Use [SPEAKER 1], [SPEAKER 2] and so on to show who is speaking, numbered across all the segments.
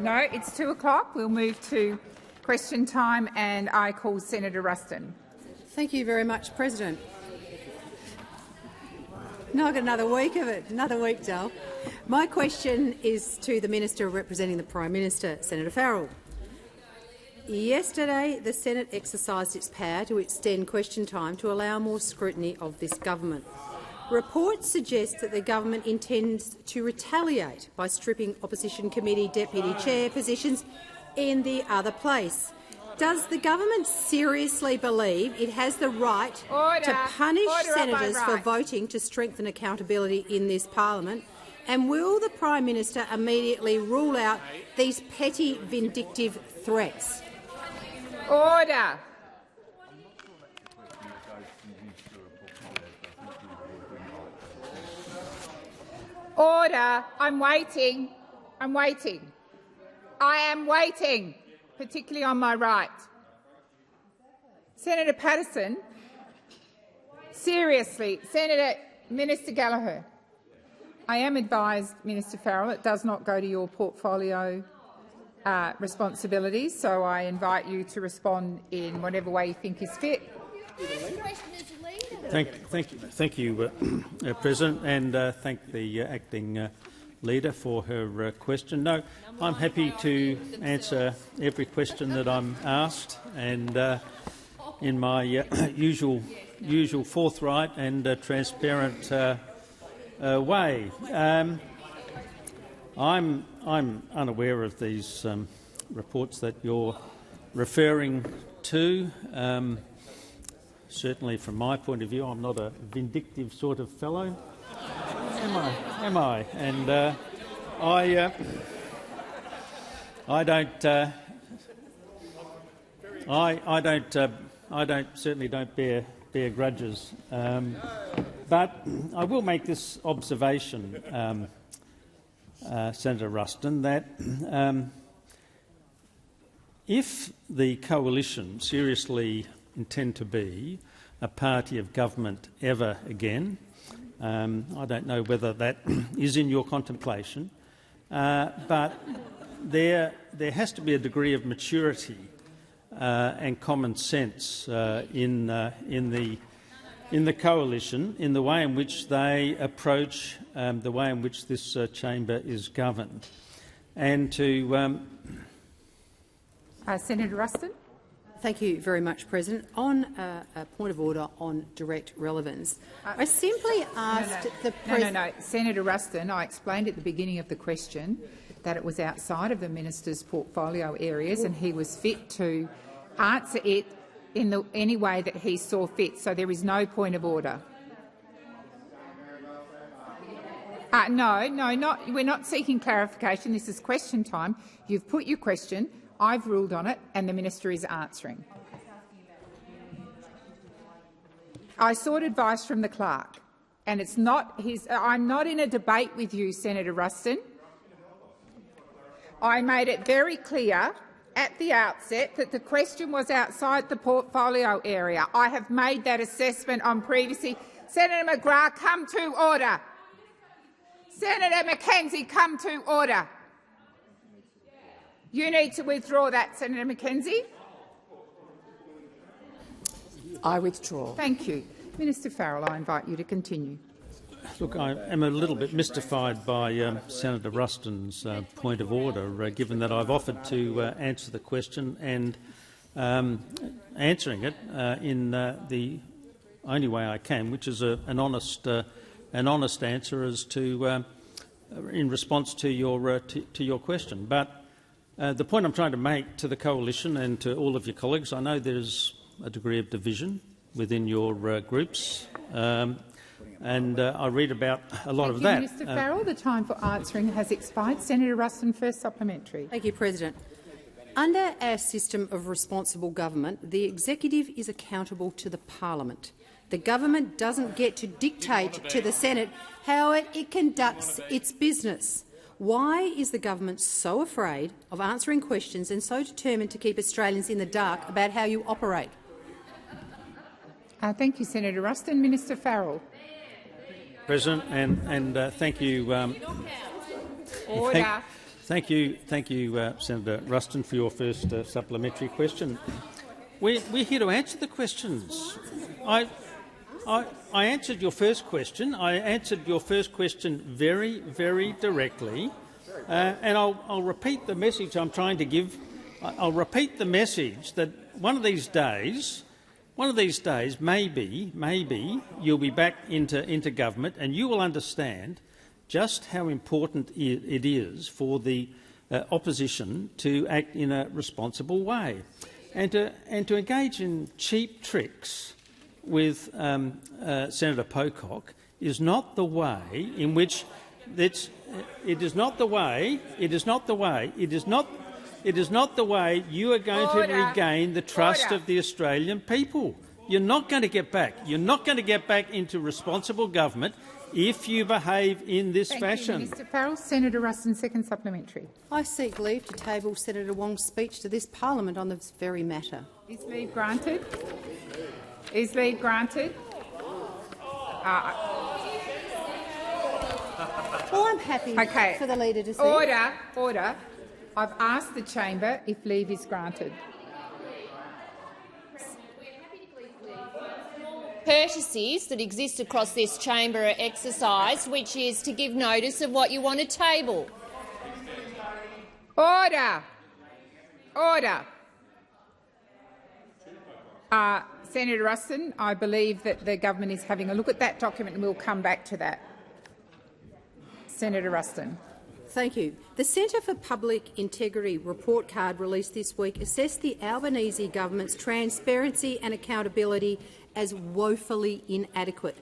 [SPEAKER 1] No, it's 2 o'clock. We'll move to question time, and I call Senator Ruston.
[SPEAKER 2] Thank you very much, President. No, I've got another week of it. Another week, Dale. My question is to the Minister representing the Prime Minister, Senator Farrell. Yesterday, the Senate exercised its power to extend question time to allow more scrutiny of this government. Reports suggest that the government intends to retaliate by stripping opposition committee deputy chair positions in the other place. Does the government seriously believe it has the right to punish senators for voting to strengthen accountability in this parliament? And will the Prime Minister immediately rule out these petty, vindictive threats?
[SPEAKER 1] Order. Order. I'm waiting. I'm waiting. I am waiting, particularly on my right. Senator Patterson, seriously, Minister Gallagher, I am advised, Minister Farrell, it does not go to your portfolio responsibilities, so I invite you to respond in whatever way you think is fit.
[SPEAKER 3] Thank you, President, and thank the acting leader for her question. No, I'm happy to answer every question that I'm asked, and in my usual forthright and transparent way. I'm unaware of these reports that you're referring to. Certainly, from my point of view, I'm not a vindictive sort of fellow. Am I? And I certainly don't bear grudges. But I will make this observation, Senator Ruston, that if the coalition seriously intend to be a party of government ever again, I don't know whether that is in your contemplation, but there has to be a degree of maturity and common sense in the coalition, in the way in which they approach the way in which this chamber is governed. And to
[SPEAKER 1] Senator Ruston.
[SPEAKER 2] Thank you very much, President. On a point of order on direct relevance, I simply asked the President—
[SPEAKER 1] No. Senator Ruston, I explained at the beginning of the question that it was outside of the minister's portfolio areas and he was fit to answer it in any way that he saw fit, so there is no point of order. No, we're not seeking clarification. This is question time. You've put your question. I've ruled on it, and the minister is answering. I sought advice from the clerk, and it's not his. I'm not in a debate with you, Senator Ruston. I made it very clear at the outset that the question was outside the portfolio area. I have made that assessment on previously. Senator McGrath, come to order. Senator McKenzie, come to order. You need to withdraw that, Senator McKenzie.
[SPEAKER 4] I withdraw.
[SPEAKER 1] Thank you. Minister Farrell, I invite you to continue.
[SPEAKER 3] Look, I am a little bit mystified by Senator Ruston's point of order, given that I've offered to answer the question and answering it in the only way I can, which is an honest answer as to in response to your question. But the point I'm trying to make to the coalition and to all of your colleagues, I know there's a degree of division within your groups, and I read about a lot of that.
[SPEAKER 1] Minister Farrell, the time for answering has expired. Senator Ruston, first supplementary.
[SPEAKER 2] Thank you, President. Under our system of responsible government, the executive is accountable to the parliament. The government doesn't get to dictate to the Senate how it conducts its business. Why is the government so afraid of answering questions and so determined to keep Australians in the dark about how you operate?
[SPEAKER 1] Thank you, Senator Ruston. Minister Farrell.
[SPEAKER 3] President, and thank you.
[SPEAKER 1] Order.
[SPEAKER 3] Thank you, Senator Ruston, for your first supplementary question. We're here to answer the questions. I answered your first question. I answered your first question very, very directly, and I'll repeat the message I'm trying to give. I'll repeat the message that one of these days, maybe you'll be back into government, and you will understand just how important it is for the opposition to act in a responsible way, and to engage in cheap tricks with Senator Pocock is not the way in which it is not the way you are going to regain the trust of the Australian people. You're not going to get back. You're not going to get back into responsible government if you behave in this fashion.
[SPEAKER 1] Thank you, Mr Farrell. Senator Ruston, second supplementary.
[SPEAKER 2] I seek leave to table Senator Wong's speech to this parliament on this very matter.
[SPEAKER 1] Is leave granted? Is leave granted?
[SPEAKER 2] Well, I'm happy for the leader to speak.
[SPEAKER 1] Order. I've asked the chamber if leave is granted.
[SPEAKER 5] Courtesies that exist across this chamber are exercised, which is to give notice of what you want to table.
[SPEAKER 1] Order. Senator Ruston, I believe that the government is having a look at that document and we'll come back to that. Senator Ruston.
[SPEAKER 2] Thank you. The Centre for Public Integrity report card released this week assessed the Albanese government's transparency and accountability as woefully inadequate.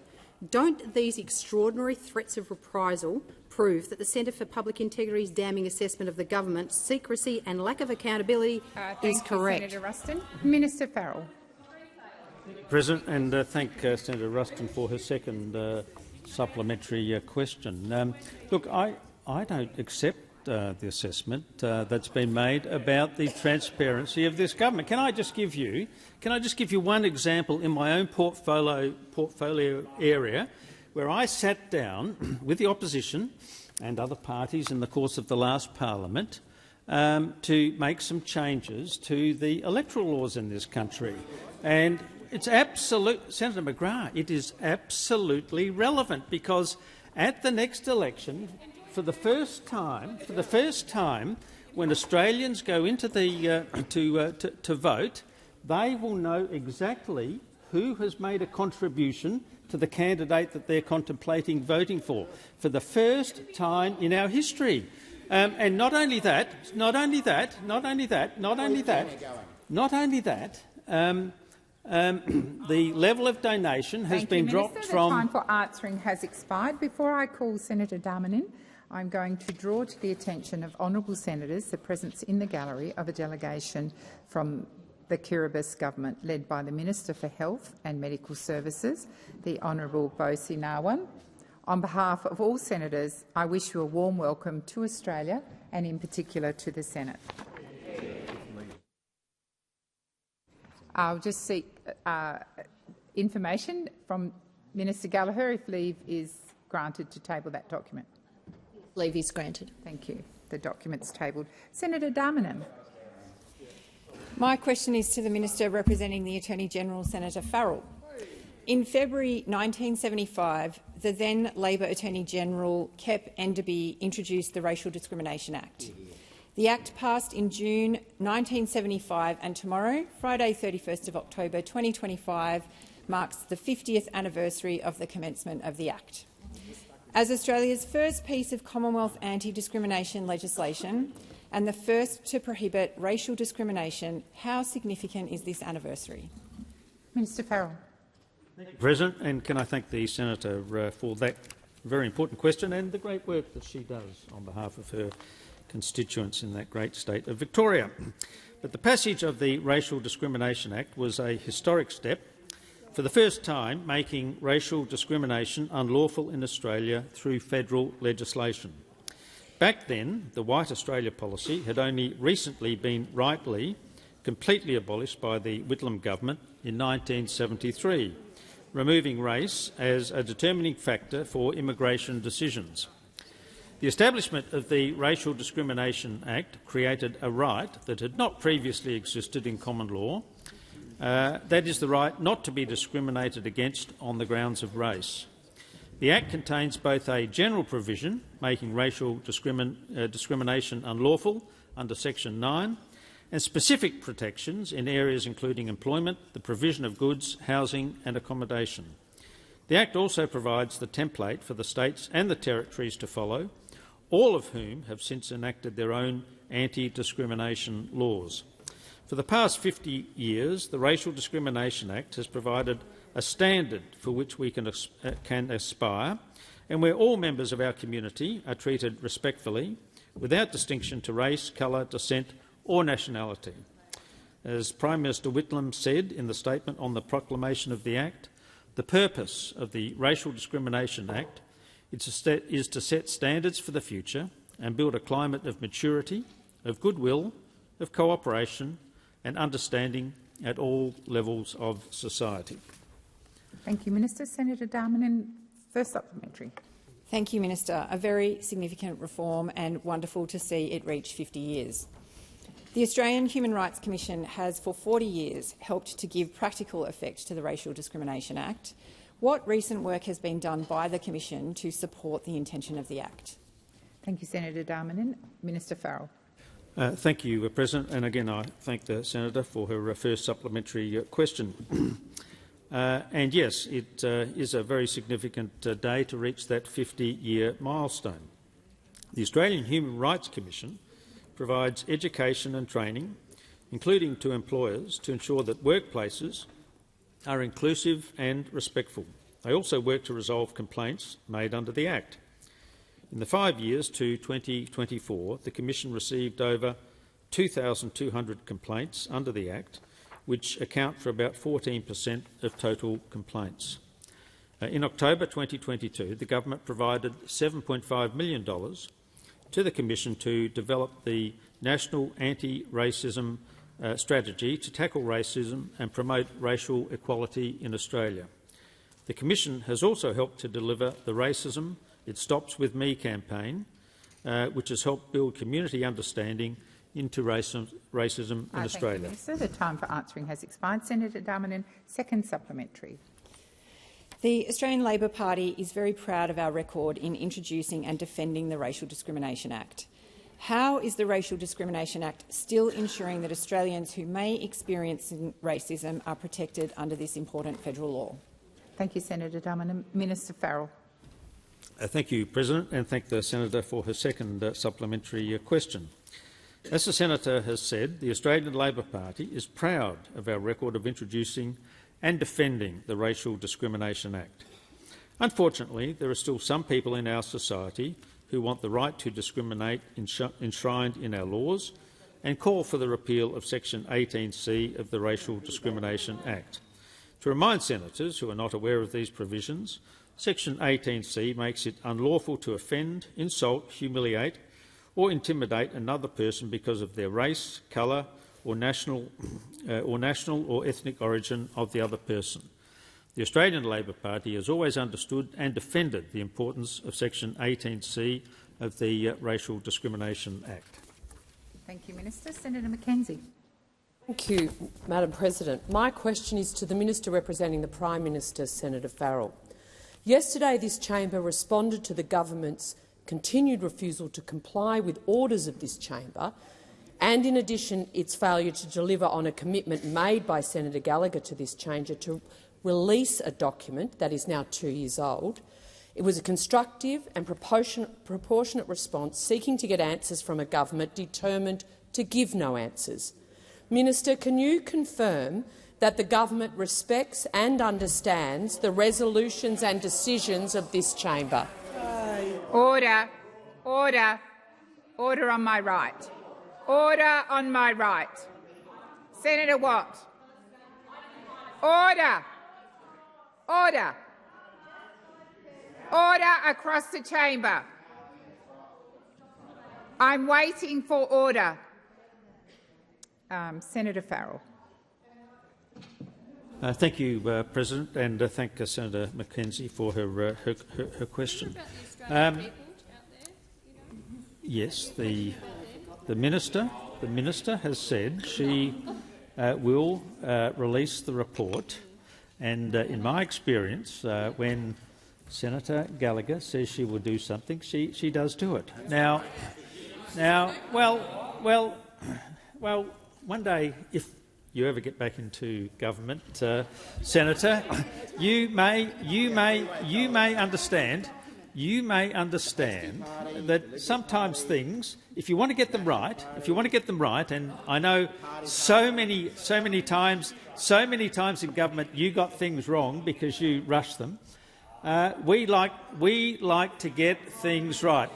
[SPEAKER 2] Don't these extraordinary threats of reprisal prove that the Centre for Public Integrity's damning assessment of the government's secrecy and lack of accountability is correct?
[SPEAKER 1] Senator Ruston. Minister Farrell.
[SPEAKER 3] President, and thank Senator Ruston for her second supplementary question. Look, I don't accept the assessment that's been made about the transparency of this government. Can I just give you one example in my own portfolio area where I sat down with the opposition and other parties in the course of the last parliament to make some changes to the electoral laws in this country, and it's absolute, Senator McGrath, it is absolutely relevant, because at the next election, for the first time, when Australians go into the to vote, they will know exactly who has made a contribution to the candidate that they're contemplating voting for the first time in our history. And not only that, the level of donation has been dropped from—
[SPEAKER 1] The time for answering has expired. Before I call Senator Darmanin, I'm going to draw to the attention of honourable senators the presence in the gallery of a delegation from the Kiribati government led by the Minister for Health and Medical Services, the Honourable Bosi Nawan. On behalf of all senators, I wish you a warm welcome to Australia and in particular to the Senate. I'll just seek information from Minister Gallagher if leave is granted to table that document.
[SPEAKER 5] Leave is granted.
[SPEAKER 1] Thank you. The document's tabled. Senator Darmanin.
[SPEAKER 6] My question is to the Minister representing the Attorney-General, Senator Farrell. In February 1975, the then Labor Attorney-General, Kep Enderby, introduced the Racial Discrimination Act. The Act passed in June 1975, and tomorrow, Friday 31st of October 2025, marks the 50th anniversary of the commencement of the Act. As Australia's first piece of Commonwealth anti-discrimination legislation and the first to prohibit racial discrimination, how significant is this anniversary?
[SPEAKER 1] Minister Farrell.
[SPEAKER 3] Thank you, President, and can I thank the Senator for that very important question and the great work that she does on behalf of her constituents in that great state of Victoria. But the passage of the Racial Discrimination Act was a historic step, for the first time making racial discrimination unlawful in Australia through federal legislation. Back then, the White Australia policy had only recently been rightly completely abolished by the Whitlam government in 1973, removing race as a determining factor for immigration decisions. The establishment of the Racial Discrimination Act created a right that had not previously existed in common law. That is the right not to be discriminated against on the grounds of race. The Act contains both a general provision making racial discrimination unlawful under Section 9 and specific protections in areas including employment, the provision of goods, housing and accommodation. The Act also provides the template for the states and the territories to follow, all of whom have since enacted their own anti-discrimination laws. For the past 50 years, the Racial Discrimination Act has provided a standard for which we can aspire, and where all members of our community are treated respectfully, without distinction to race, colour, descent or nationality. As Prime Minister Whitlam said in the statement on the proclamation of the Act, the purpose of the Racial Discrimination Act is to set standards for the future and build a climate of maturity, of goodwill, of cooperation and understanding at all levels of society.
[SPEAKER 1] Thank you, Minister. Senator Darmanin, first supplementary.
[SPEAKER 6] Thank you, Minister. A very significant reform and wonderful to see it reach 50 years. The Australian Human Rights Commission has for 40 years helped to give practical effect to the Racial Discrimination Act. What recent work has been done by the Commission to support the intention of the Act?
[SPEAKER 1] Thank you, Senator Darmanin. Minister Farrell.
[SPEAKER 3] Thank you, President. And again, I thank the Senator for her first supplementary question. And yes, it is a very significant day to reach that 50-year milestone. The Australian Human Rights Commission provides education and training, including to employers, to ensure that workplaces are inclusive and respectful. They also work to resolve complaints made under the Act. In the 5 years to 2024, the Commission received over 2,200 complaints under the Act, which account for about 14% of total complaints. In October 2022, the government provided $7.5 million to the Commission to develop the National Anti-Racism Strategy to tackle racism and promote racial equality in Australia. The Commission has also helped to deliver the Racism It Stops With Me campaign, which has helped build community understanding into racism in Australia.
[SPEAKER 1] Thank you, Minister. The time for answering has expired. Senator Darmanin, second supplementary.
[SPEAKER 6] The Australian Labor Party is very proud of our record in introducing and defending the Racial Discrimination Act. How is the Racial Discrimination Act still ensuring that Australians who may experience racism are protected under this important federal law?
[SPEAKER 1] Thank you, Senator Darmanin. Minister Farrell.
[SPEAKER 3] Thank you, President, and thank the Senator for her second supplementary question. As the Senator has said, the Australian Labor Party is proud of our record of introducing and defending the Racial Discrimination Act. Unfortunately, there are still some people in our society who want the right to discriminate enshrined in our laws and call for the repeal of Section 18C of the Racial Discrimination Act. To remind senators who are not aware of these provisions, Section 18C makes it unlawful to offend, insult, humiliate or intimidate another person because of their race, colour or national or ethnic origin of the other person. The Australian Labor Party has always understood and defended the importance of Section 18C of the Racial Discrimination Act.
[SPEAKER 1] Thank you, Minister. Senator McKenzie.
[SPEAKER 4] Thank you, Madam President. My question is to the Minister representing the Prime Minister, Senator Farrell. Yesterday, this chamber responded to the government's continued refusal to comply with orders of this chamber and, in addition, its failure to deliver on a commitment made by Senator Gallagher to this chamber to release a document that is now 2 years old. It was a constructive and proportionate response seeking to get answers from a government determined to give no answers. Minister, can you confirm that the government respects and understands the resolutions and decisions of this chamber?
[SPEAKER 1] Order. Order. Order on my right. Order on my right. Senator Watt. Order. Order. Order across the chamber. I'm waiting for order. Senator Farrell.
[SPEAKER 3] Thank you, President, and thank Senator McKenzie for her question. yes, the minister has said she will release the report, and in my experience, when Senator Gallagher says she will do something, she does do it. Now, well, one day, if you ever get back into government, Senator, you may understand that sometimes things, if you want to get them right, and I know so many times in government you got things wrong because you rushed them. We like to get things right.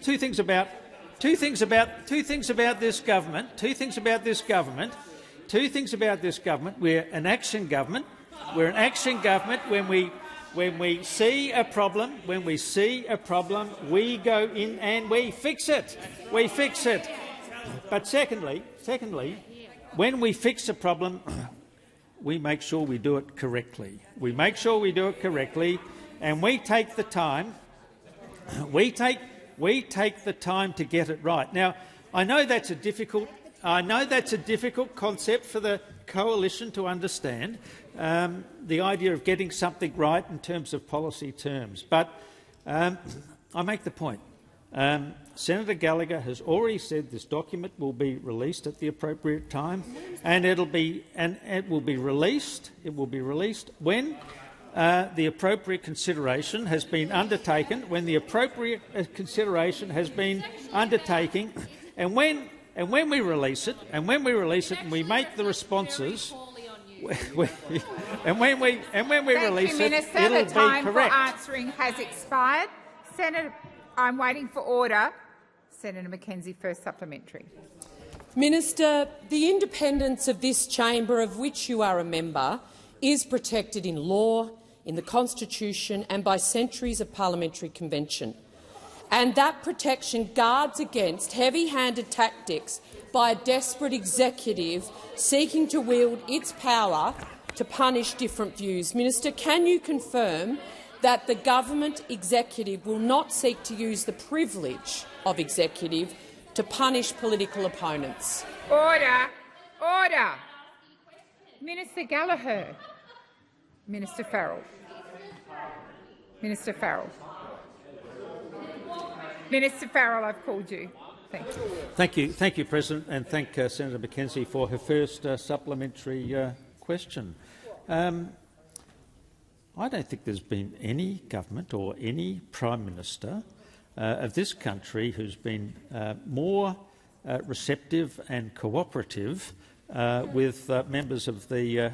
[SPEAKER 3] Two things about this government. We're an action government. When we see a problem, we go in and we fix it. But secondly, when we fix a problem, we make sure we do it correctly. And we take the time. We take the time to get it right. Now, I know that's a difficult concept for the coalition to understand, the idea of getting something right in terms of policy terms. But I make the point. Senator Gallagher has already said this document will be released at the appropriate time, and it will be released when the appropriate consideration has been undertaken. And when we release it, and we make the responses, and when we release it, it'll be correct.
[SPEAKER 1] The time for answering has expired. Senator, I'm waiting for order. Senator Mackenzie, first supplementary.
[SPEAKER 4] Minister, the independence of this chamber, of which you are a member, is protected in law, in the Constitution and by centuries of parliamentary convention. And that protection guards against heavy-handed tactics by a desperate executive seeking to wield its power to punish different views. Minister, can you confirm that the government executive will not seek to use the privilege of executive to punish political opponents?
[SPEAKER 1] Order. Minister Gallagher. Minister Farrell. Minister Farrell, I've called you. Thank you.
[SPEAKER 3] Thank you, President, and thank Senator Mackenzie for her first supplementary question. I don't think there's been any government or any Prime Minister of this country who's been more receptive and cooperative with members of the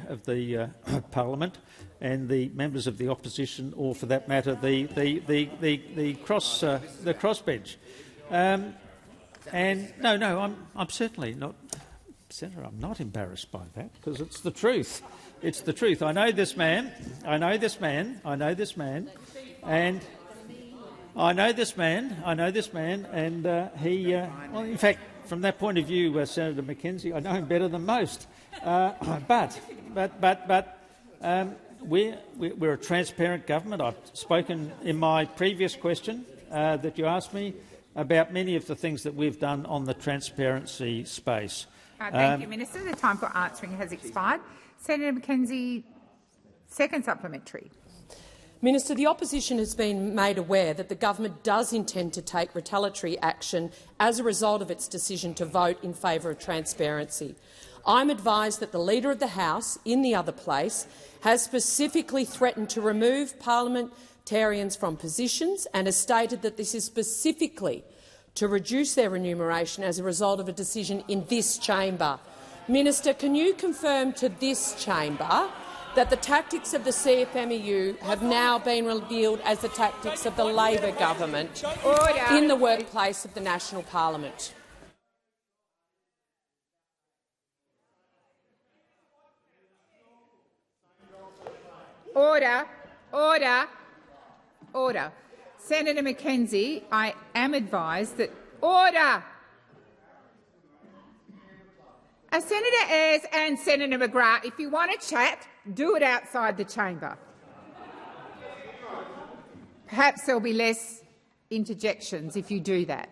[SPEAKER 3] Parliament and the members of the opposition, or for that matter, the crossbench. And no, I'm certainly not, Senator. I'm not embarrassed by that because it's the truth. It's the truth. I know this man, and he. Well, in fact, from that point of view, Senator Mackenzie, I know him better than most. But we're a transparent government. I've spoken in my previous question that you asked me about many of the things that we've done on the transparency space.
[SPEAKER 1] Thank you, Minister. The time for answering has expired. Senator Mackenzie, second supplementary.
[SPEAKER 4] Minister, the opposition has been made aware that the government does intend to take retaliatory action as a result of its decision to vote in favour of transparency. I'm advised that the Leader of the House, in the other place, has specifically threatened to remove parliamentarians from positions and has stated that this is specifically to reduce their remuneration as a result of a decision in this chamber. Minister, can you confirm to this chamber that the tactics of the CFMEU have now been revealed as the tactics of the Labor government in the workplace of the National Parliament?
[SPEAKER 1] Order. Senator Mackenzie, I am advised that— Order! Senator Ayres and Senator McGrath, if you want to chat, do it outside the chamber. Perhaps there'll be less interjections if you do that.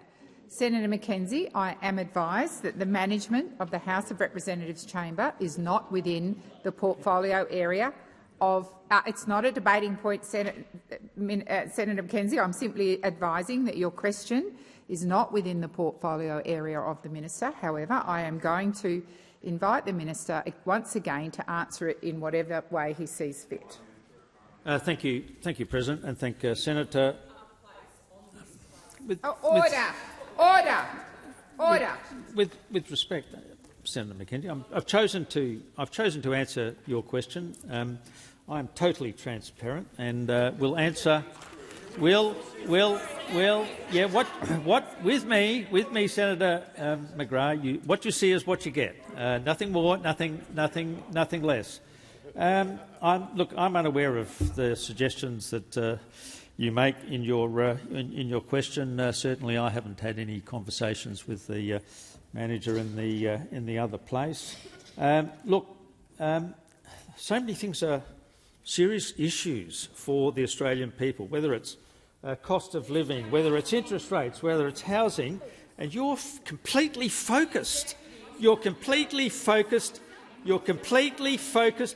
[SPEAKER 1] Senator Mackenzie, I am advised that the management of the House of Representatives chamber is not within the portfolio area of it's not a debating point, Senator Mackenzie. I'm simply advising that your question is not within the portfolio area of the minister. However, I am going to invite the minister once again to answer it in whatever way he sees fit.
[SPEAKER 3] Thank you, President, and thank Senator. Order. With respect, Senator Mackenzie, I've chosen to answer your question. I am totally transparent, and will answer. Yeah. What with me, Senator McGrath. What you see is what you get. Nothing more, nothing less. I'm unaware of the suggestions that you make in your question. Certainly, I haven't had any conversations with the manager in the other place. So many things are serious issues for the Australian people, whether it's cost of living, whether it's interest rates, whether it's housing, and you're completely focused. You're completely focused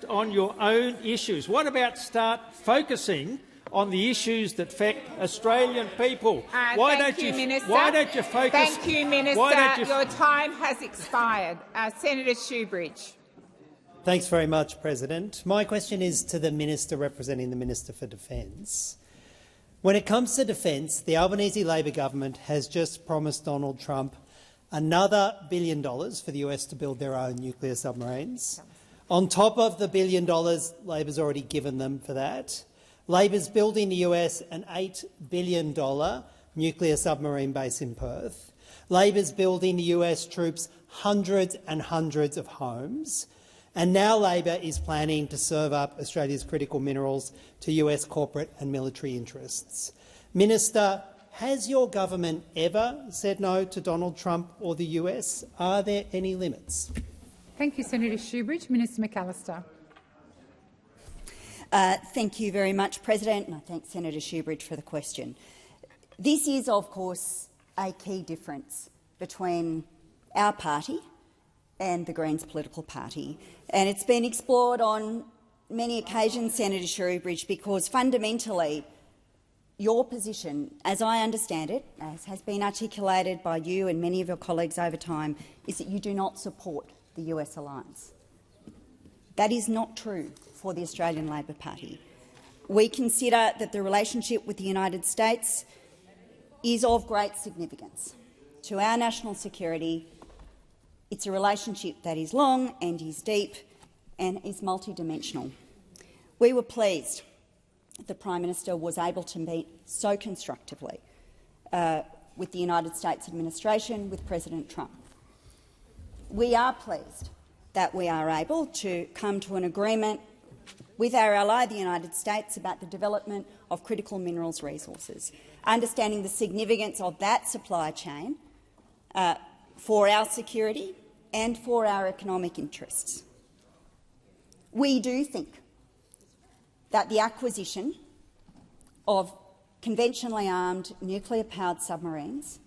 [SPEAKER 3] on your own issues. What about start focusing on the issues that affect Australian people? Why don't you focus?
[SPEAKER 1] Thank you, Minister. Your time has expired. Senator Shoebridge.
[SPEAKER 7] Thanks very much, President. My question is to the Minister representing the Minister for Defence. When it comes to defence, the Albanese Labor government has just promised Donald Trump another $1 billion for the US to build their own nuclear submarines. On top of the $1 billion Labor's already given them for that, Labor's building the US an $8 billion nuclear submarine base in Perth. Labor's building the US troops hundreds and hundreds of homes. And now Labor is planning to serve up Australia's critical minerals to US corporate and military interests. Minister, has your government ever said no to Donald Trump or the US? Are there any limits?
[SPEAKER 1] Thank you, Senator Shoebridge. Minister McAllister.
[SPEAKER 8] Thank you very much, President, and I thank Senator Shoebridge for the question. This is, of course, a key difference between our party and the Greens political party, and it's been explored on many occasions, Senator Shoebridge, because fundamentally your position, as I understand it, as has been articulated by you and many of your colleagues over time, is that you do not support the US alliance. That is not true for the Australian Labor Party. We consider that the relationship with the United States is of great significance to our national security. It's a relationship that is long and is deep and is multidimensional. We were pleased the Prime Minister was able to meet so constructively with the United States administration, with President Trump. We are pleased that we are able to come to an agreement with our ally, the United States, about the development of critical minerals resources, understanding the significance of that supply chain for our security and for our economic interests. We do think that the acquisition of conventionally armed nuclear-powered submarines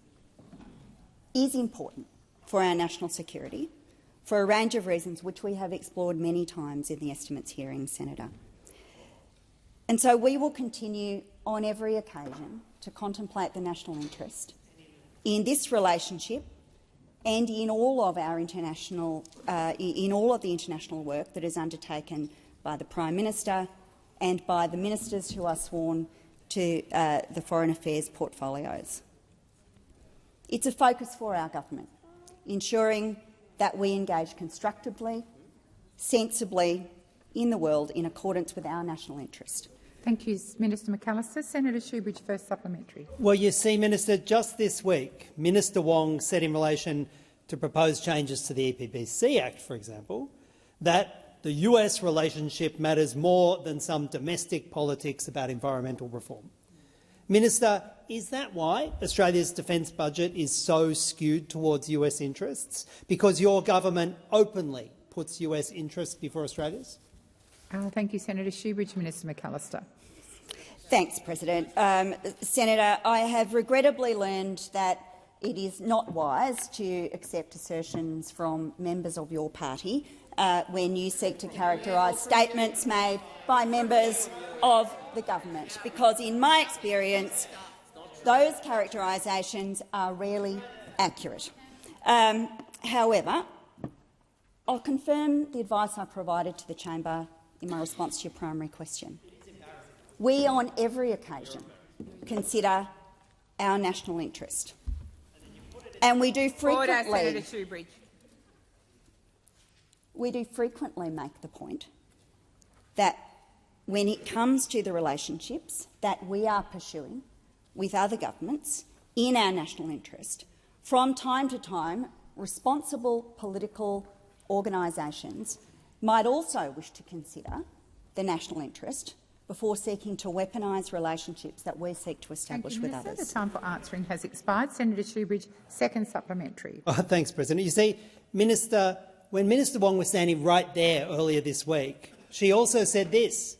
[SPEAKER 8] is important for our national security for a range of reasons which we have explored many times in the estimates hearing, Senator. And so we will continue on every occasion to contemplate the national interest in this relationship and in all of our international, in all of the international work that is undertaken by the Prime Minister and by the ministers who are sworn to the Foreign Affairs portfolios. It's a focus for our government, ensuring that we engage constructively, sensibly in the world in accordance with our national interest.
[SPEAKER 1] Thank you, Minister McAllister. Senator Shoebridge, first supplementary.
[SPEAKER 7] Well, you see, Minister, just this week, Minister Wong said in relation to proposed changes to the EPBC Act, for example, that the US relationship matters more than some domestic politics about environmental reform. Minister, is that why Australia's defence budget is so skewed towards US interests? Because your government openly puts US interests before Australia's?
[SPEAKER 1] Thank you, Senator Shoebridge. Minister McAllister.
[SPEAKER 8] Thanks, President. Senator, I have regrettably learned that it is not wise to accept assertions from members of your party when you seek to characterise statements made by members of the government, because in my experience those characterisations are rarely accurate. However, I'll confirm the advice I provided to the chamber in my response to your primary question. We, on every occasion, consider our national interest, and we do frequently.
[SPEAKER 1] Order, Senator Shoebridge.
[SPEAKER 8] We do frequently make the point that when it comes to the relationships that we are pursuing with other governments in our national interest, from time to time, responsible political organisations might also wish to consider the national interest before seeking to weaponise relationships that we seek to establish with others.
[SPEAKER 1] The time for answering has expired. Senator Shoebridge, second supplementary.
[SPEAKER 7] Thanks, President. You see, when Minister Wong was standing right there earlier this week, she also said this: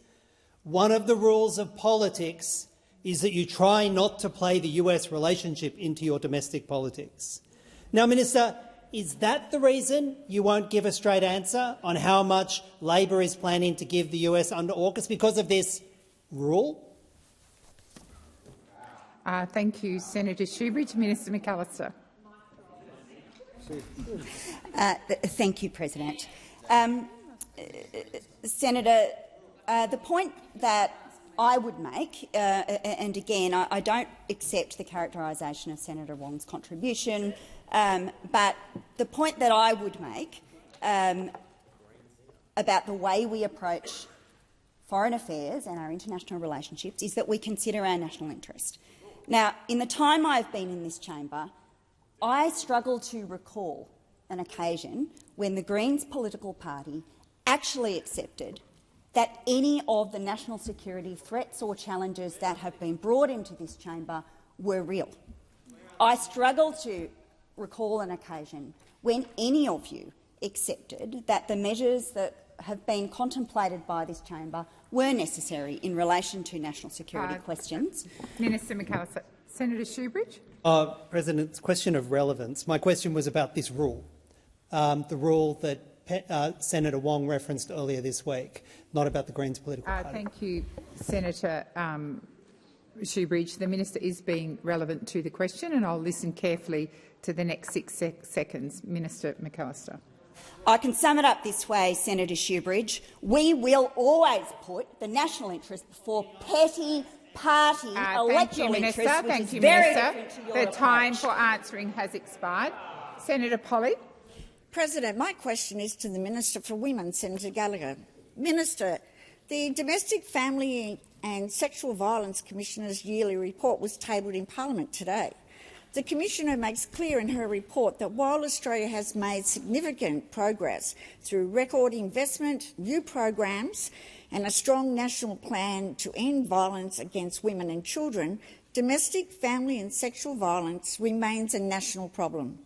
[SPEAKER 7] one of the rules of politics is that you try not to play the US relationship into your domestic politics. Now, Minister, is that the reason you won't give a straight answer on how much Labor is planning to give the US under AUKUS, because of this rule?
[SPEAKER 1] Thank you, Senator Shoebridge. Minister McAllister.
[SPEAKER 8] Thank you, President. Senator, the point that I would make, and again, I don't accept the characterisation of Senator Wong's contribution, but the point that I would make about the way we approach foreign affairs and our international relationships is that we consider our national interest. Now, in the time I've been in this chamber, I struggle to recall an occasion when the Greens political party actually accepted that any of the national security threats or challenges that have been brought into this chamber were real. I struggle to recall an occasion when any of you accepted that the measures that have been contemplated by this chamber were necessary in relation to national security questions.
[SPEAKER 1] Minister McAllister. Senator Shoebridge.
[SPEAKER 7] President, it's a question of relevance. My question was about this rule, the rule that Senator Wong referenced earlier this week, not about the Greens political party.
[SPEAKER 1] Thank you, Senator Shoebridge. The minister is being relevant to the question, and I'll listen carefully to the next 6 seconds. Minister McAllister.
[SPEAKER 8] I can sum it up this way, Senator Shoebridge. We will always put the national interest before petty party electoral interests, which is very different to your approach.
[SPEAKER 1] The time for answering has expired. Senator Polley.
[SPEAKER 9] President, my question is to the Minister for Women, Senator Gallagher. Minister, the Domestic Family and Sexual Violence Commissioner's yearly report was tabled in Parliament today. The Commissioner makes clear in her report that while Australia has made significant progress through record investment, new programs and a strong national plan to end violence against women and children, domestic, family and sexual violence remains a national problem.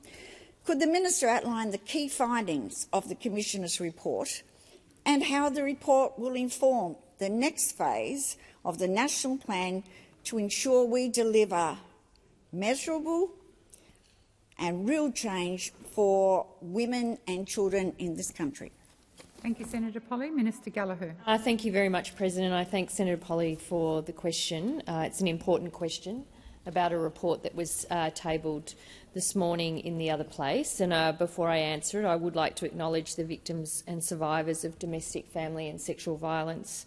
[SPEAKER 9] Could the Minister outline the key findings of the Commissioner's report and how the report will inform the next phase of the national plan to ensure we deliver measurable and real change for women and children in this country?
[SPEAKER 1] Thank you, Senator Polley. Minister Gallagher.
[SPEAKER 5] Thank you very much, President. I thank Senator Polley for the question. It's an important question about a report that was tabled this morning in the other place. And before I answer it, I would like to acknowledge the victims and survivors of domestic, family and sexual violence,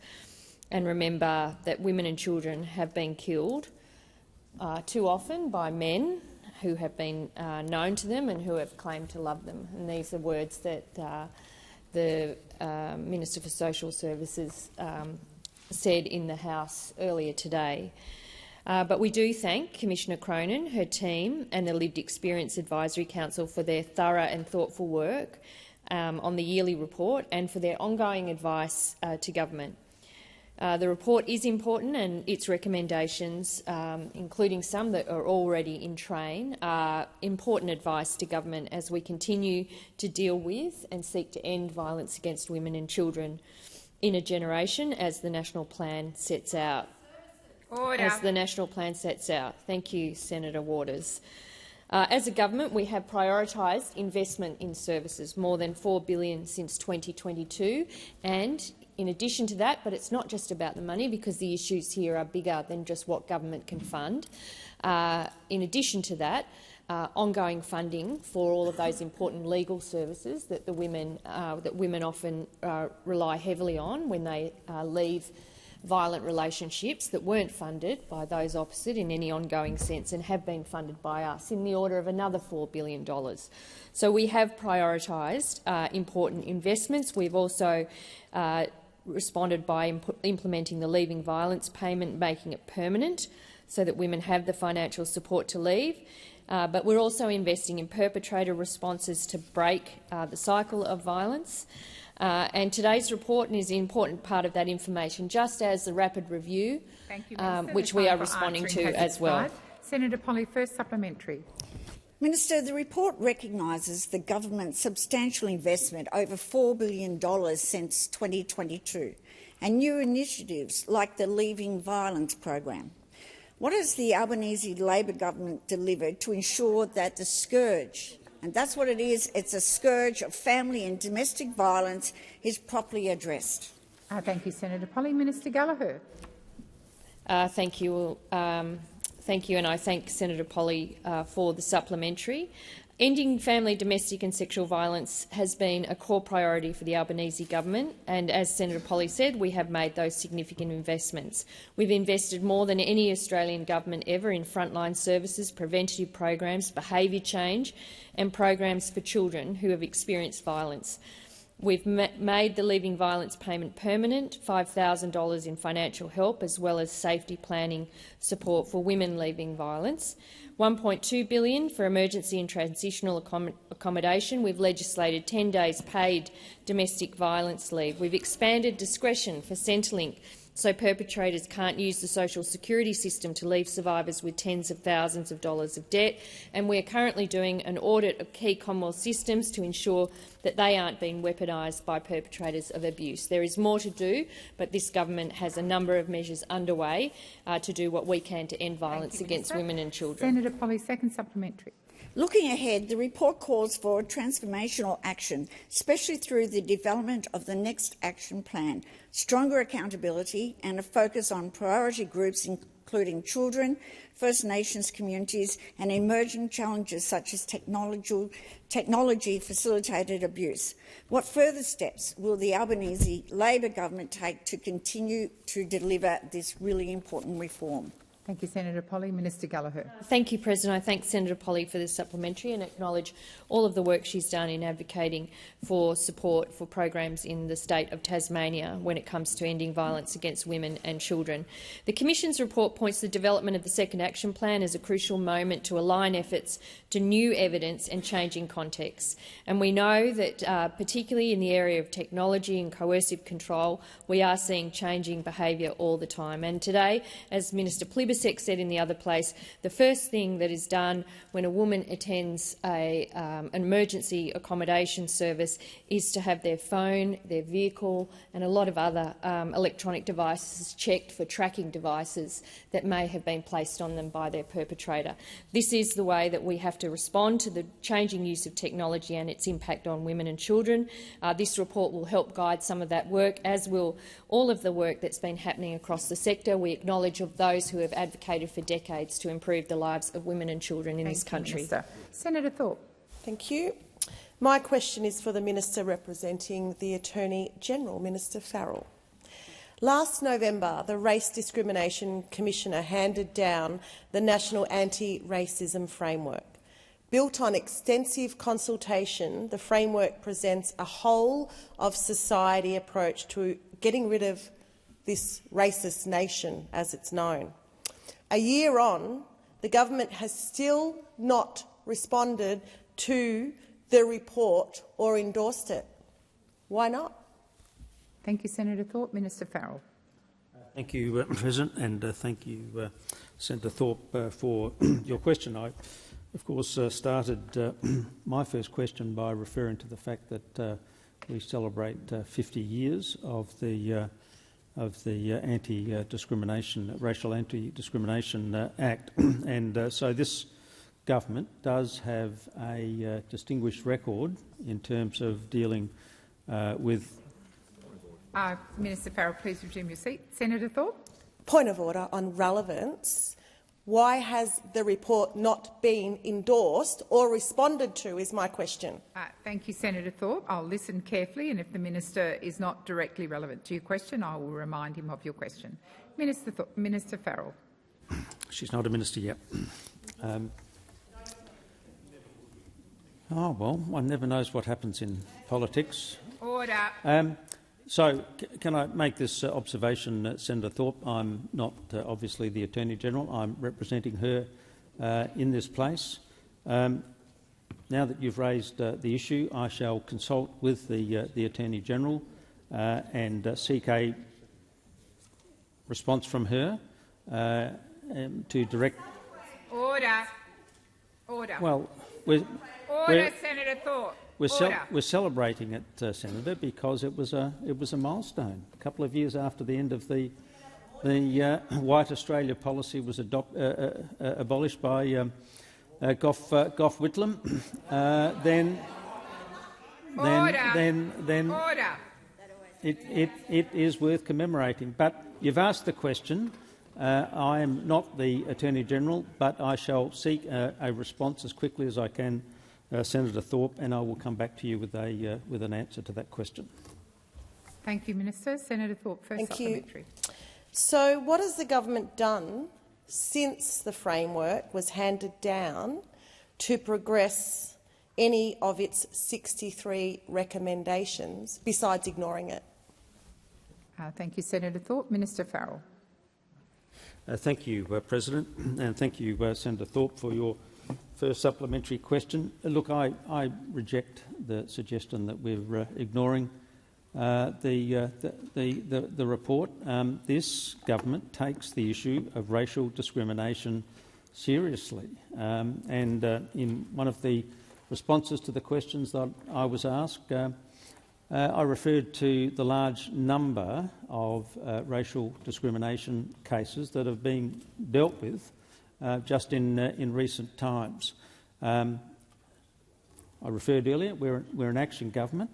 [SPEAKER 5] and remember that women and children have been killed too often by men who have been known to them and who have claimed to love them. And these are words that the Minister for Social Services said in the House earlier today. But we do thank Commissioner Cronin, her team and the Lived Experience Advisory Council for their thorough and thoughtful work on the yearly report and for their ongoing advice to government. The report is important, and its recommendations, including some that are already in train, are important advice to government as we continue to deal with and seek to end violence against women and children in a generation, as the national plan sets out.
[SPEAKER 1] Order.
[SPEAKER 5] As the national plan sets out. Thank you, Senator Waters. As a government, we have prioritised investment in services, more than $4 billion since 2022, and in addition to that, but it's not just about the money because the issues here are bigger than just what government can fund. In addition to that, ongoing funding for all of those important legal services that women often rely heavily on when they leave violent relationships that weren't funded by those opposite in any ongoing sense and have been funded by us in the order of another $4 billion. So we have prioritised important investments. We've also responded by implementing the leaving violence payment, making it permanent so that women have the financial support to leave. But we're also investing in perpetrator responses to break the cycle of violence. And today's report is an important part of that information, just as the rapid review, which we are responding to as well.
[SPEAKER 1] Senator Polley, first supplementary.
[SPEAKER 9] Minister, the report recognises the government's substantial investment, over $4 billion since 2022, and new initiatives like the Leaving Violence program. What has the Albanese Labor government delivered to ensure that the scourge, and that's what it is, it's a scourge of family and domestic violence, is properly addressed?
[SPEAKER 1] Thank you, Senator Polley. Minister Gallagher.
[SPEAKER 5] Thank you. Thank you, and I thank Senator Polley for the supplementary. Ending family, domestic and sexual violence has been a core priority for the Albanese government, and as Senator Polley said, we have made those significant investments. We've invested more than any Australian government ever in frontline services, preventative programs, behaviour change and programs for children who have experienced violence. We've made the Leaving Violence payment permanent, $5,000 in financial help, as well as safety planning support for women leaving violence. $1.2 billion for emergency and transitional accommodation. We've legislated 10 days paid domestic violence leave. We've expanded discretion for Centrelink so perpetrators can't use the social security system to leave survivors with tens of thousands of dollars of debt. And we're currently doing an audit of key Commonwealth systems to ensure that they aren't being weaponised by perpetrators of abuse. There is more to do, but this government has a number of measures underway to do what we can to end violence against women and children.
[SPEAKER 1] Senator Polley, second supplementary.
[SPEAKER 9] Looking ahead, the report calls for transformational action, especially through the development of the next action plan, stronger accountability and a focus on priority groups including children, First Nations communities and emerging challenges such as technology-facilitated abuse. What further steps will the Albanese Labor government take to continue to deliver this really important reform?
[SPEAKER 1] Thank you, Senator Polley. Minister Gallagher.
[SPEAKER 5] Thank you, President. I thank Senator Polley for this supplementary and acknowledge all of the work she's done in advocating for support for programs in the state of Tasmania when it comes to ending violence against women and children. The Commission's report points to the development of the Second Action Plan as a crucial moment to align efforts to new evidence and changing contexts. And we know that, particularly in the area of technology and coercive control, we are seeing changing behaviour all the time. And today, as Minister Plibersek said in the other place, the first thing that is done when a woman attends an emergency accommodation service is to have their phone, their vehicle and a lot of other electronic devices checked for tracking devices that may have been placed on them by their perpetrator. This is the way that we have to respond to the changing use of technology and its impact on women and children. This report will help guide some of that work, as will all of the work that's been happening across the sector. We acknowledge of those who have advocated for decades to improve the lives of women and children in this country.
[SPEAKER 1] Minister. Senator Thorpe.
[SPEAKER 10] Thank you. My question is for the Minister representing the Attorney-General, Minister Farrell. Last November, the Race Discrimination Commissioner handed down the National Anti-Racism Framework. Built on extensive consultation, the framework presents a whole-of-society approach to getting rid of this racist nation, as it's known. A year on, the government has still not responded to the report or endorsed it. Why not?
[SPEAKER 1] Thank you, Senator Thorpe. Minister Farrell.
[SPEAKER 3] Thank you, President, and thank you, Senator Thorpe, for your question. I, of course, started my first question by referring to the fact that we celebrate 50 years of the Anti-Discrimination, Racial Anti-Discrimination Act, and so this government does have a distinguished record in terms of dealing with...
[SPEAKER 1] Minister Farrell, please resume your seat. Senator Thorpe.
[SPEAKER 10] Point of order on relevance. Why has the report not been endorsed or responded to is my question.
[SPEAKER 1] Thank you, Senator Thorpe. I'll listen carefully, and if the minister is not directly relevant to your question, I will remind him of your question. Minister Farrell.
[SPEAKER 3] She's not a minister yet. Oh, well, one never knows what happens in politics.
[SPEAKER 1] Order.
[SPEAKER 3] So, can I make this observation, Senator Thorpe? I'm not obviously the Attorney-General. I'm representing her in this place. Now that you've raised the issue, I shall consult with the Attorney-General and seek a response from her to direct...
[SPEAKER 1] Order. Order.
[SPEAKER 3] Well,
[SPEAKER 1] Senator Thorpe.
[SPEAKER 3] We're celebrating it, Senator, because it was a milestone. A couple of years after the end of the White Australia policy was abolished by Gough Whitlam, then it is worth commemorating. But you've asked the question. I am not the Attorney-General, but I shall seek a response as quickly as I can, Senator Thorpe, and I will come back to you with an answer to that question.
[SPEAKER 1] Thank you, Minister. Senator Thorpe, first supplementary.
[SPEAKER 10] So what has the government done since the framework was handed down to progress any of its 63 recommendations besides ignoring it?
[SPEAKER 1] Thank you, Senator Thorpe. Minister Farrell.
[SPEAKER 3] Thank you, President, and thank you, Senator Thorpe, for your first supplementary question. Look, I reject the suggestion that we're ignoring the report. This government takes the issue of racial discrimination seriously, and in one of the responses to the questions that I was asked, I referred to the large number of racial discrimination cases that have been dealt with just in recent times. I referred earlier, we're an action government.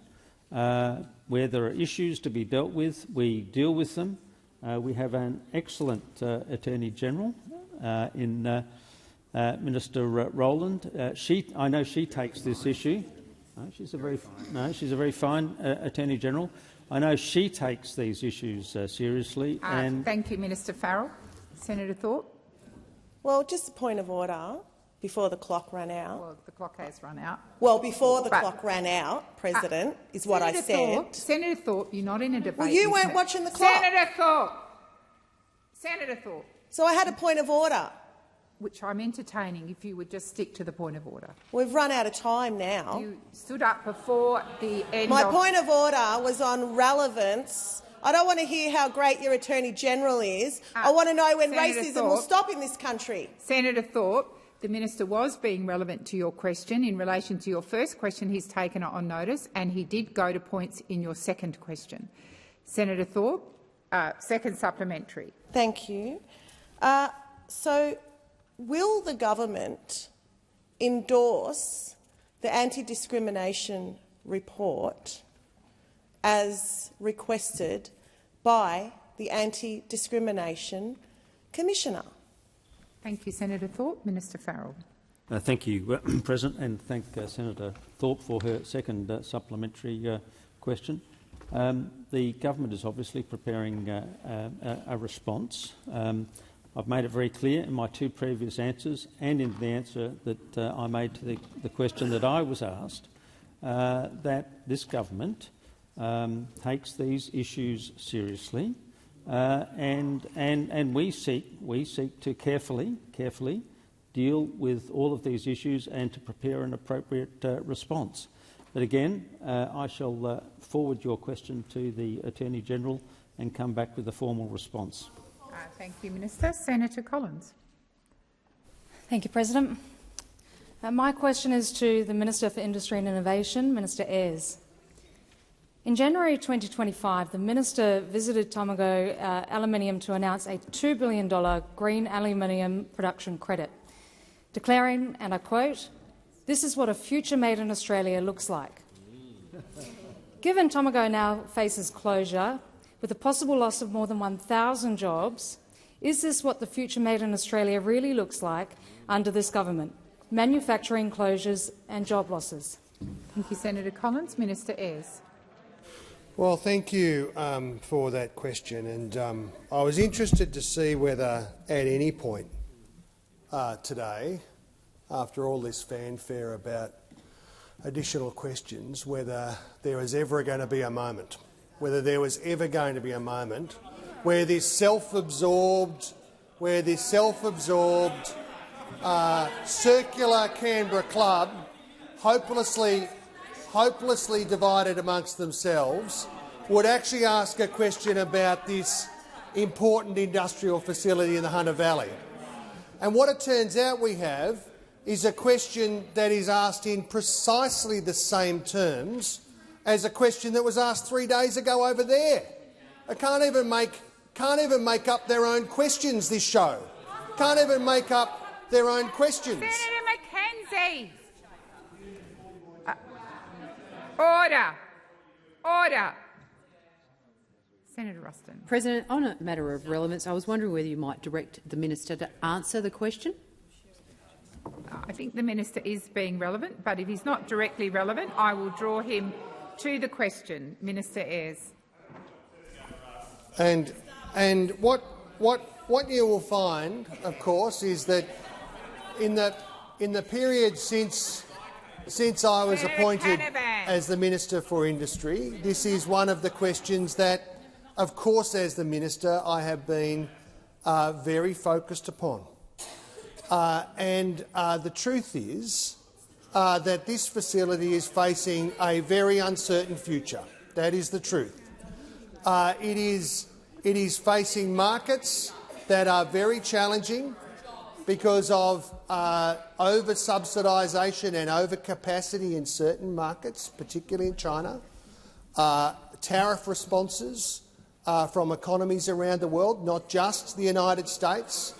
[SPEAKER 3] Where there are issues to be dealt with, we deal with them. We have an excellent Attorney-General in Minister Rowland. I know she takes this issue. She's a very fine Attorney-General. I know she takes these issues seriously.
[SPEAKER 1] Thank you, Minister Farrell. Senator Thorpe.
[SPEAKER 10] Well, just a point of order before the clock ran out.
[SPEAKER 1] Well, the clock has run out.
[SPEAKER 10] Well, before the clock ran out, President, is what I said.
[SPEAKER 1] Senator Thorpe, you're not in a debate.
[SPEAKER 10] Well, you weren't watching the clock.
[SPEAKER 1] Senator Thorpe.
[SPEAKER 10] So I had a point of order.
[SPEAKER 1] Which I'm entertaining if you would just stick to the point of order.
[SPEAKER 10] We've run out of time now.
[SPEAKER 1] You stood up before the end
[SPEAKER 10] My point of order was on relevance. I don't want to hear how great your Attorney-General is. I want to know when racism will stop in this country.
[SPEAKER 1] Senator Thorpe, the minister was being relevant to your question. In relation to your first question, he's taken it on notice, and he did go to points in your second question. Senator Thorpe, second supplementary.
[SPEAKER 10] Thank you. So, will the government endorse the anti-discrimination report as requested by the Anti-Discrimination Commissioner?
[SPEAKER 1] Thank you, Senator Thorpe. Minister Farrell.
[SPEAKER 3] Thank you, President, and thank Senator Thorpe for her second supplementary question. The government is obviously preparing a response. I've made it very clear in my two previous answers and in the answer that I made to the question that I was asked that this government takes these issues seriously, and we seek to carefully deal with all of these issues and to prepare an appropriate response. But again, I shall forward your question to the Attorney-General and come back with a formal response.
[SPEAKER 1] Thank you, Minister. Senator Collins.
[SPEAKER 11] Thank you, President. My question is to the Minister for Industry and Innovation, Minister Ayres. In January 2025, the Minister visited Tomago Aluminium to announce a $2 billion green aluminium production credit. declaring, and I quote, "This is what a future made in Australia looks like." Given Tomago now faces closure, with the possible loss of more than 1,000 jobs, is this what the future made in Australia really looks like under this government? Manufacturing closures and job losses.
[SPEAKER 1] Thank you, Senator Collins. Minister Ayres.
[SPEAKER 12] Well, thank you for that question. And I was interested to see whether at any point today, after all this fanfare about additional questions, whether there was ever going to be a moment, where this self-absorbed, circular Canberra club, hopelessly divided amongst themselves, would actually ask a question about this important industrial facility in the Hunter Valley. And what it turns out we have is a question that is asked in precisely the same terms as a question that was asked 3 days ago over there. They can't even make up their own questions, this show. Can't even make up their own questions.
[SPEAKER 1] Senator Mackenzie. Order. Order. Senator Ruston.
[SPEAKER 2] President, on a matter of relevance, I was wondering whether you might direct the minister to answer the question.
[SPEAKER 1] I think the minister is being relevant, but if he's not directly relevant, I will draw him to the question. Minister Ayres.
[SPEAKER 12] And what you will find, of course, is that in the period since I was appointed as the Minister for Industry, this is one of the questions that, of course, as the Minister, I have been very focused upon. The truth is that this facility is facing a very uncertain future. That is the truth. It is facing markets that are very challenging because of over-subsidisation and overcapacity in certain markets, particularly in China, tariff responses from economies around the world, not just the United States.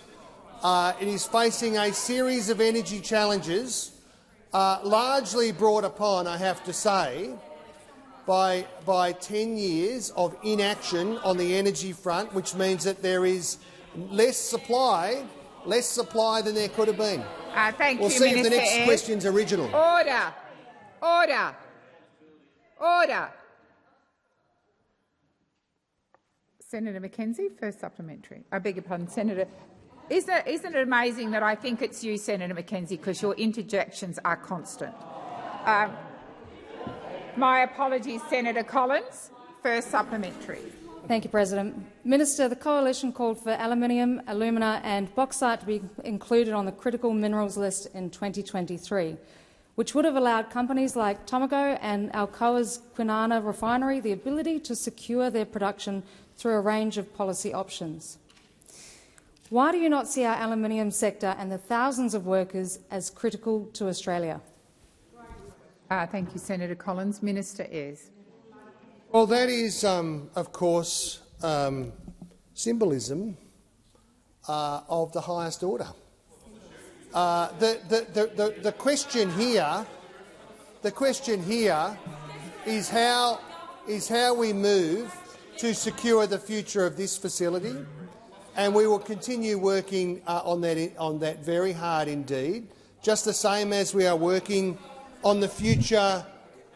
[SPEAKER 12] It is facing a series of energy challenges, largely brought upon, I have to say, by 10 years of inaction on the energy front, which means that there is less supply than there could have been.
[SPEAKER 1] Thank
[SPEAKER 12] we'll
[SPEAKER 1] you,
[SPEAKER 12] see
[SPEAKER 1] Minister
[SPEAKER 12] if the next
[SPEAKER 1] Ayres.
[SPEAKER 12] question's original.
[SPEAKER 1] Order. Order. Order. Senator Mackenzie, first supplementary. I beg your pardon, Senator. Isn't it amazing that I think it's you, Senator Mackenzie, because your interjections are constant? My apologies, Senator Collins. First supplementary.
[SPEAKER 11] Thank you, President. Minister, the Coalition called for aluminium, alumina and bauxite to be included on the critical minerals list in 2023, which would have allowed companies like Tomago and Alcoa's Kwinana refinery the ability to secure their production through a range of policy options. Why do you not see our aluminium sector and the thousands of workers as critical to Australia?
[SPEAKER 1] Thank you, Senator Collins. Minister Ayres.
[SPEAKER 12] Well, that is, of course, symbolism of the highest order. The question here is how we move to secure the future of this facility, and we will continue working on that very hard indeed, just the same as we are working on the future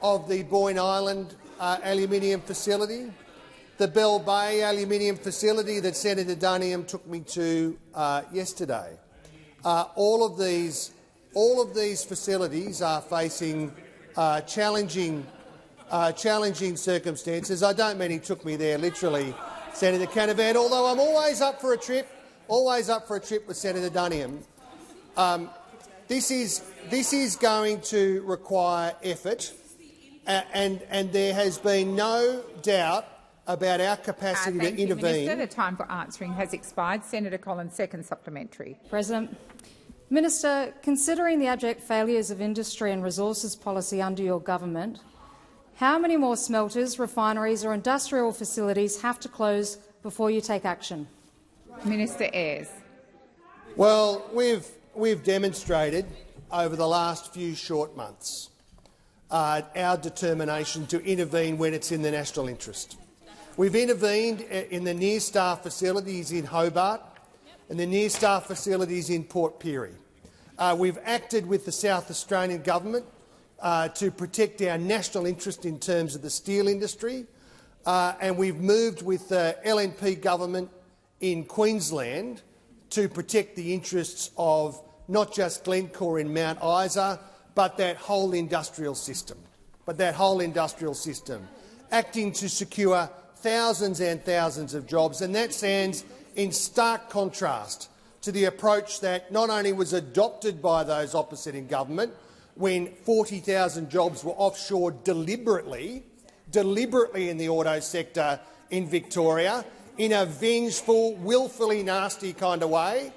[SPEAKER 12] of the Boyne Island aluminium facility, the Bell Bay aluminium facility that Senator Duniam took me to yesterday. All of these facilities are facing challenging circumstances. I don't mean he took me there literally, Senator Canavan, although I'm always up for a trip with Senator Duniam. This is going to require effort, and there has been no doubt about our capacity to intervene.
[SPEAKER 1] Thank you, Minister. The time for answering has expired. Senator Collins, second supplementary.
[SPEAKER 11] President. Minister, considering the abject failures of industry and resources policy under your government, how many more smelters, refineries or industrial facilities have to close before you take action?
[SPEAKER 1] Minister Ayres.
[SPEAKER 12] Well, demonstrated over the last few short months our determination to intervene when it's in the national interest. We've intervened in the Near-Star facilities in Hobart and the Near-Star facilities in Port Pirie. We've acted with the South Australian government to protect our national interest in terms of the steel industry, and we've moved with the LNP government in Queensland to protect the interests of not just Glencore in Mount Isa, but that whole industrial system. Acting to secure thousands and thousands of jobs, and that stands in stark contrast to the approach that not only was adopted by those opposite in government when 40,000 jobs were offshored deliberately in the auto sector in Victoria, in a vengeful, willfully nasty kind of way.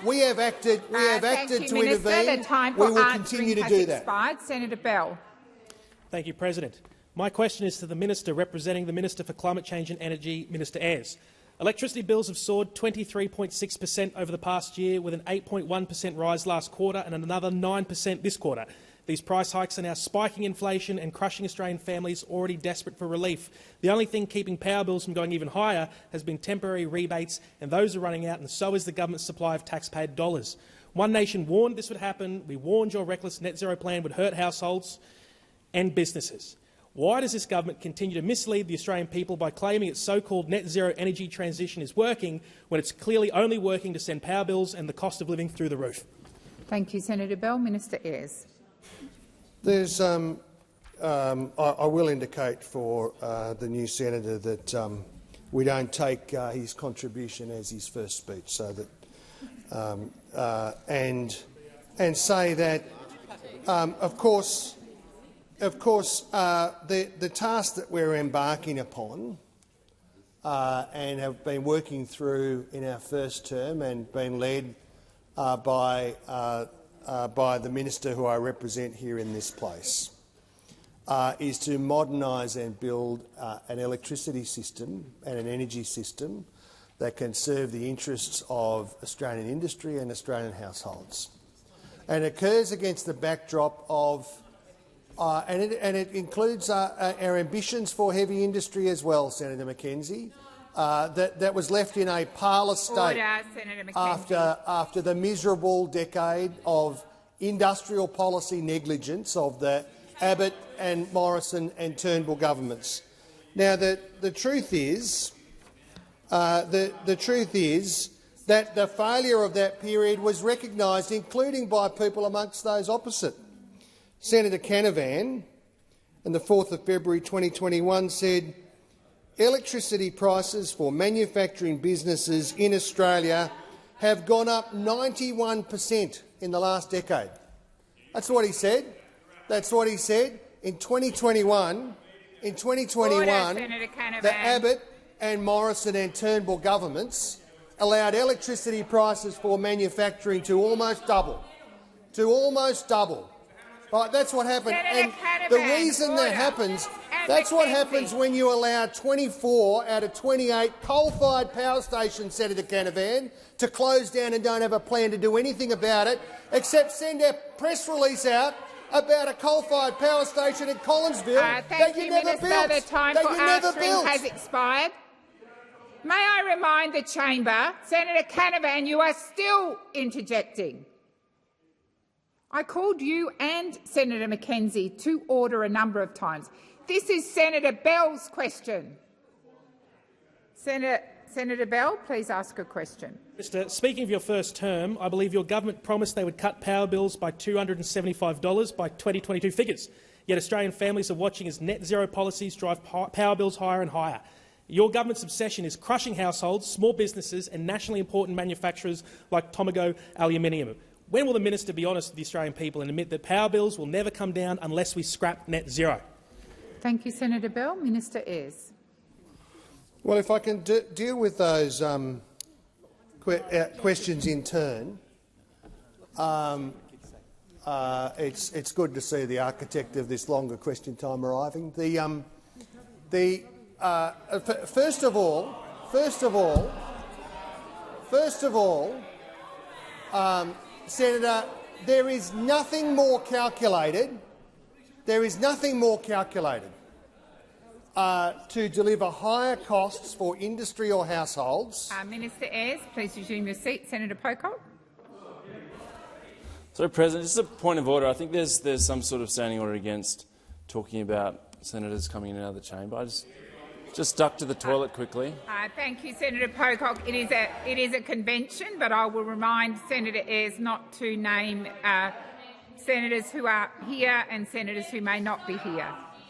[SPEAKER 12] We have acted to intervene. We will continue to do that.
[SPEAKER 1] Senator Bell.
[SPEAKER 13] Thank you, President. My question is to the Minister representing the Minister for Climate Change and Energy, Minister Ayres. Electricity bills have soared 23.6% over the past year, with an 8.1% rise last quarter and another 9% this quarter. These price hikes are now spiking inflation and crushing Australian families already desperate for relief. The only thing keeping power bills from going even higher has been temporary rebates, and those are running out, and so is the government's supply of taxpayer dollars. One Nation warned this would happen. We warned your reckless net zero plan would hurt households and businesses. Why does this government continue to mislead the Australian people by claiming its so-called net zero energy transition is working when it's clearly only working to send power bills and the cost of living through the roof?
[SPEAKER 1] Thank you, Senator Bell. Minister Ayres.
[SPEAKER 12] There's, I will indicate for the new senator that we don't take his contribution as his first speech, so that and say that, of course, the task that we're embarking upon and have been working through in our first term and been led by the minister who I represent here in this place, is to modernise and build an electricity system and an energy system that can serve the interests of Australian industry and Australian households. And it occurs against the backdrop of and it includes our ambitions for heavy industry as well, Senator McKenzie, that was left in a parlous state after the miserable decade of industrial policy negligence of the Abbott and Morrison and Turnbull governments. Now, the truth is that the failure of that period was recognised, including by people amongst those opposite. Senator Canavan, on the 4th of February 2021, said electricity prices for manufacturing businesses in Australia have gone up 91% in the last decade. That's what he said. That's what he said. In 2021, the Abbott and Morrison and Turnbull governments allowed electricity prices for manufacturing to almost double. Right, that's what happened. And the reason that happens, that's what happens when you allow 24 out of 28 coal-fired power stations, Senator Canavan, to close down and don't have a plan to do anything about it, except send a press release out about a coal-fired power station in Collinsville that you never built.
[SPEAKER 1] The time for answering has expired. May I remind the chamber, Senator Canavan, you are still interjecting. I called you and Senator McKenzie to order a number of times. This is Senator Bell's question. Senator Bell, please ask a question.
[SPEAKER 13] Mr. Speaking of your first term, I believe your government promised they would cut power bills by $275 by 2022 figures. Yet Australian families are watching as net zero policies drive power bills higher and higher. Your government's obsession is crushing households, small businesses and nationally important manufacturers like Tomago Aluminium. When will the minister be honest with the Australian people and admit that power bills will never come down unless we scrap net zero?
[SPEAKER 1] Thank you, Senator Bell. Minister Ayres.
[SPEAKER 12] Well, if I can deal with those questions in turn, it's good to see the architect of this longer question time arriving. First of all, Senator, there is nothing more calculated. There is nothing more calculated to deliver higher costs for industry or households.
[SPEAKER 1] Minister Ayres, please resume your seat. Senator Pocock.
[SPEAKER 14] So, President, just a point of order. I think there's some sort of standing order against talking about senators coming in and out of the chamber. I just duck to the toilet quickly.
[SPEAKER 1] Thank you, Senator Pocock. It is a convention, but I will remind Senator Ayres not to name senators who are here and senators who may not be here.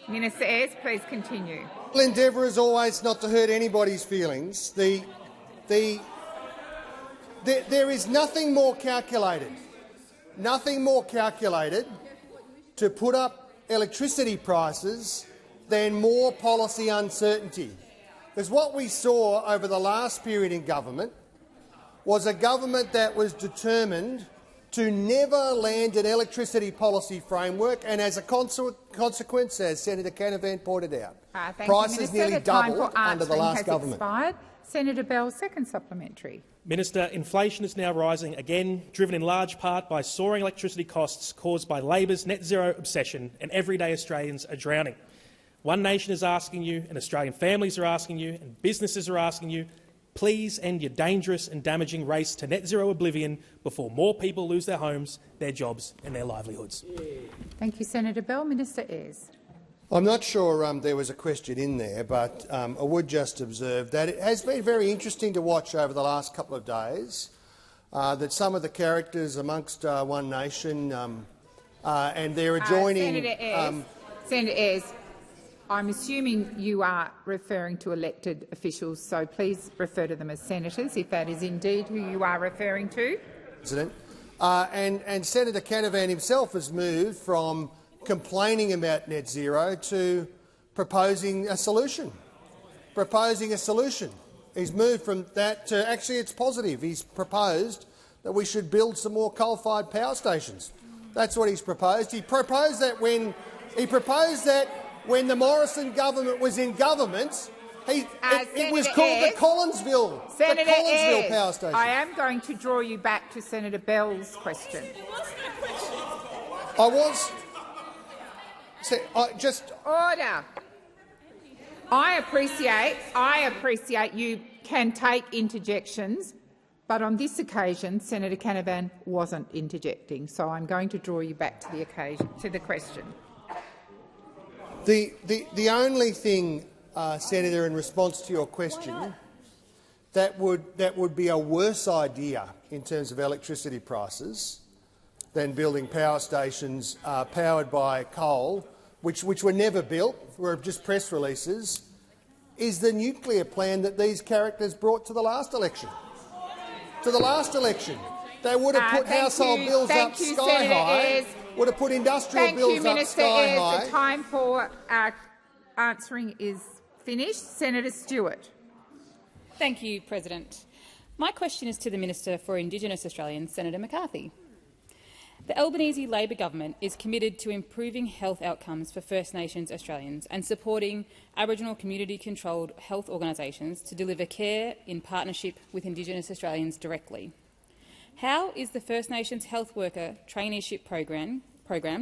[SPEAKER 1] Minister Ayres, please continue.
[SPEAKER 12] The endeavour is always not to hurt anybody's feelings. There is nothing more calculated to put up electricity prices than more policy uncertainty. Because what we saw over the last period in government was a government that was determined to never land an electricity policy framework, and as a consequence, as Senator Canavan pointed out, prices nearly doubled under the last government.
[SPEAKER 1] Expired. Senator Bell, second supplementary.
[SPEAKER 13] Minister, inflation is now rising again, driven in large part by soaring electricity costs caused by Labor's net zero obsession, and everyday Australians are drowning. One Nation is asking you, and Australian families are asking you, and businesses are asking you, please end your dangerous and damaging race to net zero oblivion before more people lose their homes, their jobs and their livelihoods.
[SPEAKER 1] Thank you, Senator Bell. Minister Ayres.
[SPEAKER 12] I'm not sure there was a question in there, but I would just observe that it has been very interesting to watch over the last couple of days that some of the characters amongst One Nation and their adjoining—
[SPEAKER 1] Senator Ayres, I'm assuming you are referring to elected officials, so please refer to them as senators, if that is indeed who you are referring to.
[SPEAKER 12] President. And Senator Canavan himself has moved from complaining about net zero to proposing a solution. He's moved from that to actually it's positive. He's proposed that we should build some more coal-fired power stations. That's what he's proposed. He proposed that when the Morrison government was in government, it was called the Collinsville Power Station.
[SPEAKER 1] I am going to draw you back to Senator Bell's question. Order. I appreciate you can take interjections, but on this occasion Senator Canavan wasn't interjecting, so I'm going to draw you back to the question.
[SPEAKER 12] The only thing, Senator, in response to your question, that would be a worse idea in terms of electricity prices than building power stations powered by coal, which were never built, were just press releases, is the nuclear plan that these characters brought to the last election. They would have put household bills up sky high. Would have put industrial bills up sky high.
[SPEAKER 1] The time for answering is finished. Senator Stewart.
[SPEAKER 15] Thank you, President. My question is to the Minister for Indigenous Australians, Senator McCarthy. The Albanese Labor government is committed to improving health outcomes for First Nations Australians and supporting Aboriginal community-controlled health organisations to deliver care in partnership with Indigenous Australians directly. How is the First Nations Health Worker Traineeship program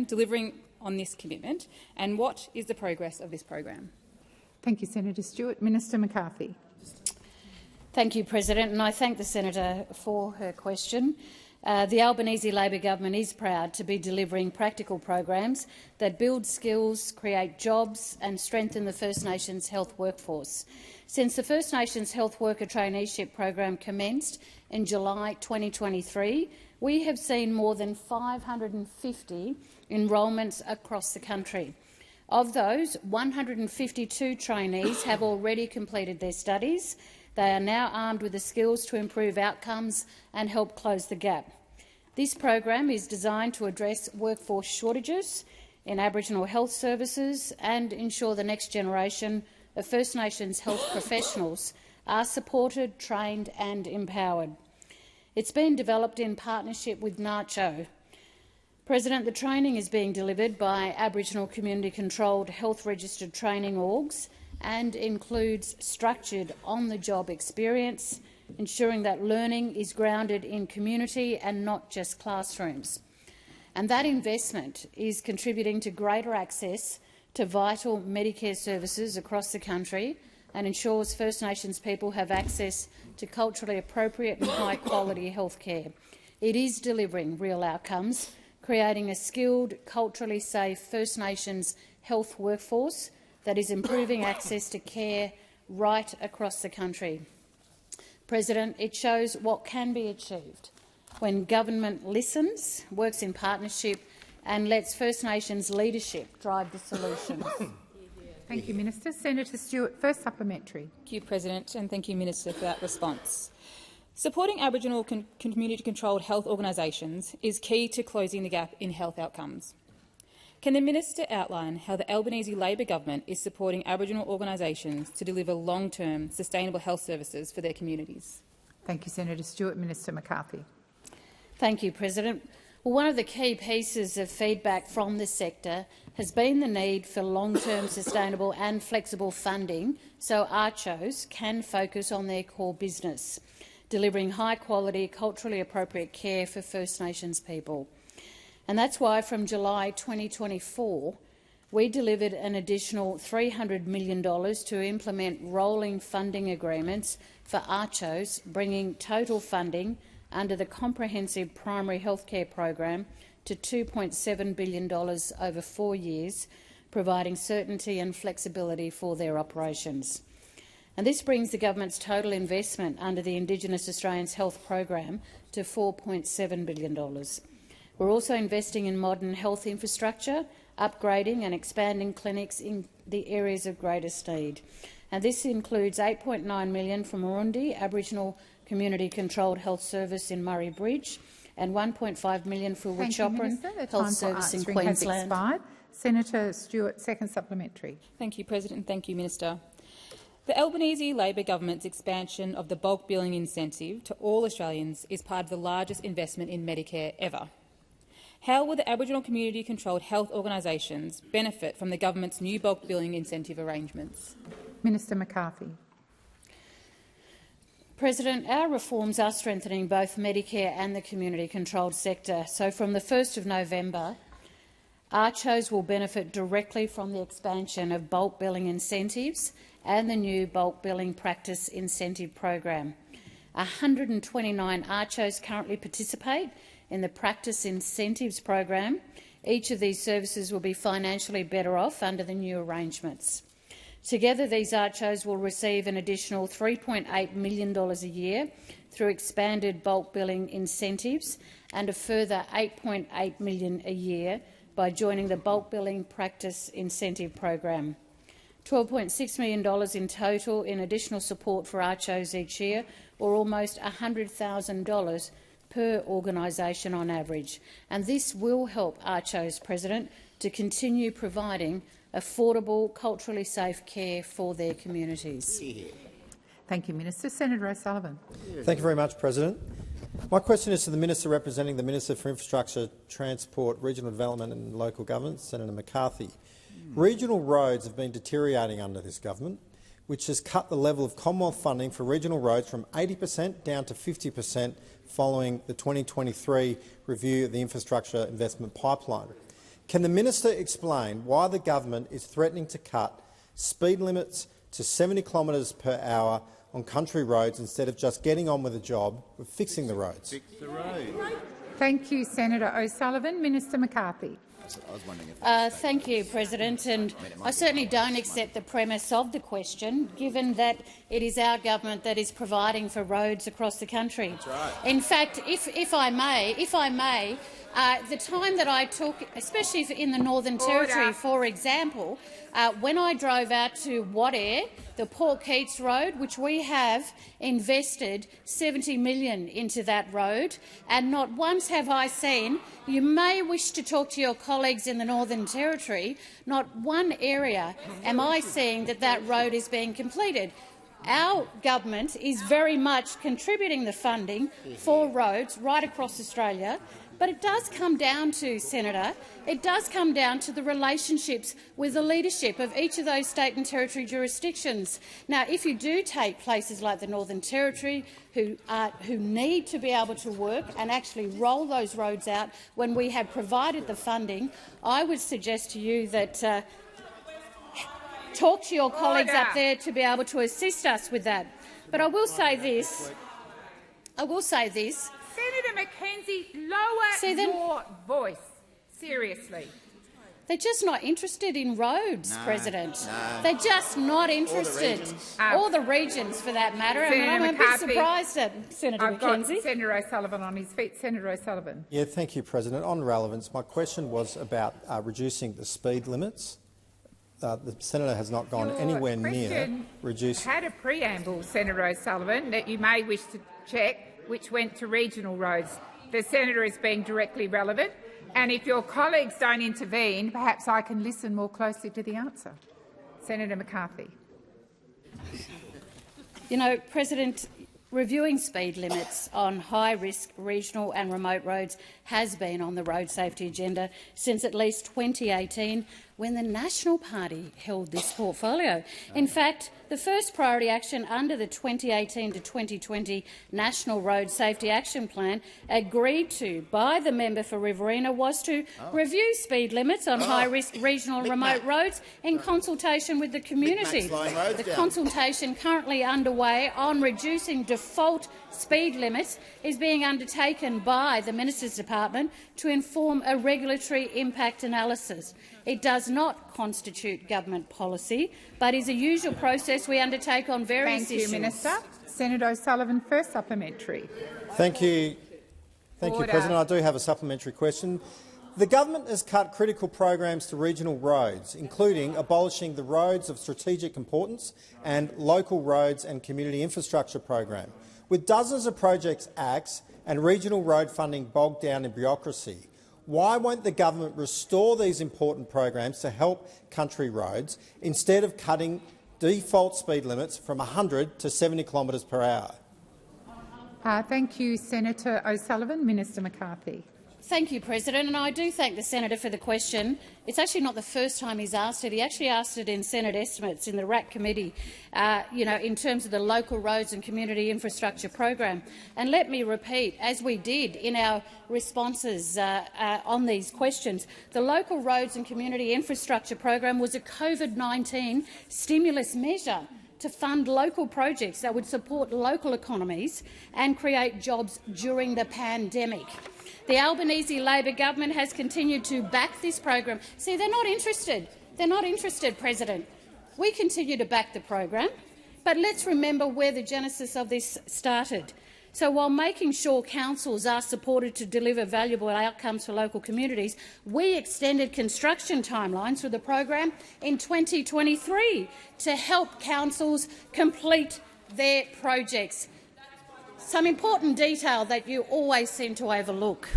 [SPEAKER 15] delivering on this commitment, and what is the progress of this program?
[SPEAKER 1] Thank you, Senator Stewart. Minister McCarthy.
[SPEAKER 16] Thank you, President, and I thank the senator for her question. The Albanese Labor government is proud to be delivering practical programs that build skills, create jobs and strengthen the First Nations health workforce. Since the First Nations Health Worker Traineeship program commenced in July 2023, we have seen more than 550 enrolments across the country. Of those, 152 trainees have already completed their studies. They are now armed with the skills to improve outcomes and help close the gap. This program is designed to address workforce shortages in Aboriginal health services and ensure the next generation of First Nations health professionals are supported, trained and empowered. It's been developed in partnership with NACCHO. President, the training is being delivered by Aboriginal community-controlled health registered training orgs and includes structured on-the-job experience, ensuring that learning is grounded in community and not just classrooms. And that investment is contributing to greater access to vital Medicare services across the country and ensures First Nations people have access to culturally appropriate and high-quality health care. It is delivering real outcomes, creating a skilled, culturally safe First Nations health workforce that is improving access to care right across the country. President, it shows what can be achieved when government listens, works in partnership and lets First Nations leadership drive the solutions.
[SPEAKER 1] Thank you, Minister. Senator Stewart, first supplementary.
[SPEAKER 15] Thank you, President, and thank you, Minister, for that response. Supporting Aboriginal community-controlled health organisations is key to closing the gap in health outcomes. Can the minister outline how the Albanese Labor government is supporting Aboriginal organisations to deliver long-term sustainable health services for their communities?
[SPEAKER 1] Thank you, Senator Stewart. Minister McCarthy.
[SPEAKER 16] Thank you, President. Well, one of the key pieces of feedback from the sector has been the need for long-term sustainable and flexible funding so ACCHOs can focus on their core business, delivering high-quality, culturally appropriate care for First Nations people. And that's why from July 2024 we delivered an additional $300 million to implement rolling funding agreements for ACCHOs, bringing total funding under the Comprehensive Primary Healthcare Program to $2.7 billion over 4 years, providing certainty and flexibility for their operations. And this brings the government's total investment under the Indigenous Australians Health Program to $4.7 billion. We're also investing in modern health infrastructure, upgrading and expanding clinics in the areas of greatest need. And this includes $8.9 million from Urundi Aboriginal Community-Controlled Health Service in Murray Bridge and $1.5 million for Wishopperen Health Service in Queensland.
[SPEAKER 1] Senator Stewart, second supplementary.
[SPEAKER 15] Thank you, President. Thank you, Minister. The Albanese Labor government's expansion of the bulk billing incentive to all Australians is part of the largest investment in Medicare ever. How will the Aboriginal community-controlled health organisations benefit from the government's new bulk billing incentive arrangements?
[SPEAKER 1] Minister McCarthy.
[SPEAKER 16] President, our reforms are strengthening both Medicare and the community-controlled sector. So from the 1st of November, ACCHOs will benefit directly from the expansion of bulk billing incentives and the new bulk billing practice incentive program. 129 ACCHOs currently participate in the practice incentives program. Each of these services will be financially better off under the new arrangements. Together, these ACCHOs will receive an additional $3.8 million a year through expanded bulk billing incentives and a further $8.8 million a year by joining the bulk billing practice incentive program. $12.6 million in total in additional support for ACCHOs each year, or almost $100,000 per organisation on average. And this will help ACCHOs, President, to continue providing affordable, culturally safe care for their communities.
[SPEAKER 1] Thank you, Minister. Senator O'Sullivan.
[SPEAKER 17] Thank you very much, President. My question is to the Minister representing the Minister for Infrastructure, Transport, Regional Development and Local Government, Senator McCarthy. Regional roads have been deteriorating under this government, which has cut the level of Commonwealth funding for regional roads from 80% down to 50% following the 2023 review of the infrastructure investment pipeline. Can the minister explain why the government is threatening to cut speed limits to 70 kilometres per hour on country roads instead of just getting on with the job of fixing the roads?
[SPEAKER 18] Fix the road.
[SPEAKER 1] Thank you, Senator O'Sullivan. Minister McCarthy.
[SPEAKER 16] Thank you, President. And I certainly don't accept the premise of the question, given that it is our government that is providing for roads across the country.
[SPEAKER 18] That's right.
[SPEAKER 16] In fact, if I may, the time that I took, especially in the Northern Territory, for example, when I drove out to Wadeye, the Port Keats Road, which we have invested $70 million into that road, and not once have I seen, you may wish to talk to your colleagues in the Northern Territory, not one area am I seeing that road is being completed. Our government is very much contributing the funding for roads right across Australia But it does come down to, Senator, it does come down to the relationships with the leadership of each of those state and territory jurisdictions. Now, if you do take places like the Northern Territory, who need to be able to work and actually roll those roads out when we have provided the funding, I would suggest to you that talk to your colleagues up there to be able to assist us with that. But I will say this.
[SPEAKER 1] Senator Mackenzie, lower your voice. Seriously.
[SPEAKER 16] They're just not interested in roads, President. They're just not interested. All the regions, for that matter. I'm a bit surprised at Senator Mackenzie.
[SPEAKER 1] Got Senator O'Sullivan on his feet. Senator O'Sullivan.
[SPEAKER 17] Yeah, thank you, President. On relevance, my question was about reducing the speed limits. The senator has not gone anywhere near reducing.
[SPEAKER 1] Had a preamble, Senator O'Sullivan, that you may wish to check, which went to regional roads. The senator is being directly relevant, and if your colleagues don't intervene, perhaps I can listen more closely to the answer. Senator McCarthy.
[SPEAKER 16] You know, President, reviewing speed limits on high-risk regional and remote roads has been on the road safety agenda since at least 2018, when the National Party held this portfolio. In fact, the first priority action under the 2018 to 2020 National Road Safety Action Plan, agreed to by the member for Riverina, was to review speed limits on high-risk regional and remote roads in consultation with the community. The consultation currently underway on reducing default speed limits is being undertaken by the Minister's Department to inform a regulatory impact analysis. It does not constitute government policy, but is a usual process we undertake on various issues.
[SPEAKER 1] Thank you, Minister. Senator O'Sullivan, first supplementary.
[SPEAKER 17] Thank you, President. I do have a supplementary question. The government has cut critical programs to regional roads, including abolishing the Roads of Strategic Importance and Local Roads and Community Infrastructure program. With dozens of projects axed and regional road funding bogged down in bureaucracy, why won't the government restore these important programs to help country roads instead of cutting default speed limits from 100 to 70 kilometres per hour?
[SPEAKER 1] Thank you, Senator O'Sullivan. Minister McCarthy.
[SPEAKER 16] Thank you, President, and I do thank the senator for the question. It's actually not the first time he's asked it. He actually asked it in Senate estimates in the RAC committee, in terms of the Local Roads and Community Infrastructure program. And let me repeat, as we did in our responses on these questions, the Local Roads and Community Infrastructure program was a COVID-19 stimulus measure to fund local projects that would support local economies and create jobs during the pandemic. The Albanese Labor government has continued to back this program. See, they're not interested. They're not interested, President. We continue to back the program, but let's remember where the genesis of this started. So while making sure councils are supported to deliver valuable outcomes for local communities, we extended construction timelines for the program in 2023 to help councils complete their projects. Some important detail that you always seem to overlook.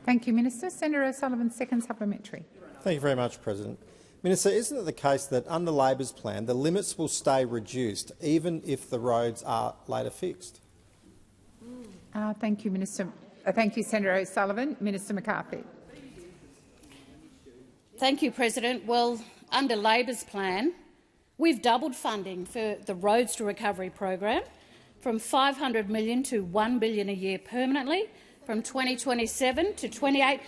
[SPEAKER 1] Thank you, Minister. Senator O'Sullivan, second supplementary.
[SPEAKER 17] Thank you very much, President. Minister, isn't it the case that under Labor's plan the limits will stay reduced even if the roads are later fixed?
[SPEAKER 1] Thank you, Minister. Thank you, Senator O'Sullivan. Minister McCarthy.
[SPEAKER 16] Thank you, President. Well, under Labor's plan, we've doubled funding for the Roads to Recovery program, from $500 million to $1 billion a year permanently, from 2027 to 28.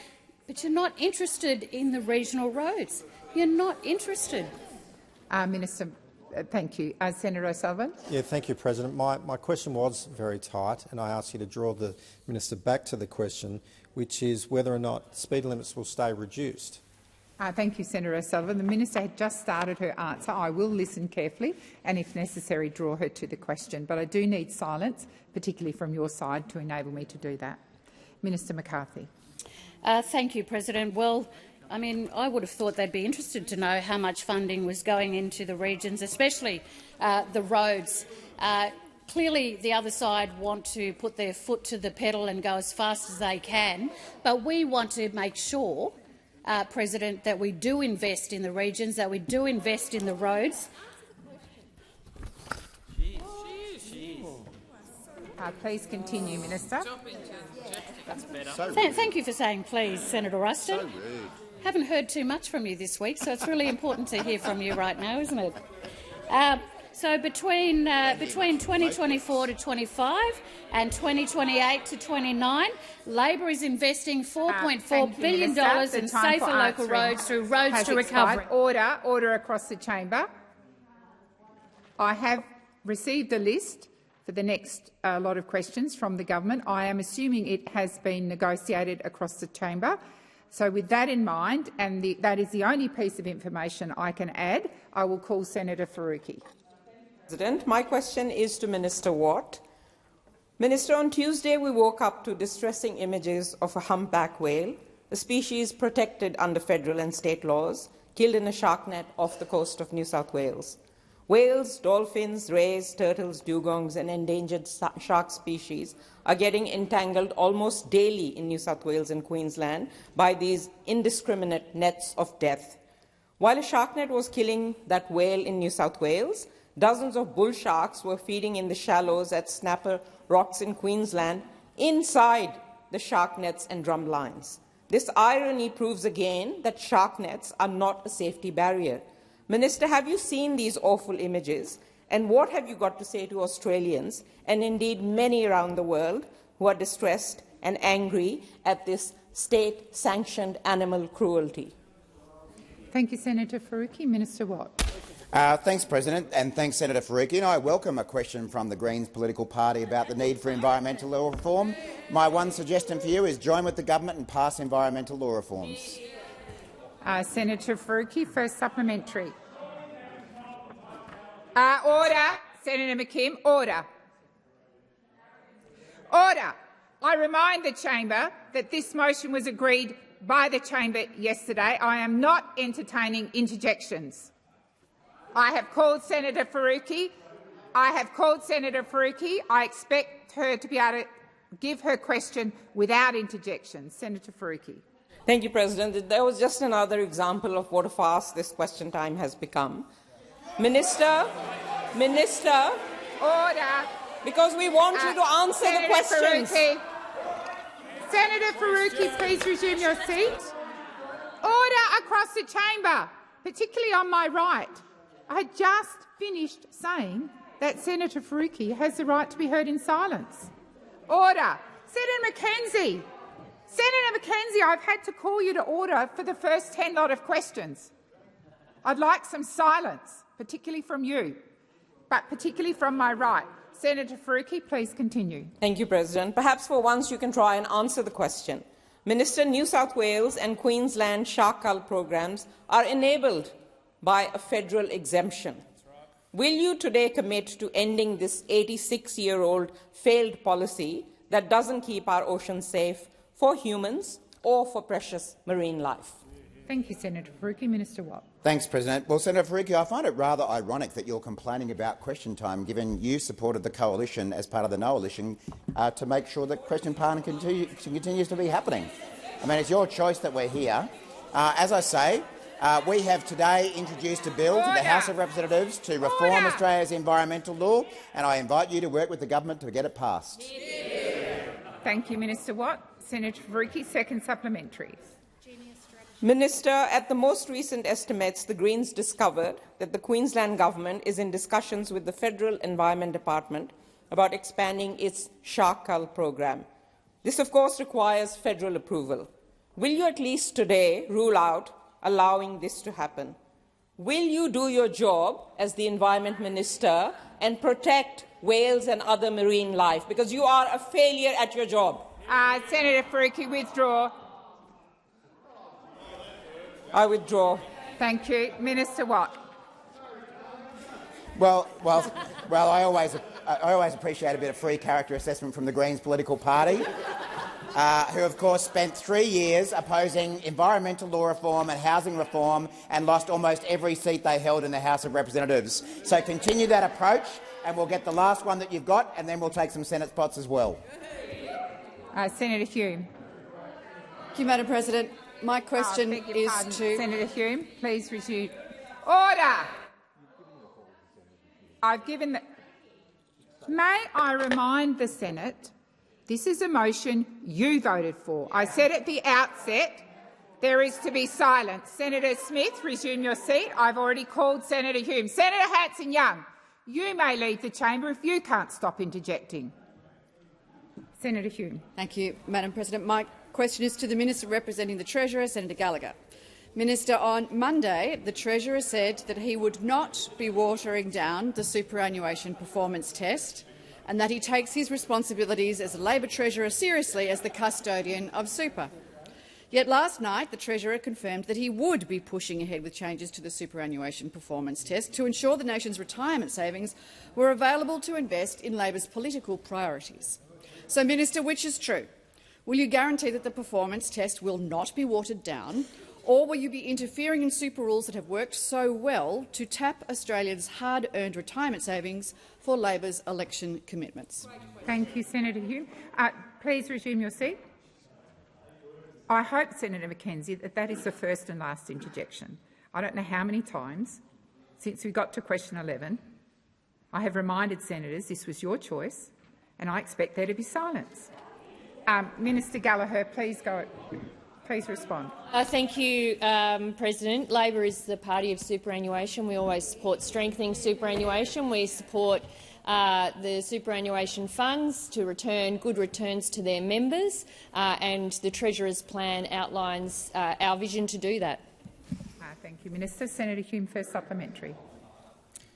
[SPEAKER 16] But you're not interested in the regional roads. You're not interested.
[SPEAKER 1] Minister, thank you. Senator O'Sullivan.
[SPEAKER 17] Yeah, thank you, President. My question was very tight, and I asked you to draw the minister back to the question, which is whether or not speed limits will stay reduced.
[SPEAKER 1] Thank you, Senator O'Sullivan. The minister had just started her answer. I will listen carefully and, if necessary, draw her to the question. But I do need silence, particularly from your side, to enable me to do that. Minister McCarthy.
[SPEAKER 16] Thank you, President. Well, I mean, I would have thought they'd be interested to know how much funding was going into the regions, especially the roads. Clearly, the other side want to put their foot to the pedal and go as fast as they can, but we want to make sure, President, that we do invest in the regions, that we do invest in the roads.
[SPEAKER 1] Please continue, Minister.
[SPEAKER 14] That's better.
[SPEAKER 16] Thank you for saying please, Senator Ruston.
[SPEAKER 18] So rude.
[SPEAKER 16] Haven't heard too much from you this week, so it's really important to hear from you right now, isn't it? So between 2024 to 25 and 2028 to 29, Labor is investing $4.4 billion in safer local roads through Roads to Recovery.
[SPEAKER 1] Order across the chamber. I have received a list for the next lot of questions from the government. I am assuming it has been negotiated across the chamber. So with that in mind, and that is the only piece of information I can add, I will call Senator Faruqi.
[SPEAKER 19] President, my question is to Minister Watt. Minister, on Tuesday we woke up to distressing images of a humpback whale, a species protected under federal and state laws, killed in a shark net off the coast of New South Wales. Whales, dolphins, rays, turtles, dugongs and endangered shark species are getting entangled almost daily in New South Wales and Queensland by these indiscriminate nets of death. While a shark net was killing that whale in New South Wales, dozens of bull sharks were feeding in the shallows at Snapper Rocks in Queensland inside the shark nets and drum lines. This irony proves again that shark nets are not a safety barrier. Minister, have you seen these awful images? And what have you got to say to Australians, and indeed many around the world, who are distressed and angry at this state-sanctioned animal cruelty?
[SPEAKER 1] Thank you, Senator Faruqi. Minister Watt.
[SPEAKER 18] Thanks, President, and thanks, Senator Faruqi. And I welcome a question from the Greens political party about the need for environmental law reform. My one suggestion for you is join with the government and pass environmental law reforms.
[SPEAKER 1] Senator Faruqi, first supplementary. Order. Senator McKim, order. Order. I remind the chamber that this motion was agreed by the chamber yesterday. I am not entertaining interjections. I have called Senator Faruqi. I expect her to be able to give her question without interjections. Senator Faruqi.
[SPEAKER 19] Thank you, President. That was just another example of what a farce this question time has become. Minister,
[SPEAKER 1] order.
[SPEAKER 19] Because we want you to answer the questions.
[SPEAKER 1] Senator Faruqi, please resume your seat. Order across the chamber, particularly on my right. I had just finished saying that Senator Faruqi has the right to be heard in silence. Order. Senator McKenzie. Senator McKenzie, I've had to call you to order for the first 10 lot of questions. I'd like some silence, particularly from you, but particularly from my right. Senator Faruqi, please continue.
[SPEAKER 19] Thank you, President. Perhaps for once you can try and answer the question. Minister, New South Wales and Queensland shark cull programs are enabled by a federal exemption. Will you today commit to ending this 86-year-old failed policy that doesn't keep our oceans safe for humans or for precious marine life?
[SPEAKER 1] Thank you, Senator Faruqi. Minister Watt.
[SPEAKER 18] Thanks, President. Well, Senator Faruqi, I find it rather ironic that you're complaining about question time, given you supported the coalition as part of the coalition to make sure that question time continues to be happening. I mean, it's your choice that we're here. As I say, we have today introduced a bill to the House of Representatives to reform Australia's environmental law, and I invite you to work with the government to get it passed.
[SPEAKER 1] Thank you, Minister Watt. Senator Faruqi, second supplementary.
[SPEAKER 19] Minister, at the most recent estimates, the Greens discovered that the Queensland government is in discussions with the Federal Environment Department about expanding its shark cull program. This, of course, requires federal approval. Will you at least today rule out allowing this to happen? Will you do your job as the Environment Minister and protect whales and other marine life? Because you are a failure at your job.
[SPEAKER 1] Senator Faruqi, withdraw.
[SPEAKER 19] I withdraw.
[SPEAKER 1] Thank you. Minister Watt.
[SPEAKER 18] Well, I always appreciate a bit of free character assessment from the Greens political party, who, of course, spent 3 years opposing environmental law reform and housing reform and lost almost every seat they held in the House of Representatives. So continue that approach, and we'll get the last one that you've got, and then we'll take some Senate spots as well.
[SPEAKER 1] Senator Hume.
[SPEAKER 20] Thank you, Madam President. My question is to
[SPEAKER 1] Senator Hume. Please resume. Order. I've given the. May I remind the Senate This is a motion you voted for. I said at the outset there is to be silence. Senator Smith, resume your seat. I've already called Senator Hume. Senator Hanson-Young, you may leave the chamber if you can't stop interjecting. Senator Hume.
[SPEAKER 20] Thank you, Madam President. My question is to the Minister representing the Treasurer, Senator Gallagher. Minister, on Monday, the Treasurer said that he would not be watering down the superannuation performance test and that he takes his responsibilities as a Labor Treasurer seriously as the custodian of super. Yet last night, the Treasurer confirmed that he would be pushing ahead with changes to the superannuation performance test to ensure the nation's retirement savings were available to invest in Labor's political priorities. So, Minister, which is true? Will you guarantee that the performance test will not be watered down, or will you be interfering in super rules that have worked so well to tap Australians' hard-earned retirement savings for Labor's election commitments?
[SPEAKER 1] Thank you, Senator Hume. Please resume your seat. I hope, Senator McKenzie, that that is the first and last interjection. I don't know how many times since we got to question 11 I have reminded senators this was your choice, and I expect there to be silence. Minister Gallagher, please go. Please respond.
[SPEAKER 5] Thank you, President. Labor is the party of superannuation. We always support strengthening superannuation. We support the superannuation funds to return good returns to their members, and the Treasurer's plan outlines our vision to do that.
[SPEAKER 1] Thank you, Minister. Senator Hume, first supplementary.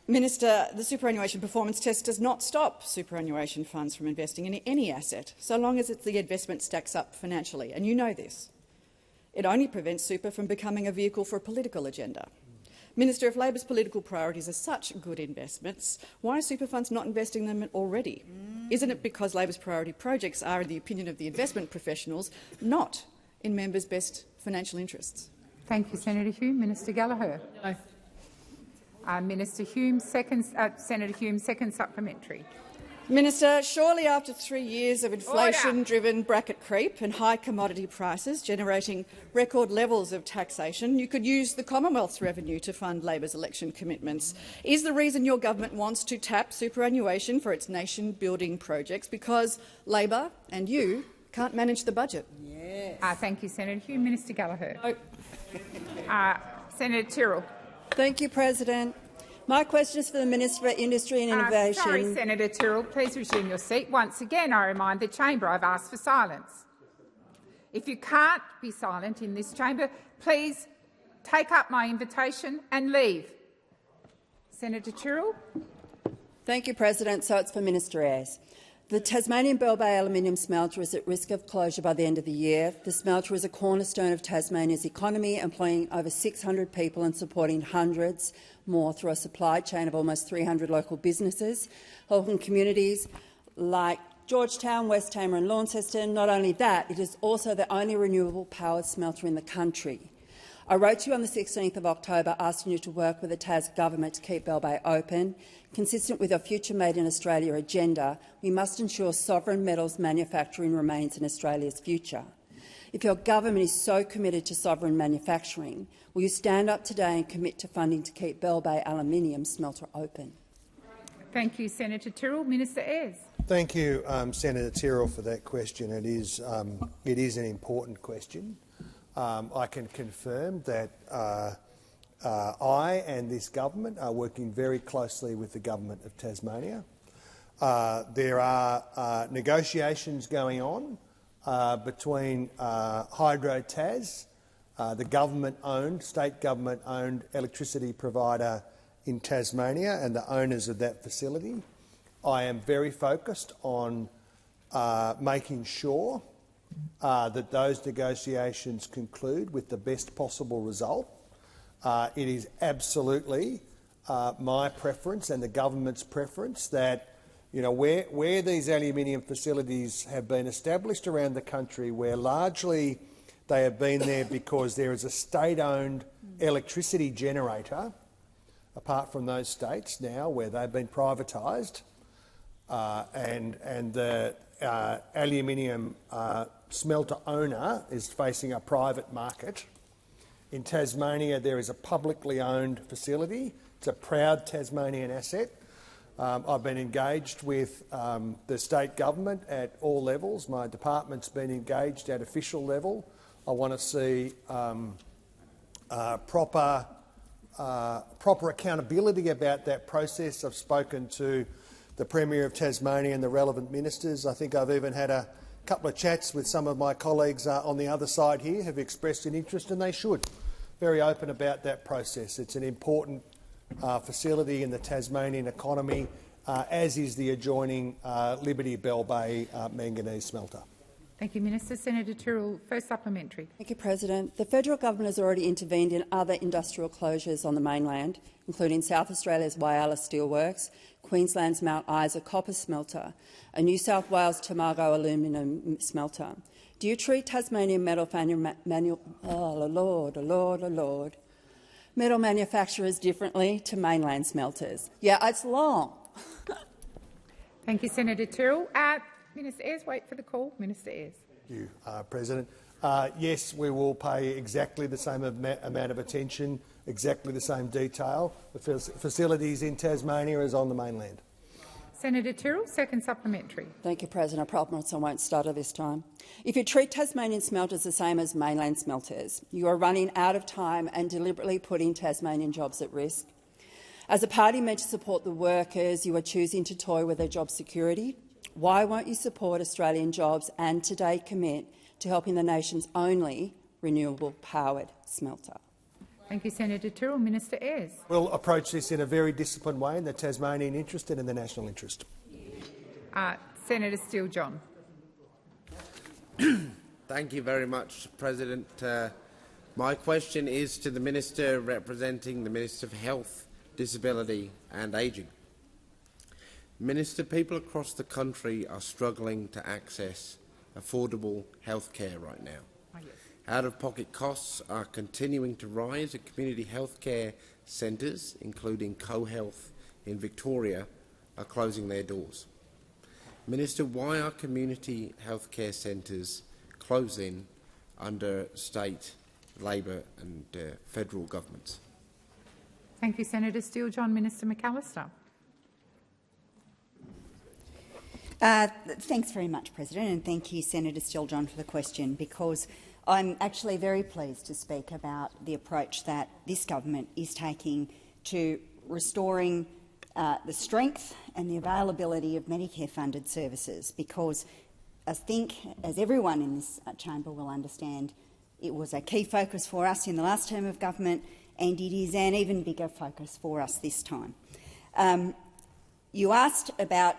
[SPEAKER 20] Minister, the superannuation performance test does not stop superannuation funds from investing in any asset, so long as the investment stacks up financially, and you know this. It only prevents super from becoming a vehicle for a political agenda. Minister, if Labor's political priorities are such good investments, why are super funds not investing them already? Isn't it because Labor's priority projects are, in the opinion of the investment professionals, not in members' best financial interests?
[SPEAKER 1] Thank you, Senator Hume. Minister Gallagher.
[SPEAKER 20] No.
[SPEAKER 1] Minister Hume, Senator Hume, second supplementary.
[SPEAKER 20] Minister, surely after 3 years of inflation-driven bracket creep and high commodity prices generating record levels of taxation, you could use the Commonwealth's revenue to fund Labor's election commitments. Is the reason your government wants to tap superannuation for its nation-building projects because Labor and you can't manage the budget?
[SPEAKER 1] Yes. Thank you, Senator Hume. Minister Gallagher. No. Senator Tyrrell.
[SPEAKER 21] Thank you, President. My question is for the Minister for Industry and Innovation.
[SPEAKER 1] Sorry, Senator Tyrrell. Please resume your seat. Once again, I remind the chamber I've asked for silence. If you can't be silent in this chamber, please take up my invitation and leave. Senator Tyrrell.
[SPEAKER 21] Thank you, President. So it's for Minister Ayres. The Tasmanian Bell Bay aluminium smelter is at risk of closure by the end of the year. The smelter is a cornerstone of Tasmania's economy, employing over 600 people and supporting hundreds more through a supply chain of almost 300 local businesses, helping communities like Georgetown, West Tamar and Launceston. Not only that, it is also the only renewable powered smelter in the country. I wrote to you on the 16th of October asking you to work with the Tas government to keep Bell Bay open. Consistent with our Future Made in Australia agenda, we must ensure sovereign metals manufacturing remains in Australia's future. If your government is so committed to sovereign manufacturing, will you stand up today and commit to funding to keep Bell Bay aluminium smelter open?
[SPEAKER 1] Thank you, Senator Tyrrell. Minister Ayres.
[SPEAKER 12] Thank you, Senator Tyrrell, for that question. It is an important question. I can confirm that I and this government are working very closely with the Government of Tasmania. There are negotiations going on between Hydro Tas, the government-owned, state government-owned electricity provider in Tasmania, and the owners of that facility. I am very focused on making sure that those negotiations conclude with the best possible result. It is absolutely my preference and the government's preference that, you know, where these aluminium facilities have been established around the country, where largely they have been there because there is a state-owned electricity generator, apart from those states now where they've been privatised, and the aluminium smelter owner is facing a private market. In Tasmania, there is a publicly owned facility. It's a proud Tasmanian asset. I've been engaged with the state government at all levels. My department's been engaged at official level. I want to see proper accountability about that process. I've spoken to the Premier of Tasmania and the relevant ministers. I think I've even had a couple of chats with some of my colleagues on the other side here who've expressed an interest, and they should. Very open about that process. It's an important facility in the Tasmanian economy, as is the adjoining Liberty Bell Bay manganese smelter.
[SPEAKER 1] Thank you, Minister. Senator Tyrrell, first supplementary.
[SPEAKER 21] Thank you, President. The federal government has already intervened in other industrial closures on the mainland, including South Australia's Whyalla Steelworks, Queensland's Mount Isa copper smelter, and New South Wales Tomago aluminium smelter. Do you treat Tasmanian metal manufacturers differently to mainland smelters? Yeah, it's long.
[SPEAKER 1] Thank you, Senator Tyrrell. Minister Ayres, wait for the call. Minister Ayres.
[SPEAKER 12] Thank you, President. Yes, we will pay exactly the same amount of attention, exactly the same detail. The facilities in Tasmania is on the mainland.
[SPEAKER 1] Senator Tyrrell, second supplementary.
[SPEAKER 21] Thank you, President. I promise I won't stutter this time. If you treat Tasmanian smelters the same as mainland smelters, you are running out of time and deliberately putting Tasmanian jobs at risk. As a party meant to support the workers, you are choosing to toy with their job security. Why won't you support Australian jobs and today commit to helping the nation's only renewable-powered smelter?
[SPEAKER 1] Thank you, Senator Tyrrell. Minister Ayres.
[SPEAKER 12] We'll approach this in a very disciplined way in the Tasmanian interest and in the national interest.
[SPEAKER 1] Senator Steele-John.
[SPEAKER 6] Thank you very much, President. My question is to the Minister representing the Minister for Health, Disability and Ageing. Minister, people across the country are struggling to access affordable health care right now. Out-of-pocket costs are continuing to rise at community health care centres, including CoHealth in Victoria, are closing their doors. Minister, why are community health care centres closing under state, Labor and federal governments?
[SPEAKER 1] Thank you, Senator Steele-John. Minister McAllister.
[SPEAKER 8] Thanks very much, President, and thank you, Senator Steele-John, for the question, because I'm actually very pleased to speak about the approach that this government is taking to restoring the strength and the availability of Medicare-funded services, because I think, as everyone in this chamber will understand, it was a key focus for us in the last term of government, and it is an even bigger focus for us this time. You asked about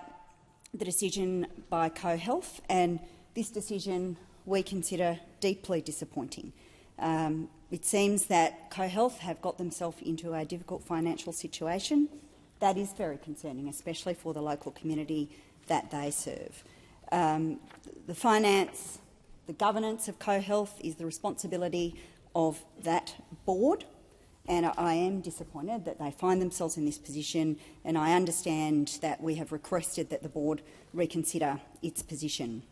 [SPEAKER 8] the decision by CoHealth, and this decision we consider deeply disappointing. It seems that CoHealth have got themselves into a difficult financial situation. That is very concerning, especially for the local community that they serve. The finance, the governance of CoHealth is the responsibility of that board, and I am disappointed that they find themselves in this position, and I understand that we have requested that the board reconsider its position.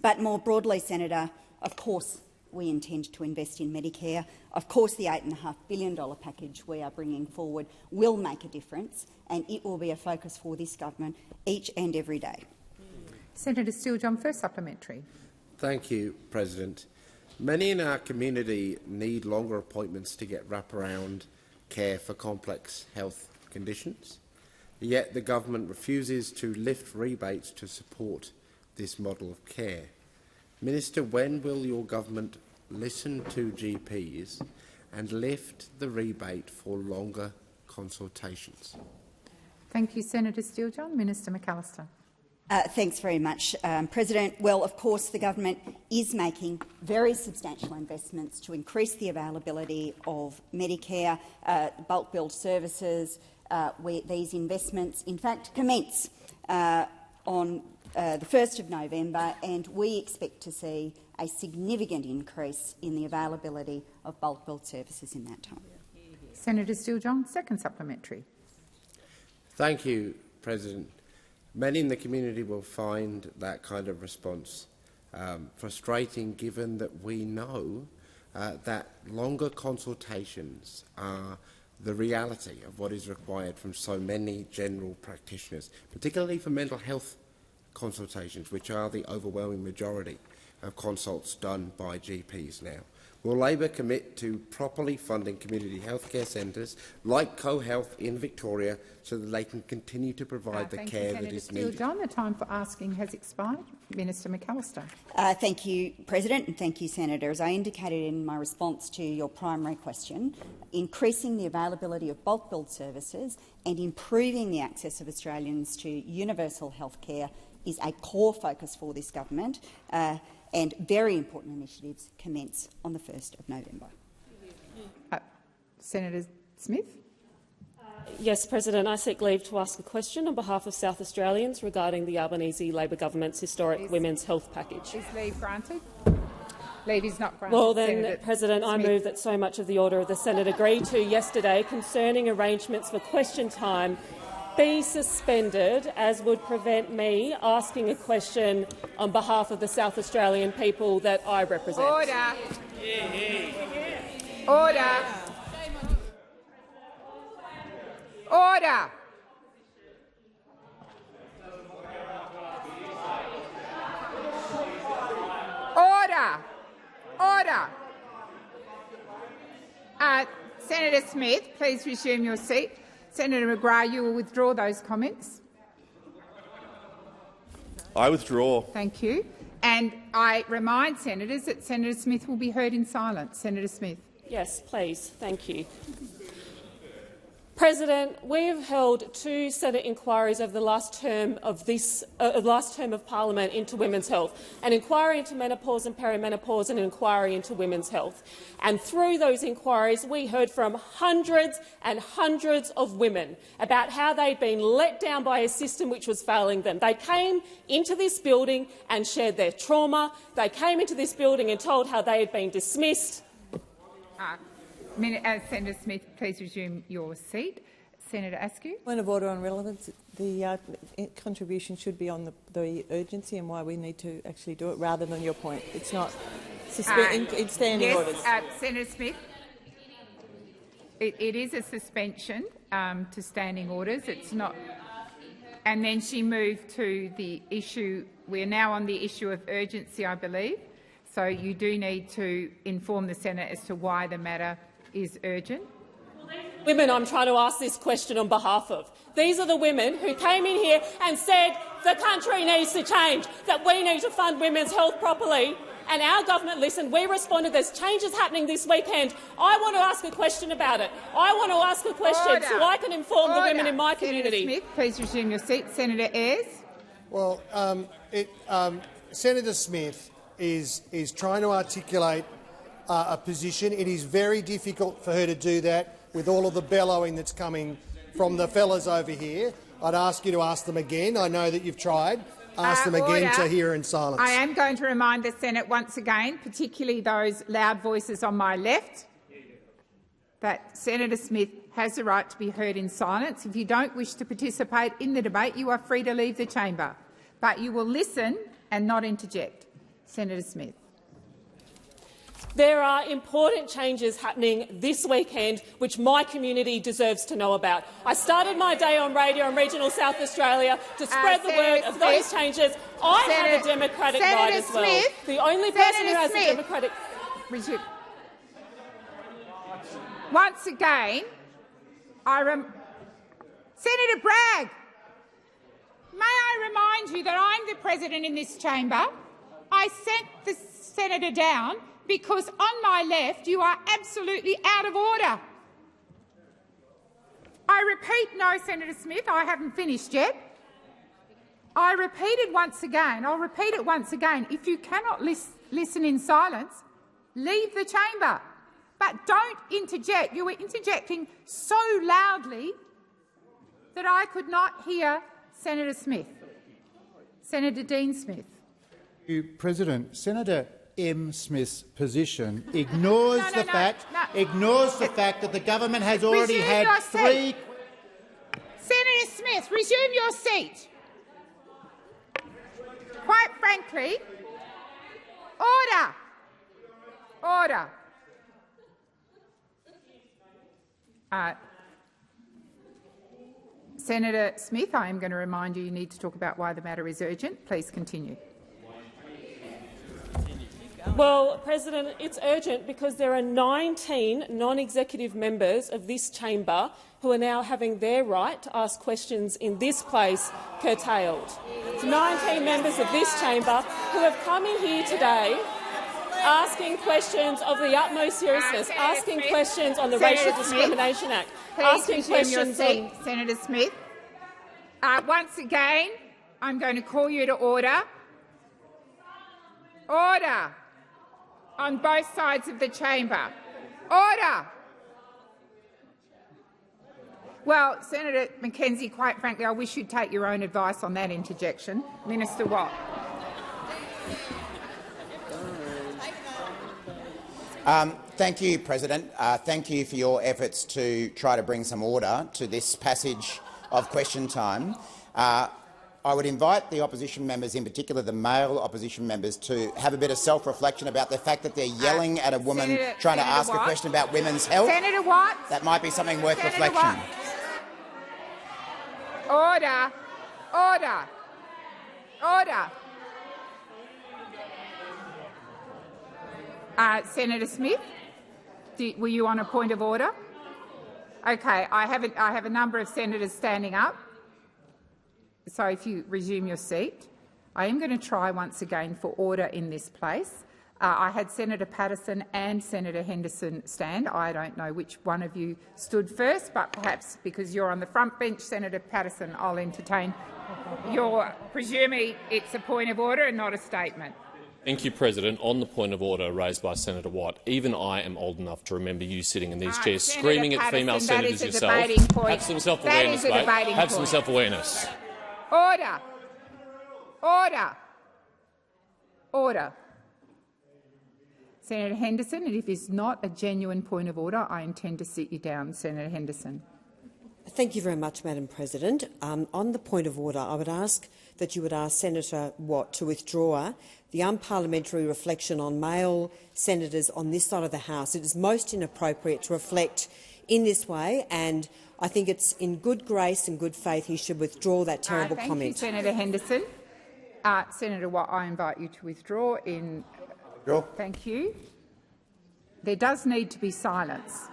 [SPEAKER 8] But more broadly, Senator, of course we intend to invest in Medicare. Of course the $8.5 billion package we are bringing forward will make a difference, and it will be a focus for this government each and every day.
[SPEAKER 1] Senator Steele-John, first supplementary.
[SPEAKER 6] Thank you, President. Many in our community need longer appointments to get wraparound care for complex health conditions, yet the government refuses to lift rebates to support this model of care. Minister, when will your government listen to GPs and lift the rebate for longer consultations?
[SPEAKER 1] Thank you, Senator Steele-John. Minister McAllister.
[SPEAKER 8] Thanks very much, President. Well, of course, the government is making very substantial investments to increase the availability of Medicare, bulk billed services. These investments, in fact, commence on the 1st of November, and we expect to see a significant increase in the availability of bulk billed services in that time.
[SPEAKER 1] Senator Steele-John, second supplementary.
[SPEAKER 6] Thank you, President. Many in the community will find that kind of response frustrating, given that we know that longer consultations are the reality of what is required from so many general practitioners, particularly for mental health consultations, which are the overwhelming majority of consults done by GPs now? Will Labor commit to properly funding community healthcare centres like CoHealth in Victoria so that they can continue to provide the care that is needed?
[SPEAKER 1] John, the time for asking has expired. Minister McAllister.
[SPEAKER 8] Thank you, President, and thank you, Senator. As I indicated in my response to your primary question, increasing the availability of bulk billed services and improving the access of Australians to universal health care is a core focus for this government. And very important initiatives commence on the 1st of November.
[SPEAKER 1] Senator Smith.
[SPEAKER 4] Yes, President. I seek leave to ask a question on behalf of South Australians regarding the Albanese Labor government's historic women's health package.
[SPEAKER 1] Is leave granted? Leave is not granted.
[SPEAKER 4] Well, then,
[SPEAKER 1] Senator
[SPEAKER 4] President,
[SPEAKER 1] Smith.
[SPEAKER 4] I move that so much of the order of the Senate agreed to yesterday concerning arrangements for question time be suspended, as would prevent me asking a question on behalf of the South Australian people that I represent.
[SPEAKER 1] Order. Order. Order. Order. Order. Senator Smith, please resume your seat. Senator McGrath, you will withdraw those comments.
[SPEAKER 22] I withdraw.
[SPEAKER 1] Thank you. And I remind senators that Senator Smith will be heard in silence. Senator Smith.
[SPEAKER 4] Yes, please. Thank you. President, we have held 2 Senate inquiries over the last term of Parliament into women's health, an inquiry into menopause and perimenopause and an inquiry into women's health. And through those inquiries, we heard from hundreds and hundreds of women about how they'd been let down by a system which was failing them. They came into this building and shared their trauma. They came into this building and told how they had been dismissed.
[SPEAKER 1] Senator Smith, please resume your seat. Senator Askew.
[SPEAKER 23] Point of order on relevance. The contribution should be on the urgency and why we need to actually do it, rather than your point. It's not it's standing orders.
[SPEAKER 1] Senator Smith, it is a suspension to standing orders. It's not. And then she moved to the issue. We're now on the issue of urgency, I believe. So you do need to inform the Senate as to why the matter is urgent.
[SPEAKER 4] Women I'm trying to ask this question on behalf of. These are the women who came in here and said the country needs to change, that we need to fund women's health properly, and our government listened. We responded. There's changes happening this weekend. I want to ask a question about it. I want to ask a question so I can inform the women in my community.
[SPEAKER 1] Senator Smith, please resume your seat. Senator Ayres.
[SPEAKER 12] Well, Senator Smith is trying to articulate a position. It is very difficult for her to do that with all of the bellowing that's coming from the fellas over here. I'd ask you to ask them again. I know that you've tried. Ask them again to hear in silence.
[SPEAKER 1] I am going to remind the Senate once again, particularly those loud voices on my left, that Senator Smith has the right to be heard in silence. If you don't wish to participate in the debate, you are free to leave the chamber. But you will listen and not interject. Senator Smith.
[SPEAKER 4] There are important changes happening this weekend which my community deserves to know about. I started my day on radio in regional South Australia to spread the word of those changes. I have a democratic right as well. The only person who has a democratic...
[SPEAKER 1] Once again, Senator Bragg, may I remind you that I'm the President in this chamber. I sent the Senator down because on my left you are absolutely out of order. I repeat, no, Senator Smith, I haven't finished yet. I repeat it once again. I'll repeat it once again. If you cannot listen in silence, leave the chamber. But don't interject. You were interjecting so loudly that I could not hear Senator Smith. Senator Dean Smith.
[SPEAKER 24] President, Senator M. Smith's position ignores the fact that the government has already had 3.
[SPEAKER 1] Senator Smith, resume your seat. Quite frankly, order. Order. Senator Smith, I am going to remind you need to talk about why the matter is urgent. Please continue.
[SPEAKER 4] Well, President, it's urgent because there are 19 non-executive members of this chamber who are now having their right to ask questions in this place curtailed. It's 19 members of this chamber who have come in here today asking questions of the utmost seriousness, asking questions on the Racial Discrimination Act, asking questions on—
[SPEAKER 1] Senator Smith, once again, I'm going to call you to order. Order on both sides of the chamber. Order. Well, Senator McKenzie, quite frankly, I wish you'd take your own advice on that interjection. Minister Watt.
[SPEAKER 18] Thank you, President. Thank you for your efforts to try to bring some order to this passage of question time. I would invite the opposition members, in particular the male opposition members, to have a bit of self-reflection about the fact that they're yelling at a woman trying to ask a question about women's health.
[SPEAKER 1] Senator Watt.
[SPEAKER 18] That might be something worth reflection.
[SPEAKER 1] Order. Order. Order. Senator Smith, were you on a point of order? Okay, I have a number of senators standing up. So if you resume your seat, I am going to try once again for order in this place. I had Senator Patterson and Senator Henderson stand. I don't know which one of you stood first, but perhaps because you're on the front bench, Senator Patterson, I'll entertain your presuming it's a point of order and not a statement.
[SPEAKER 7] Thank you, President. On the point of order raised by Senator Watt, even I am old enough to remember you sitting in these chairs screaming at female senators yourself.
[SPEAKER 1] Have
[SPEAKER 7] some self-awareness, mate. Have some self-awareness.
[SPEAKER 1] Order. Order. Order. Senator Henderson, and if it's not a genuine point of order, I intend to sit you down. Senator Henderson.
[SPEAKER 9] Thank you very much, Madam President. On the point of order, I would ask that you would ask Senator Watt to withdraw the unparliamentary reflection on male senators on this side of the House. It is most inappropriate to reflect in this way, and I think it's in good grace and good faith he should withdraw that terrible comment.
[SPEAKER 1] Thank you, Senator Henderson. Senator Watt, I invite you to withdraw. Thank you. There does need to be silence.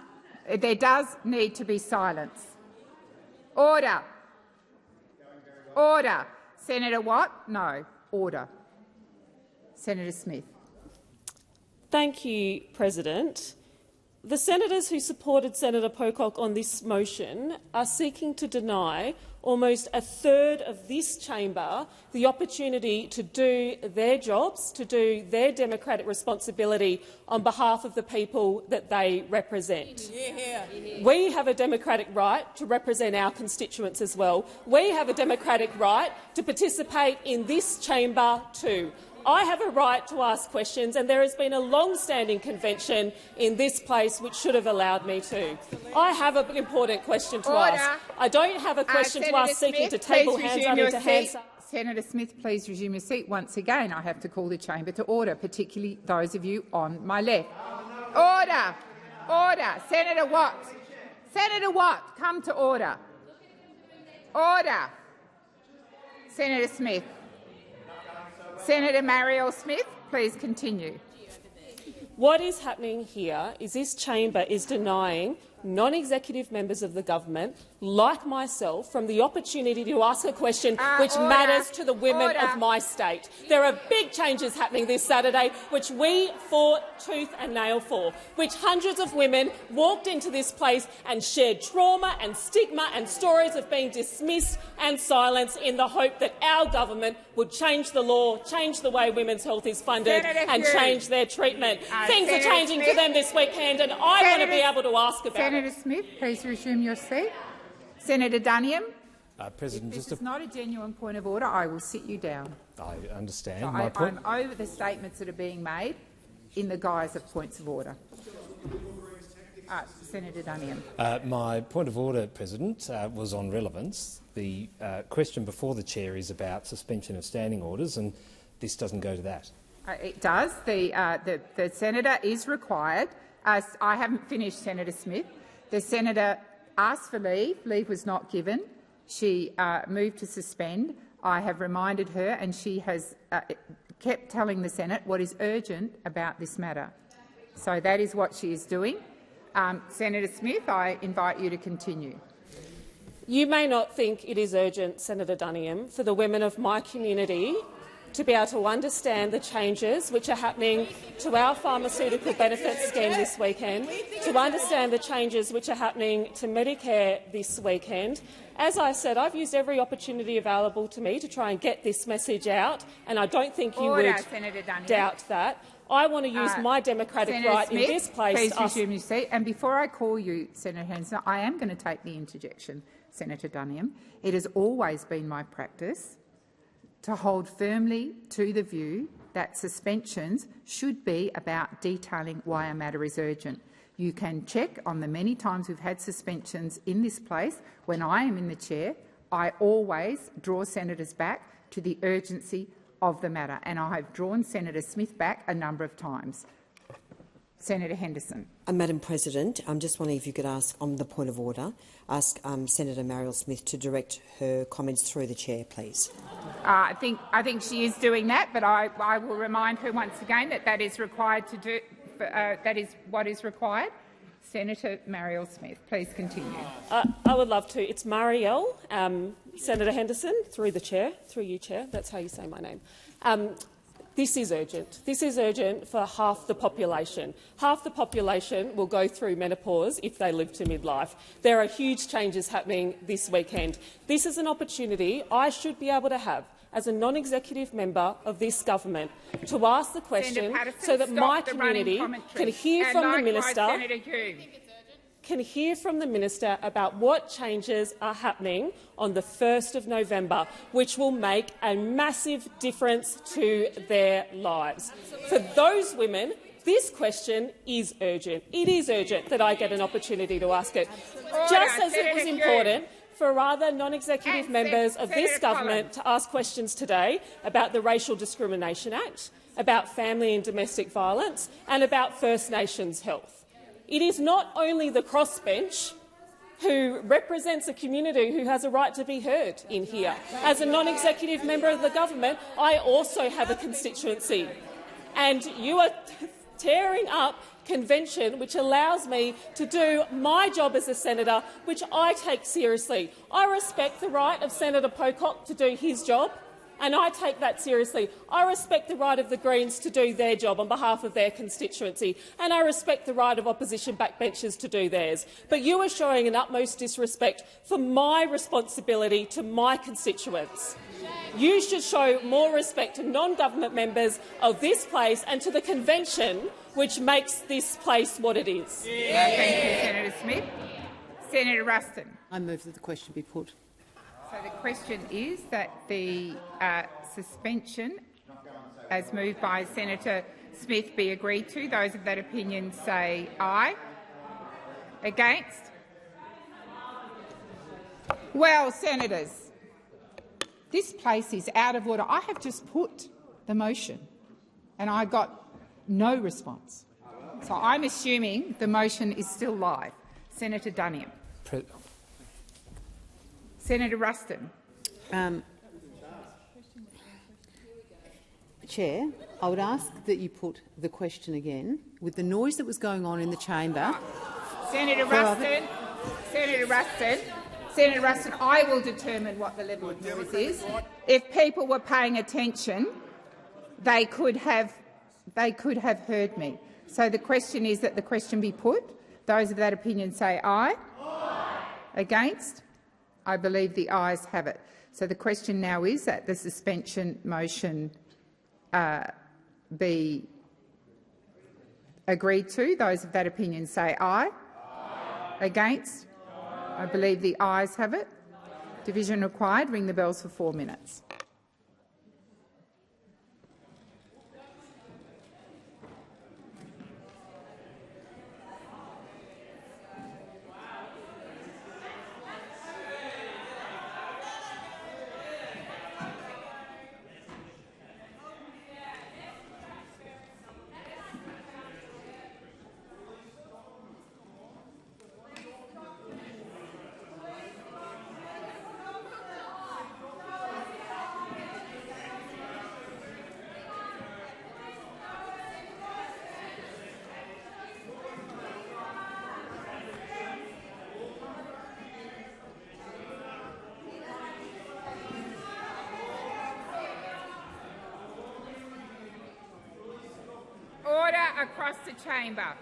[SPEAKER 1] There does need to be silence. Order. Order. Senator Watt? No. Order. Senator Smith.
[SPEAKER 4] Thank you, President. The senators who supported Senator Pocock on this motion are seeking to deny almost a third of this chamber the opportunity to do their jobs, to do their democratic responsibility on behalf of the people that they represent. We have a democratic right to represent our constituents as well. We have a democratic right to participate in this chamber too. I have a right to ask questions, and there has been a long-standing convention in this place which should have allowed me to. I have an important question to ask. I don't have a question to ask seeking to table hands only to hands.
[SPEAKER 1] Senator Smith, please resume your seat. Once again, I have to call the chamber to order, particularly those of you on my left. Order! Order! Senator Watt! Senator Watt, come to order. Order! Senator Smith. Senator Marielle Smith, please continue.
[SPEAKER 4] What is happening here is this chamber is denying non-executive members of the government, like myself, from the opportunity to ask a question which matters to the women of my state. There are big changes happening this Saturday which we fought tooth and nail for, which hundreds of women walked into this place and shared trauma and stigma and stories of being dismissed and silenced in the hope that our government would change the law, change the way women's health is funded and change their treatment. Things are changing for them this weekend, and I want to be able to ask about it.
[SPEAKER 1] Senator Smith, please resume your seat. Senator Duniam.
[SPEAKER 10] President,
[SPEAKER 1] if this is not a genuine point of order, I will sit you down.
[SPEAKER 10] I understand.
[SPEAKER 1] So I'm over the statements that are being made in the guise of points of order. Senator Duniam.
[SPEAKER 10] My point of order, President, was on relevance. The question before the chair is about suspension of standing orders, and this doesn't go to that.
[SPEAKER 1] It does. The senator is required. I haven't finished, Senator Smith. The senator asked for leave. Leave was not given. She moved to suspend. I have reminded her, and she has kept telling the Senate what is urgent about this matter. So that is what she is doing. Senator Smith, I invite you to continue.
[SPEAKER 4] You may not think it is urgent, Senator Duniam, for the women of my community to be able to understand the changes which are happening to our pharmaceutical benefits scheme this weekend, to understand the changes which are happening to Medicare this weekend. As I said, I've used every opportunity available to me to try and get this message out, and I don't think you would doubt that. I want to use my democratic
[SPEAKER 1] Senator
[SPEAKER 4] right
[SPEAKER 1] Smith,
[SPEAKER 4] in this place.
[SPEAKER 1] Please resume your seat. And before I call you, Senator Henderson, I am going to take the interjection, Senator Duniam. It has always been my practice to hold firmly to the view that suspensions should be about detailing why a matter is urgent. You can check on the many times we've had suspensions in this place. When I am in the chair, I always draw senators back to the urgency of the matter, and I have drawn Senator Smith back a number of times. Senator Henderson.
[SPEAKER 9] Madam President, I'm just wondering if you could ask, on the point of order, ask Senator Marielle Smith to direct her comments through the chair, please.
[SPEAKER 1] I think she is doing that, but I will remind her once again that that is required to do. That is what is required. Senator Marielle Smith, please continue.
[SPEAKER 4] I would love to. It's Marielle. Senator Henderson, through the chair, through you, Chair. That's how you say my name. This is urgent. This is urgent for half the population. Half the population will go through menopause if they live to midlife. There are huge changes happening this weekend. This is an opportunity I should be able to have as a non-executive member of this government to ask the question so that my community can hear from the minister. Can hear from the minister about what changes are happening on the 1st of November, which will make a massive difference to their lives. For those women, this question is urgent. It is urgent that I get an opportunity to ask it. Just as it was important for other non-executive members of this government to ask questions today about the Racial Discrimination Act, about family and domestic violence, and about First Nations health. It is not only the crossbench who represents a community who has a right to be heard in here. As a non-executive member of the government, I also have a constituency. And you are tearing up convention which allows me to do my job as a senator, which I take seriously. I respect the right of Senator Pocock to do his job, and I take that seriously. I respect the right of the Greens to do their job on behalf of their constituency, and I respect the right of opposition backbenchers to do theirs. But you are showing an utmost disrespect for my responsibility to my constituents. You should show more respect to non-government members of this place and to the convention which makes this place what it is.
[SPEAKER 1] Thank you, Senator Smith. Senator Ruston.
[SPEAKER 2] I move that the question be put.
[SPEAKER 1] So the question is that the suspension, as moved by Senator Smith, be agreed to. Those of that opinion say aye. Against? Well, senators, this place is out of order. I have just put the motion and I got no response. So I'm assuming the motion is still live. Senator Duniam. Senator Ruston.
[SPEAKER 2] Chair, I would ask that you put the question again. With the noise that was going on in the chamber—
[SPEAKER 1] Senator Ruston, Senator Ruston, I will determine what the level of noise is. If people were paying attention, they could have heard me. So the question is that the question be put. Those of that opinion say aye. Aye. Against? I believe the ayes have it. So the question now is that the suspension motion be agreed to. Those of that opinion say aye. Aye. Against? I believe the ayes have it. Division required. Ring the bells for 4 minutes. across the chamber.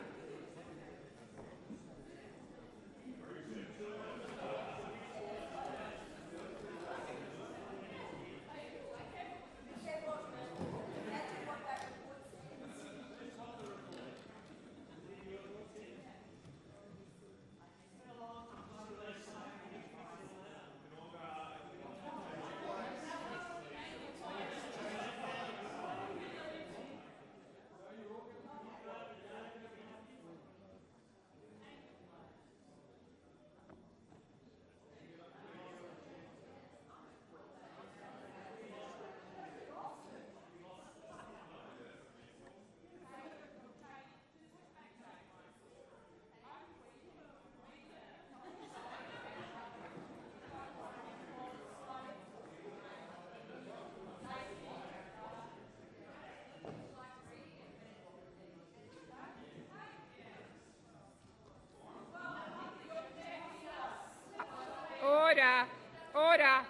[SPEAKER 1] Order. Order.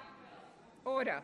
[SPEAKER 1] Order.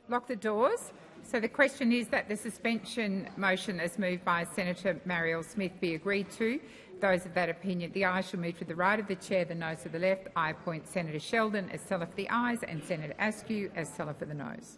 [SPEAKER 1] Lock the doors. So the question is that the suspension motion as moved by Senator Marielle Smith be agreed to. Those of that opinion, the ayes shall move to the right of the chair, the noes to the left. I appoint Senator Sheldon as teller for the ayes and Senator Askew as teller for the noes.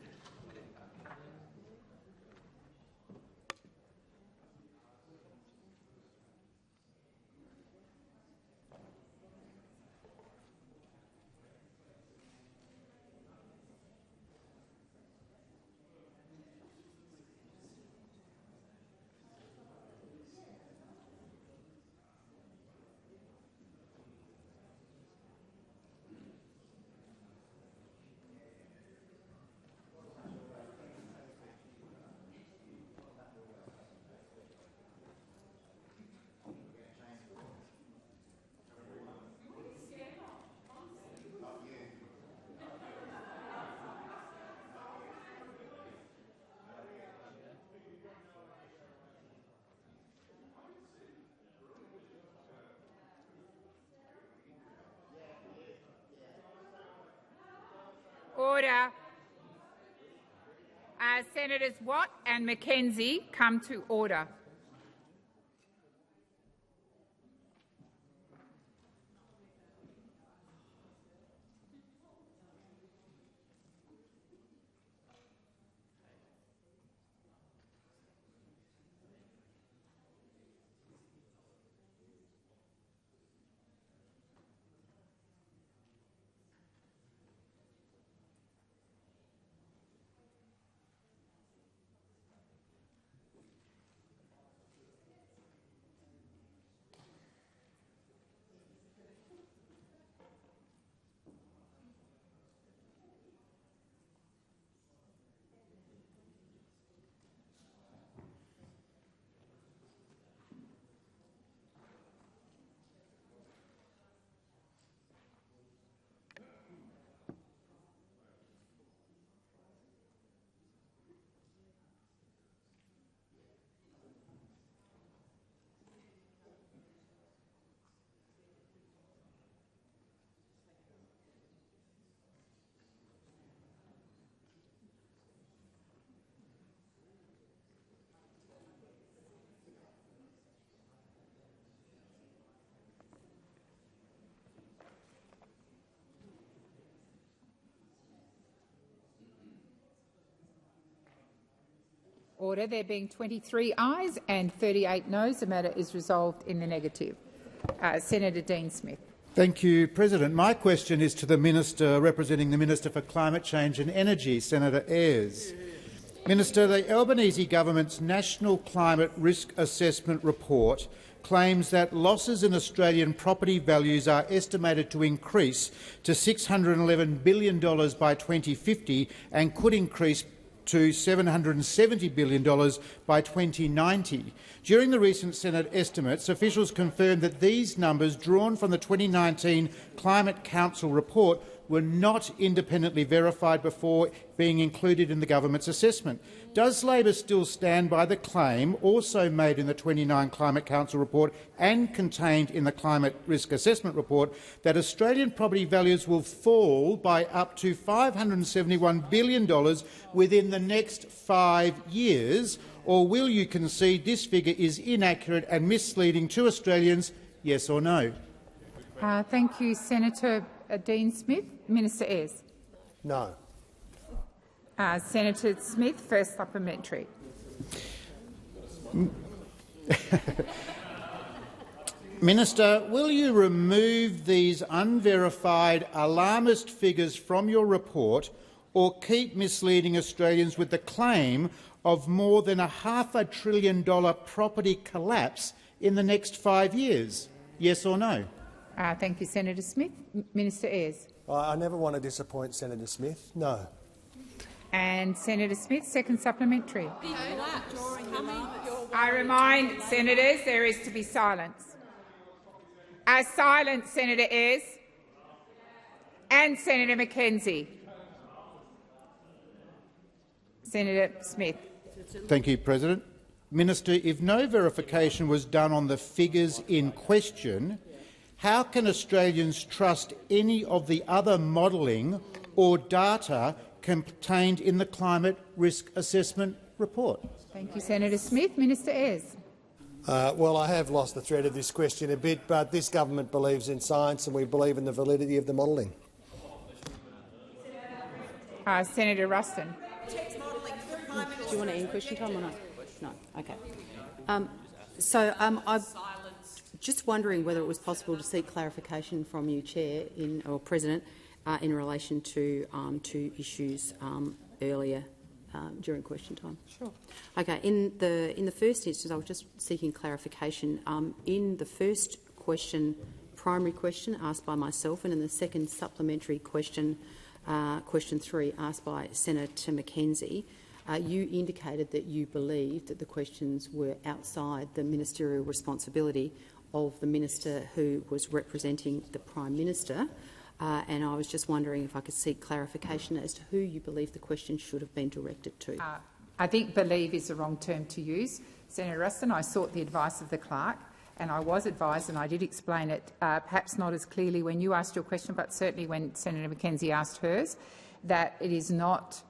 [SPEAKER 1] Order. Senators Watt and McKenzie come to order. Order. There being 23 ayes and 38 noes, the matter is resolved in the negative. Senator Dean Smith.
[SPEAKER 24] Thank you, President. My question is to the Minister representing the Minister for Climate Change and Energy, Senator Ayres. Minister, the Albanese government's National Climate Risk Assessment report claims that losses in Australian property values are estimated to increase to $611 billion by 2050 and could increase to $770 billion by 2090. During the recent Senate estimates, officials confirmed that these numbers, drawn from the 2019 Climate Council report, were not independently verified before being included in the government's assessment. Does Labor still stand by the claim, also made in the 2019 Climate Council report and contained in the Climate Risk Assessment report, that Australian property values will fall by up to $571 billion within the next 5 years, or will you concede this figure is inaccurate and misleading to Australians, yes or no?
[SPEAKER 1] Thank you, Senator Dean Smith. Minister Ayres.
[SPEAKER 12] No.
[SPEAKER 1] Senator Smith, first supplementary.
[SPEAKER 24] Minister, will you remove these unverified alarmist figures from your report or keep misleading Australians with the claim of more than a $500 billion property collapse in the next 5 years? Yes or no?
[SPEAKER 1] Thank you, Senator Smith. Minister Ayres.
[SPEAKER 12] I never want to disappoint Senator Smith. No.
[SPEAKER 1] And Senator Smith, second supplementary. I remind senators there is to be silence. Silence, Senator Ayres and Senator McKenzie. Senator Smith.
[SPEAKER 24] Thank you, President. Minister, if no verification was done on the figures in question, how can Australians trust any of the other modelling or data contained in the Climate Risk Assessment report?
[SPEAKER 1] Thank you, Senator Smith. Minister Ayres.
[SPEAKER 12] Well, I have lost the thread of this question a bit, but this government believes in science and we believe in the validity of the modelling.
[SPEAKER 1] Senator Ruston.
[SPEAKER 2] Do you want to end question time or not? No. Okay. I'm just wondering whether it was possible to seek clarification from you, Chair or President, in relation to two issues earlier during question time.
[SPEAKER 1] Sure.
[SPEAKER 2] Okay. In the first instance, I was just seeking clarification. In the first question, primary question asked by myself, and in the second supplementary question, question 3 asked by Senator McKenzie, you indicated that you believed that the questions were outside the ministerial responsibility of the minister who was representing the Prime Minister, and I was just wondering if I could seek clarification as to who you believe the question should have been directed to.
[SPEAKER 1] I think believe is the wrong term to use. Senator Ruston, I sought the advice of the clerk, and I was advised, and I did explain it, perhaps not as clearly when you asked your question, but certainly when Senator McKenzie asked hers, that it is not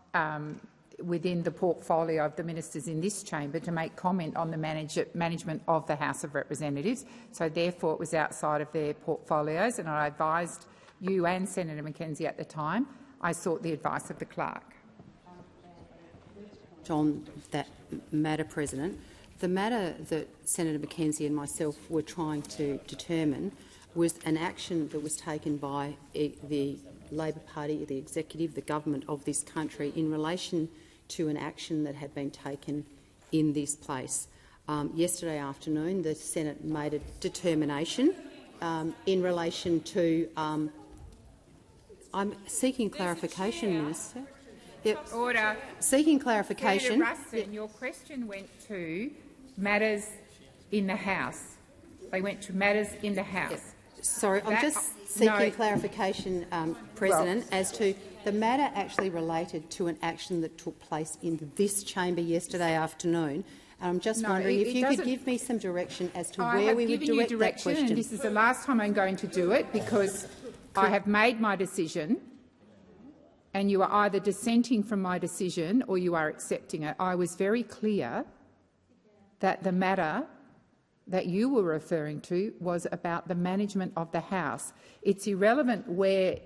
[SPEAKER 1] within the portfolio of the ministers in this chamber to make comment on the management of the House of Representatives. So therefore it was outside of their portfolios, and I advised you and Senator McKenzie at the time. I sought the advice of the clerk.
[SPEAKER 2] On that matter, President, the matter that Senator McKenzie and myself were trying to determine was an action that was taken by the Labor Party, the executive, the government of this country in relation to an action that had been taken in this place. Yesterday afternoon, the Senate made a determination in relation to. I'm seeking clarification, Minister. Yep.
[SPEAKER 1] Order.
[SPEAKER 2] Seeking clarification.
[SPEAKER 1] Senator Ruston, your question went to matters in the House. They went to matters in the House.
[SPEAKER 2] Yep. Sorry, I'm just seeking clarification, President, as to the matter actually related to an action that took place in this chamber yesterday afternoon. And I'm just wondering if you could give me some direction as to where we would direct that question.
[SPEAKER 1] And this is the last time I'm going to do it because I have made my decision and you are either dissenting from my decision or you are accepting it. I was very clear that the matter that you were referring to was about the management of the House. It's irrelevant where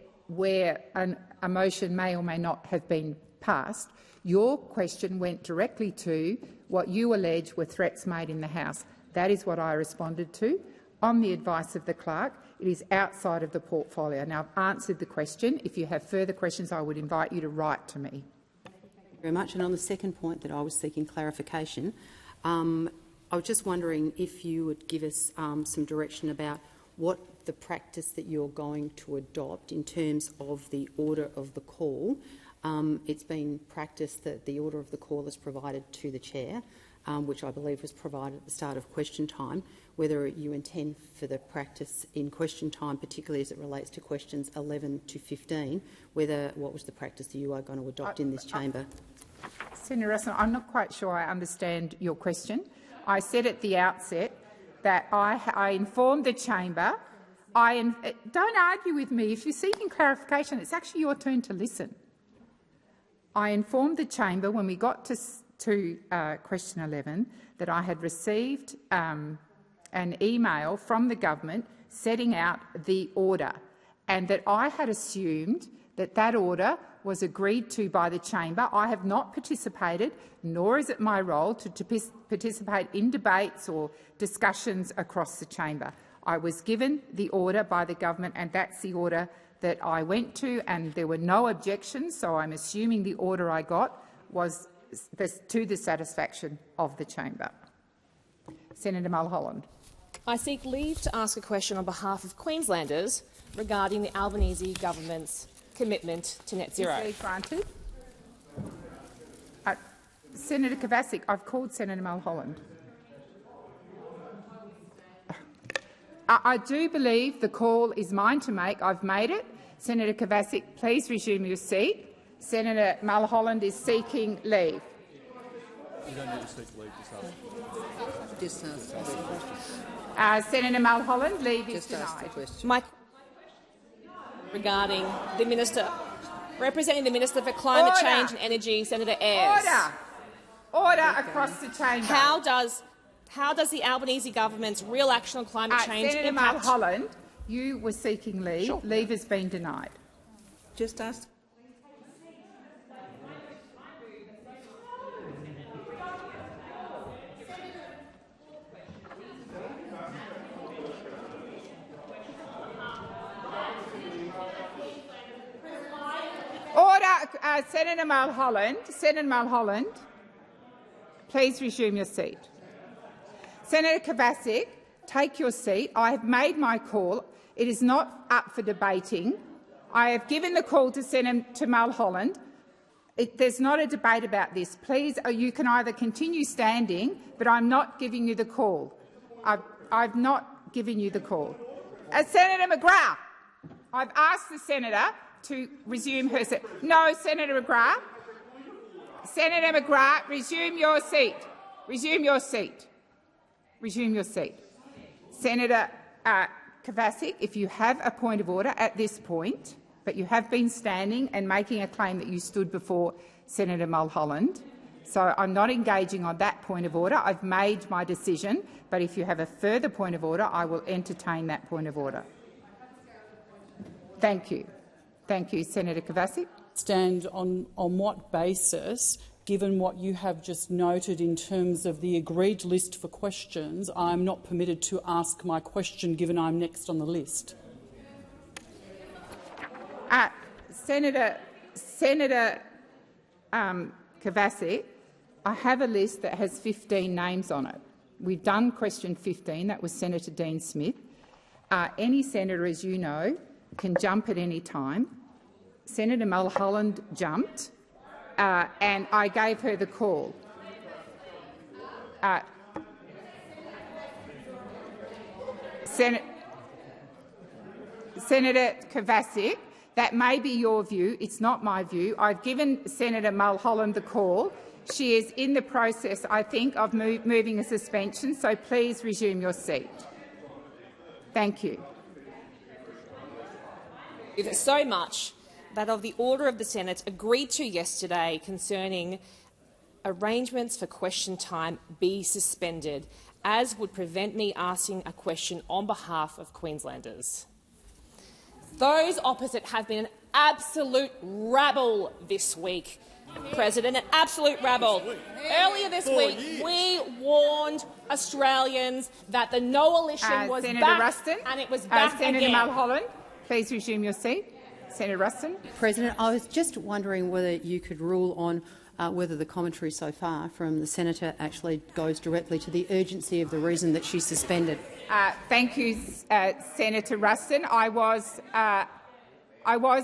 [SPEAKER 1] a motion may or may not have been passed, your question went directly to what you allege were threats made in the House. That is what I responded to. On the advice of the clerk, it is outside of the portfolio. Now, I've answered the question. If you have further questions, I would invite you to write to me.
[SPEAKER 2] Thank you very much. And on the second point that I was seeking clarification, I was just wondering if you would give us some direction about what the practice that you're going to adopt in terms of the order of the call. It's been practiced that the order of the call is provided to the chair, which I believe was provided at the start of question time, whether you intend for the practice in question time, particularly as it relates to questions 11 to 15, what was the practice that you are going to adopt in this chamber?
[SPEAKER 1] Senator Russell, I'm not quite sure I understand your question. I said at the outset that I informed the chamber. Don't argue with me. If you're seeking clarification, it's actually your turn to listen. I informed the chamber when we got to question 11 that I had received an email from the government setting out the order, and that I had assumed that that order was agreed to by the chamber. I have not participated, nor is it my role to participate in debates or discussions across the chamber. I was given the order by the government, and that's the order that I went to, and there were no objections, so I'm assuming the order I got was to the satisfaction of the chamber. Senator Mulholland.
[SPEAKER 3] I seek leave to ask a question on behalf of Queenslanders regarding the Albanese government's commitment to net zero.
[SPEAKER 1] Granted. Senator Kovacic, I've called Senator Mulholland. I do believe the call is mine to make. I've made it. Senator Kovacic, please resume your seat. Senator Mulholland is seeking leave.
[SPEAKER 11] You don't need to seek leave, just ask the question.
[SPEAKER 1] Senator Mulholland, leave is denied.
[SPEAKER 3] My regarding the Minister, representing the Minister for Climate Change and Energy, Senator Ayres.
[SPEAKER 1] Order across the chamber.
[SPEAKER 3] How does the Albanese government's real action on climate change
[SPEAKER 1] Senator
[SPEAKER 3] impact?
[SPEAKER 1] Mulholland, you were seeking leave. Sure. Leave has been denied.
[SPEAKER 11] Just ask.
[SPEAKER 1] Order, Senator Mulholland. Senator Mulholland, please resume your seat. Senator Kovacic, take your seat. I have made my call. It is not up for debating. I have given the call to Senator Mulholland. There's not a debate about this. Please, you can either continue standing, but I'm not giving you the call. I've not given you the call. Senator McGrath, I've asked the senator to resume her seat. No, Senator McGrath. Senator McGrath, resume your seat. Resume your seat. Resume your seat. Senator Kovacic, if you have a point of order at this point, but you have been standing and making a claim that you stood before Senator Mulholland, so I'm not engaging on that point of order. I've made my decision, but if you have a further point of order, I will entertain that point of order. Thank you. Thank you, Senator Kovacic.
[SPEAKER 13] Stand on what basis, given what you have just noted in terms of the agreed list for questions, I'm not permitted to ask my question given I'm next on the list?
[SPEAKER 1] Senator Kovacic, I have a list that has 15 names on it. We've done question 15. That was Senator Dean Smith. Any senator, as you know, can jump at any time. Senator Mulholland jumped, and I gave her the call. Senator Kovacic, that may be your view. It's not my view. I've given Senator Mulholland the call. She is in the process, I think, of moving a suspension, so please resume your seat. Thank you.
[SPEAKER 3] It's so much that of the order of the Senate agreed to yesterday concerning arrangements for question time be suspended, as would prevent me asking a question on behalf of Queenslanders. Those opposite have been an absolute rabble this week, President, an absolute rabble. Earlier this week, we warned Australians that the coalition was
[SPEAKER 1] Senator
[SPEAKER 3] back,
[SPEAKER 1] Ruston,
[SPEAKER 3] and it was back
[SPEAKER 1] Senator
[SPEAKER 3] again.
[SPEAKER 1] Mulholland, please resume your seat. Senator Ruston.
[SPEAKER 2] President, I was just wondering whether you could rule on whether the commentary so far from the senator actually goes directly to the urgency of the reason that she's suspended.
[SPEAKER 1] Thank you, Senator Ruston. I was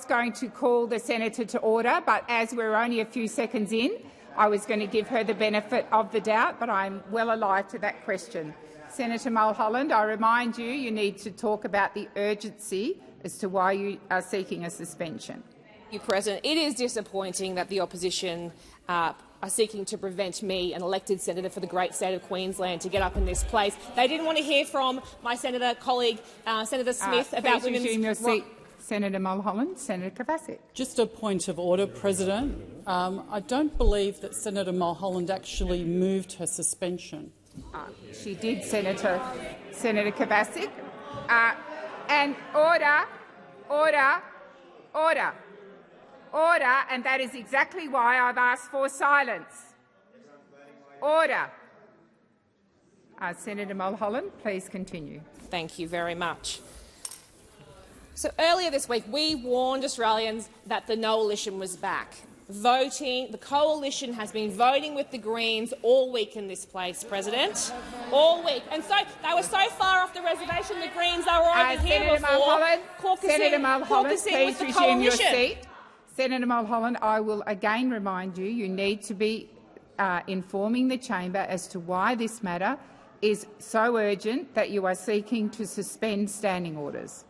[SPEAKER 1] going to call the senator to order, but as we're only a few seconds in, I was going to give her the benefit of the doubt, but I'm well alive to that question. Senator Mulholland, I remind you, you need to talk about the urgency as to why you are seeking a suspension.
[SPEAKER 3] Thank you, President. It is disappointing that the opposition are seeking to prevent me, an elected senator for the great state of Queensland, to get up in this place. They didn't want to hear from my senator colleague, Senator Smith, about women's
[SPEAKER 1] resume your seat. Senator Mulholland. Senator Kovacic.
[SPEAKER 13] Just a point of order, President. I don't believe that Senator Mulholland actually moved her suspension.
[SPEAKER 1] She did, Senator Kovacic. And order, and that is exactly why I've asked for silence. Order. Senator Mulholland, please continue.
[SPEAKER 3] Thank you very much. So earlier this week, we warned Australians that the coalition was back. The coalition has been voting with the Greens all week in this place, President. All week. And so they were so far off the reservation, the Greens, they were over here
[SPEAKER 1] Senator
[SPEAKER 3] before.
[SPEAKER 1] Senator Mulholland, please resume your
[SPEAKER 3] coalition.
[SPEAKER 1] seat. Senator Mulholland, I will again remind you, you need to be informing the chamber as to why this matter is so urgent that you are seeking to suspend standing orders.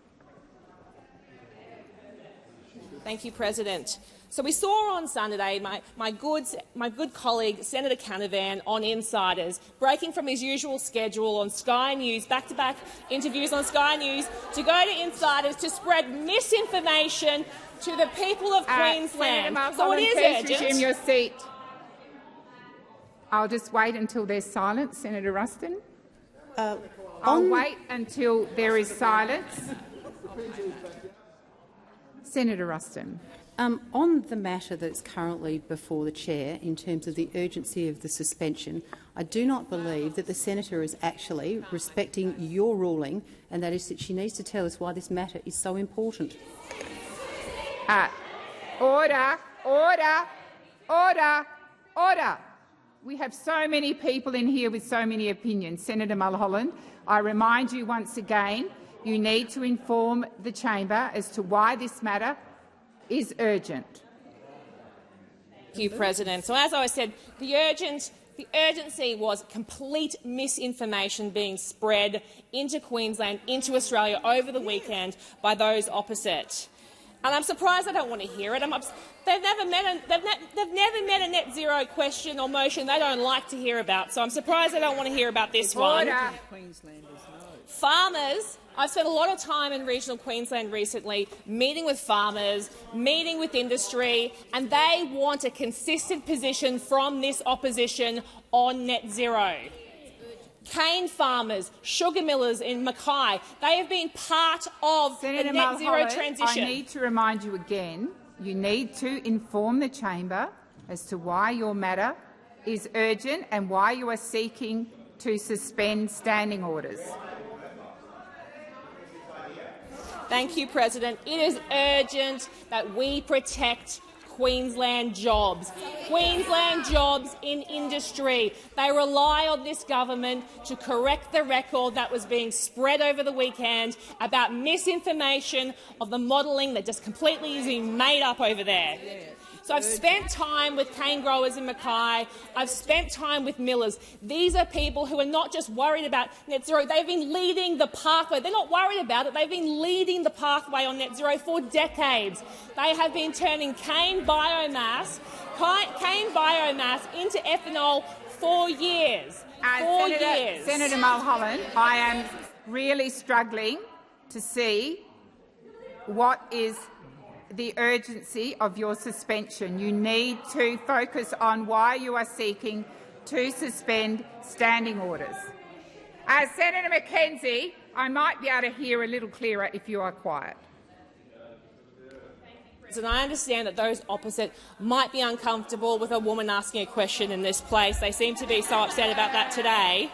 [SPEAKER 3] Thank you, President. So we saw on Sunday my good colleague Senator Canavan on Insiders breaking from his usual schedule on Sky News, back-to-back interviews on Sky News, to go to Insiders to spread misinformation to the people of Queensland. So it is urgent.
[SPEAKER 1] Resume your seat. I'll just wait until there's silence, Senator Ruston. I'll wait until there is silence. Senator Ruston.
[SPEAKER 2] On the matter that's currently before the chair, in terms of the urgency of the suspension, I do not believe that the senator is actually respecting your ruling, and that is that she needs to tell us why this matter is so important.
[SPEAKER 1] Order. We have so many people in here with so many opinions. Senator Mulholland, I remind you once again, you need to inform the chamber as to why this matter is urgent.
[SPEAKER 3] Thank you, President. So as I said, the urgency was complete misinformation being spread into Queensland, into Australia over the weekend by those opposite. And I'm surprised they don't want to hear it. They've never met a net zero question or motion they don't like to hear about. So I'm surprised they don't want to hear about this one. Farmers. I've spent a lot of time in regional Queensland recently meeting with farmers, meeting with industry, and they want a consistent position from this opposition on net zero. Cane farmers, sugar millers in Mackay, they have been part of the net zero transition.
[SPEAKER 1] I need to remind you again, you need to inform the chamber as to why your matter is urgent and why you are seeking to suspend standing orders.
[SPEAKER 3] Thank you, President. It is urgent that we protect Queensland jobs. Queensland jobs in industry. They rely on this government to correct the record that was being spread over the weekend about misinformation of the modelling that just completely is being made up over there. So I've spent time with cane growers in Mackay. I've spent time with millers. These are people who are not just worried about net zero. They've been leading the pathway. They're not worried about it. They've been leading the pathway on net zero for decades. They have been turning cane biomass into ethanol for years.
[SPEAKER 1] Senator Mulholland, I am really struggling to see what is the urgency of your suspension. You need to focus on why you are seeking to suspend standing orders. Senator McKenzie, I might be able to hear a little clearer if you are quiet.
[SPEAKER 3] and I understand that those opposite might be uncomfortable with a woman asking a question in this place. They seem to be so upset about that today.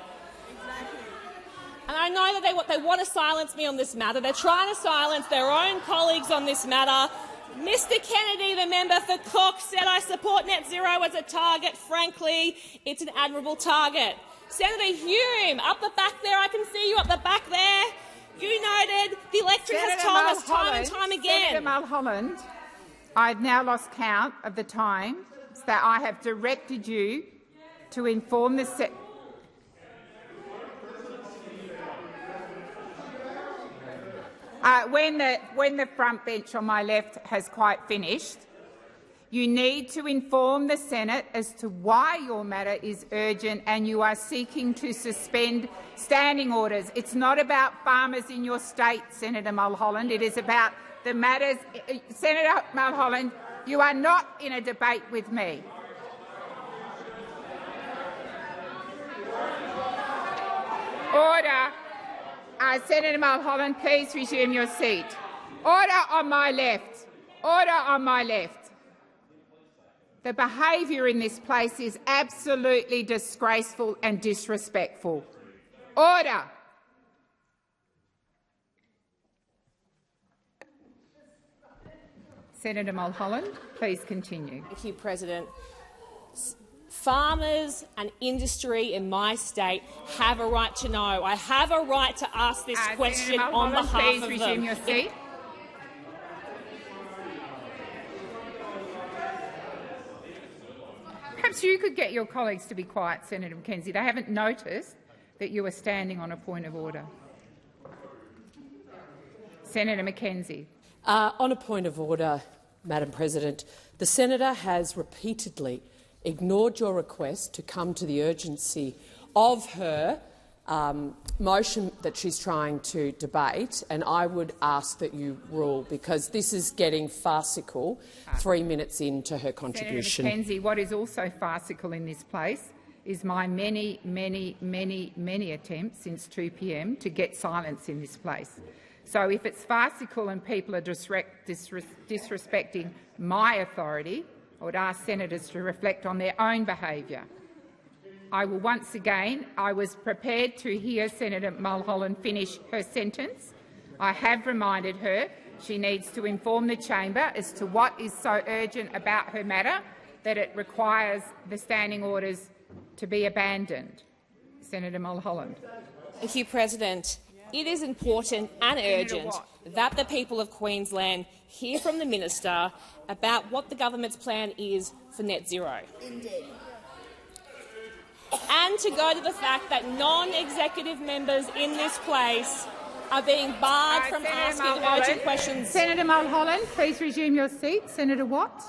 [SPEAKER 3] And I know that they want to silence me on this matter. They're trying to silence their own colleagues on this matter. Mr Kennedy, the member for Cook, said I support net zero as a target. Frankly, it's an admirable target. Senator Hume, up the back there, I can see you up the back there. You noted the electorate has told us time and time again.
[SPEAKER 1] Senator Mulholland, I've now lost count of the times that I have directed you to inform the when the front bench on my left has quite finished, you need to inform the Senate as to why your matter is urgent and you are seeking to suspend standing orders. It's not about farmers in your state, Senator Mulholland. It is about the matters. Senator Mulholland, you are not in a debate with me. Order. Senator Mulholland, please resume your seat. Order on my left. Order on my left. The behaviour in this place is absolutely disgraceful and disrespectful. Order. Senator Mulholland, please continue.
[SPEAKER 3] Thank you, President. Farmers and industry in my state have a right to know. I have a right to ask this question on behalf of them.
[SPEAKER 1] Please resume your seat. Perhaps you could get your colleagues to be quiet, Senator Mackenzie. They haven't noticed that you are standing on a point of order. Senator Mackenzie.
[SPEAKER 14] On a point of order, Madam President, the senator has repeatedly ignored your request to come to the urgency of her motion that she's trying to debate, and I would ask that you rule, because this is getting farcical 3 minutes into her contribution.
[SPEAKER 1] Senator Mackenzie, what is also farcical in this place is my many attempts since 2 p.m. to get silence in this place. So if it's farcical and people are disrespecting my authority, I would ask senators to reflect on their own behaviour. I will once again, I was prepared to hear Senator Mulholland finish her sentence. I have reminded her she needs to inform the chamber as to what is so urgent about her matter that it requires the standing orders to be abandoned. Senator Mulholland.
[SPEAKER 3] Thank you, President. It is important and urgent that the people of Queensland hear from the minister about what the government's plan is for net zero.
[SPEAKER 8] Indeed.
[SPEAKER 3] And to go to the fact that non-executive members in this place are being barred from asking urgent questions.
[SPEAKER 1] Senator Mulholland, please resume your seat. Senator Watt.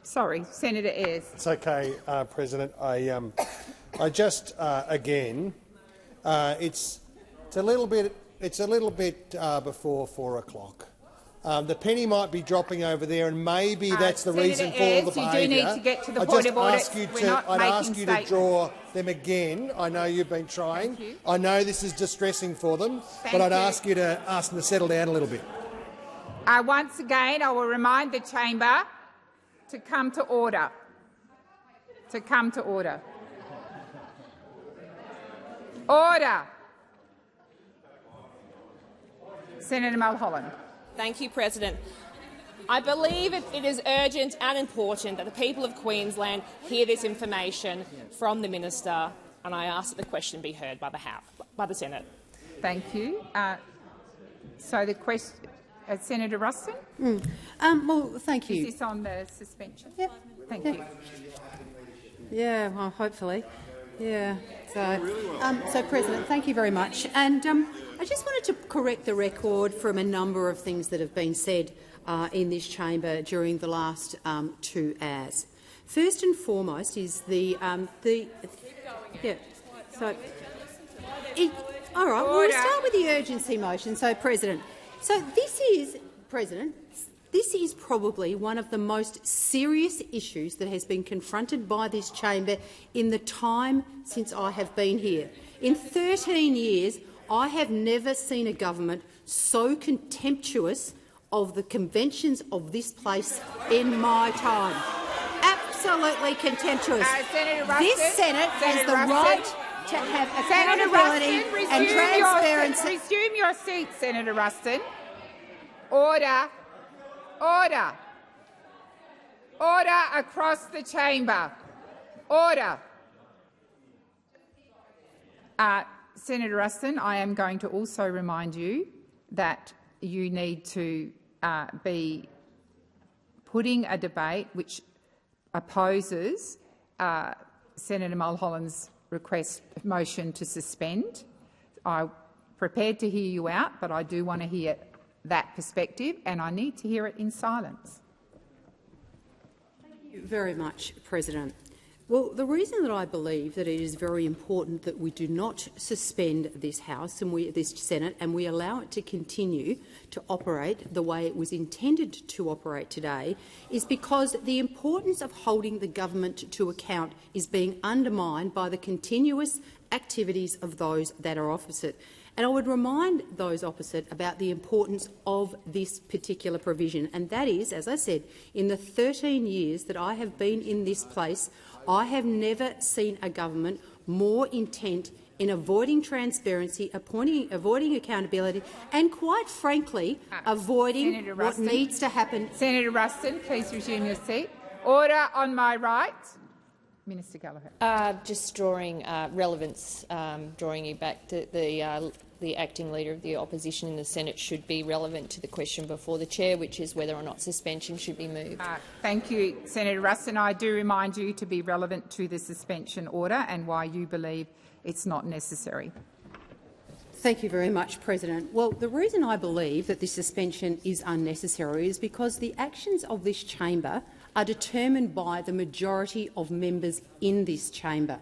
[SPEAKER 1] Sorry, Senator Ayres.
[SPEAKER 12] It's okay, President. I just again, it's a little bit before 4 o'clock. The penny might be dropping over there, and maybe that's the reason for all the behaviour.
[SPEAKER 1] You do need to get to the point of order.
[SPEAKER 12] I'd ask you to draw them again. I know you've been trying. I know this is distressing for them, but I'd ask you to ask them to settle down a little bit.
[SPEAKER 1] Once again, I will remind the chamber to come to order. To come to order. Order. Senator Mulholland.
[SPEAKER 3] Thank you, President. I believe it is urgent and important that the people of Queensland hear this information from the minister, and I ask that the question be heard by the Senate.
[SPEAKER 1] Thank you. So the question, Senator Ruston.
[SPEAKER 2] Well, thank you.
[SPEAKER 1] Is this on the suspension?
[SPEAKER 2] Yep.
[SPEAKER 1] Thank you.
[SPEAKER 2] Yeah, well, hopefully. Yeah. So, President, thank you very much. And I just wanted to correct the record from a number of things that have been said in this chamber during the last 2 hours. First and foremost is all right. We'll start with the urgency motion. So, President. So this is probably one of the most serious issues that has been confronted by this chamber in the time since I have been here. In 13 years, I have never seen a government so contemptuous of the conventions of this place in my time. Absolutely contemptuous. This Senate has the right to have accountability and transparency.
[SPEAKER 1] Resume your seat, Senator Ruston. Order. Order. Order across the chamber. Order. Senator Ruston, I am going to also remind you that you need to be putting a debate which opposes Senator Mulholland's motion to suspend. I'm prepared to hear you out, but I do want to hear that perspective, and I need to hear it in silence.
[SPEAKER 2] Thank you very much, President. Well, the reason that I believe that it is very important that we do not suspend this House and this Senate and we allow it to continue to operate the way it was intended to operate today is because the importance of holding the government to account is being undermined by the continuous activities of those that are opposite. And I would remind those opposite about the importance of this particular provision, and that is, as I said, in the 13 years that I have been in this place, I have never seen a government more intent in avoiding transparency, avoiding accountability and, quite frankly, avoiding what needs to happen.
[SPEAKER 1] Senator Ruston, please resume your seat. Order on my right. Minister Gallagher.
[SPEAKER 5] Just drawing relevance, drawing you back to the acting leader of the opposition in the Senate should be relevant to the question before the chair, which is whether or not suspension should be moved.
[SPEAKER 1] Thank you, Senator Ruston. I do remind you to be relevant to the suspension order and why you believe it's not necessary.
[SPEAKER 2] Thank you very much, President. Well, the reason I believe that this suspension is unnecessary is because the actions of this chamber are determined by the majority of members in this chamber.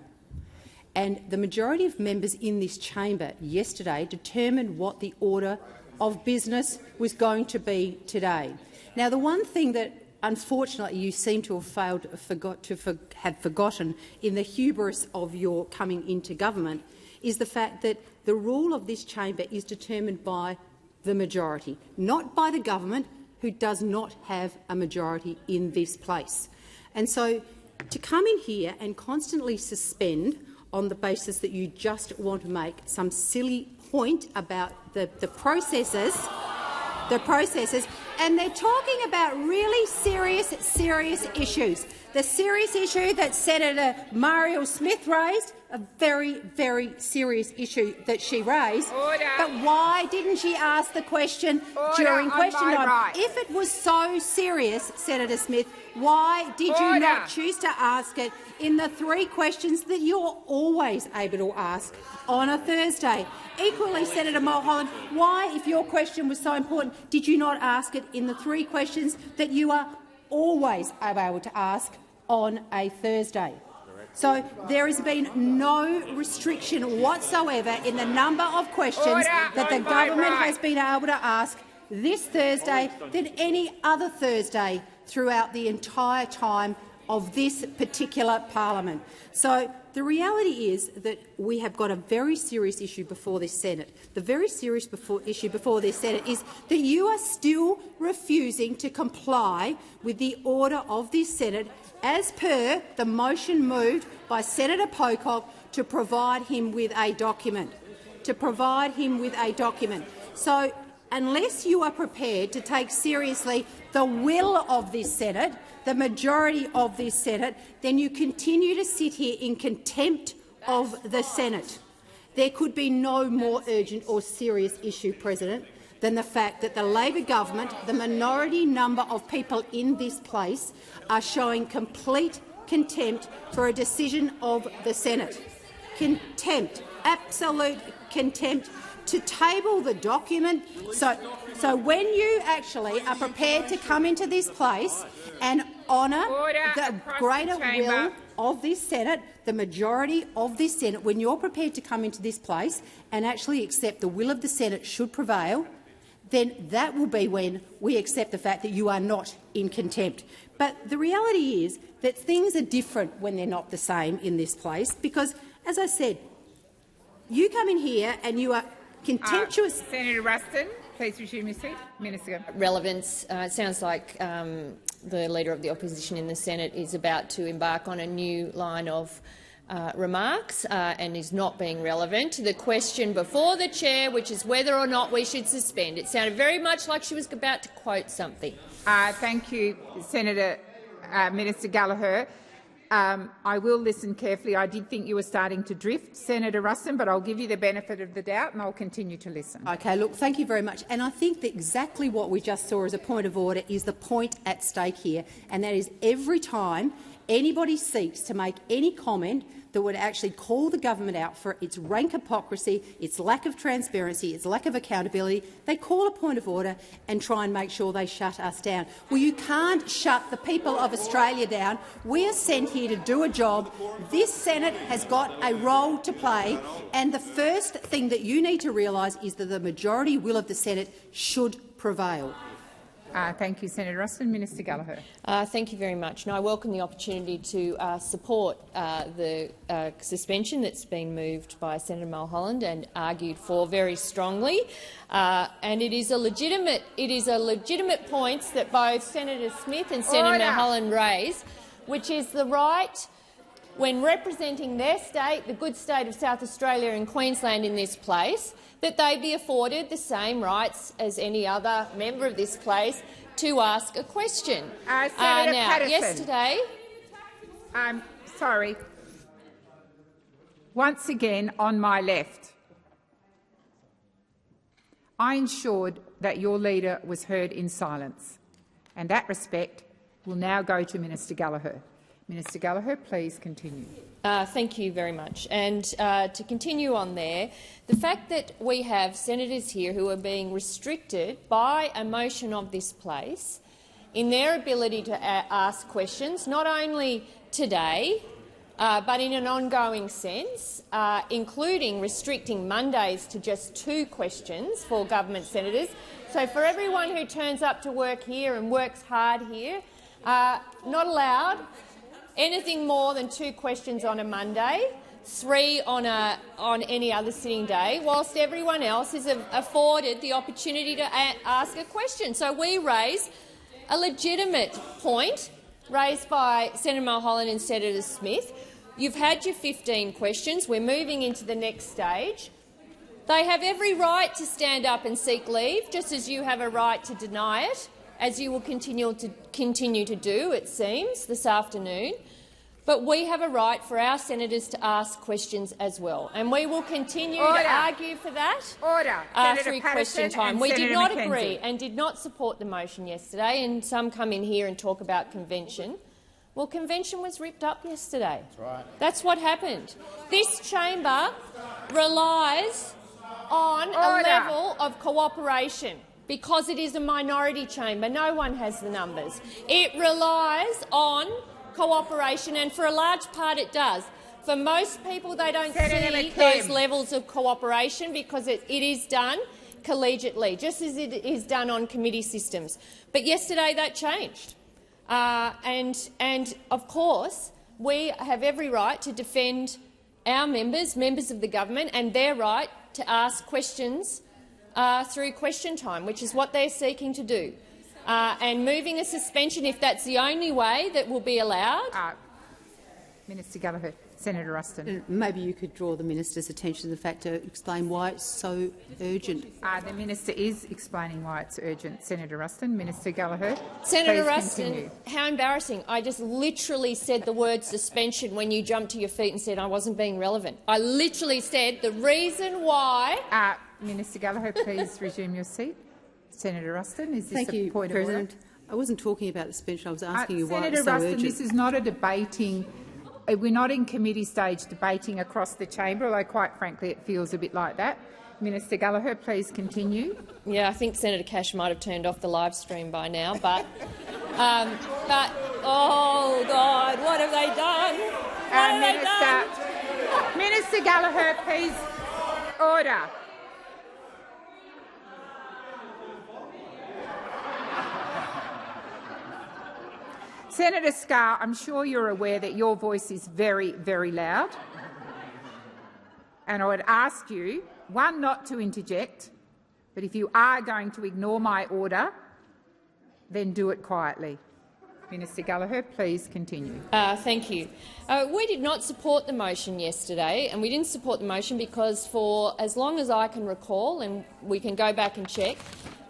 [SPEAKER 2] And the majority of members in this chamber yesterday determined what the order of business was going to be today. Now, the one thing that unfortunately you seem to have forgotten in the hubris of your coming into government is the fact that the rule of this chamber is determined by the majority, not by the government, who does not have a majority in this place. And so to come in here and constantly suspend on the basis that you just want to make some silly point about the processes, and they're talking about really serious issues. The serious issue that Senator Marielle Smith raised, a very, very serious issue that she raised.
[SPEAKER 1] Order.
[SPEAKER 2] But why didn't she ask the question during question time?
[SPEAKER 1] Right.
[SPEAKER 2] If it was so serious, Senator Smith, why did you not choose to ask it in the 3 questions that you're always able to ask on a Thursday? Equally, Senator Mulholland, why, if your question was so important, did you not ask it in the 3 questions that you are always able to ask on a Thursday? So there has been no restriction whatsoever in the number of questions that the government has been able to ask this Thursday than any other Thursday throughout the entire time of this particular parliament. So the reality is that we have got a very serious issue before this Senate. The very serious issue before this Senate is that you are still refusing to comply with the order of this Senate as per the motion moved by Senator Pocock to provide him with a document. So unless you are prepared to take seriously the will of this Senate, the majority of this Senate, then you continue to sit here in contempt of the Senate. There could be no more urgent or serious issue, President, than the fact that the Labor government, the minority number of people in this place, are showing complete contempt for a decision of the Senate. Contempt, absolute contempt, to table the document. So when you actually are prepared to come into this place and honour the greater will of this Senate, the majority of this Senate, when you're prepared to come into this place and actually accept the will of the Senate should prevail, then that will be when we accept the fact that you are not in contempt. But the reality is that things are different when they're not the same in this place because, as I said, you come in here and you are contemptuous.
[SPEAKER 1] Senator Ruston, Please resume your seat. Minister.
[SPEAKER 5] Relevance. It sounds like the Leader of the Opposition in the Senate is about to embark on a new line of remarks and is not being relevant to the question before the chair, which is whether or not we should suspend. It sounded very much like she was about to quote something.
[SPEAKER 1] Thank you, Minister Gallagher. I will listen carefully. I did think you were starting to drift, Senator Ruston, but I'll give you the benefit of the doubt and I'll continue to listen.
[SPEAKER 15] Okay, look, thank you very much. And I think that exactly what we just saw as a point of order is the point at stake here, and that is every time anybody seeks to make any comment that would actually call the government out for its rank hypocrisy, its lack of transparency, its lack of accountability, they call a point of order and try and make sure they shut us down. Well, you can't shut the people of Australia down. We are sent here to do a job. This Senate has got a role to play, and the first thing that you need to realise is that the majority will of the Senate should prevail.
[SPEAKER 1] Thank you, Senator Ruston. Minister Gallagher.
[SPEAKER 5] Thank you very much. I welcome the opportunity to support the suspension that's been moved by Senator Mulholland and argued for very strongly. And it is a legitimate point that both Senator Smith and Senator Mulholland raise, which is the right, when representing their state, the good state of South Australia and Queensland in this place, that they be afforded the same rights as any other member of this place to ask a question.
[SPEAKER 1] Senator Patterson.
[SPEAKER 5] Yesterday—
[SPEAKER 1] sorry. Once again, on my left, I ensured that your leader was heard in silence, and that respect will now go to Minister Gallagher. Minister Gallagher, please continue.
[SPEAKER 5] Thank you very much. And to continue on there, the fact that we have senators here who are being restricted by a motion of this place in their ability to ask questions, not only today but in an ongoing sense, including restricting Mondays to just 2 questions for government senators. So for everyone who turns up to work here and works hard here, not allowed anything more than 2 questions on a Monday, 3 on any other sitting day, whilst everyone else is afforded the opportunity to ask a question. So we raise a legitimate point raised by Senator Mulholland and Senator Smith. You've had your 15 questions. We're moving into the next stage. They have every right to stand up and seek leave, just as you have a right to deny it, as you will continue to do, it seems, this afternoon. But we have a right for our senators to ask questions as well, and we will continue to argue for that through question time. We did not agree and did not support the motion yesterday, and some come in here and talk about convention. Well, convention was ripped up yesterday. That's right. That's what happened. This chamber relies on a level of cooperation because it is a minority chamber. No one has the numbers. It relies on cooperation, and for a large part it does. For most people, they don't see those levels of cooperation because it is done collegiately, just as it is done on committee systems. But yesterday that changed. And of course, we have every right to defend our members of the government, and their right to ask questions through question time, which is what they're seeking to do. And moving a suspension, if that's the only way that will be allowed.
[SPEAKER 1] Minister Gallagher. Senator Ruston.
[SPEAKER 2] Maybe you could draw the minister's attention to the fact to explain why it's so urgent.
[SPEAKER 1] The minister is explaining why it's urgent. Senator Ruston. Minister Gallagher.
[SPEAKER 5] Senator Ruston, how embarrassing. I just literally said the word suspension when you jumped to your feet and said I wasn't being relevant. I literally said the reason why—
[SPEAKER 1] Minister Gallagher, please resume your seat. Senator Ruston, is this a point of order?
[SPEAKER 2] I wasn't talking about the suspension. I was asking you why
[SPEAKER 1] Senator
[SPEAKER 2] it's so
[SPEAKER 1] Ruston,
[SPEAKER 2] urgent.
[SPEAKER 1] this is not a debating— we're not in committee stage debating across the chamber, although quite frankly it feels a bit like that. Minister Gallagher, please continue.
[SPEAKER 5] Yeah, I think Senator Cash might have turned off the live stream by now, but oh God, what have they done?
[SPEAKER 1] Minister Gallagher, please order. Senator Scarr, I'm sure you're aware that your voice is very, very loud, and I would ask you, 1, not to interject, But if you are going to ignore my order, then do it quietly. Minister Gallagher, please continue.
[SPEAKER 5] Thank you. We did not support the motion yesterday, and we didn't support the motion because for as long as I can recall, and we can go back and check,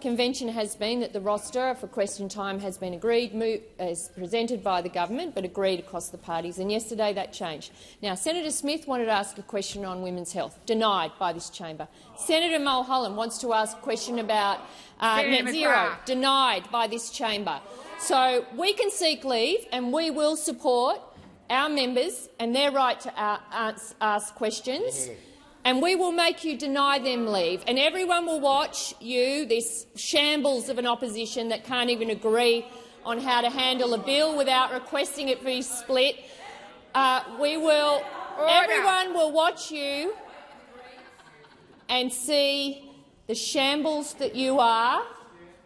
[SPEAKER 5] convention has been that the roster for question time has been agreed, as presented by the government, but agreed across the parties, and yesterday that changed. Now, Senator Smith wanted to ask a question on women's health, denied by this chamber. Senator Mulholland wants to ask a question about net zero, denied by this chamber. So we can seek leave, and we will support our members and their right to ask questions. And we will make you deny them leave. And everyone will watch you, this shambles of an opposition that can't even agree on how to handle a bill without requesting it be split. Everyone will watch you and see the shambles that you are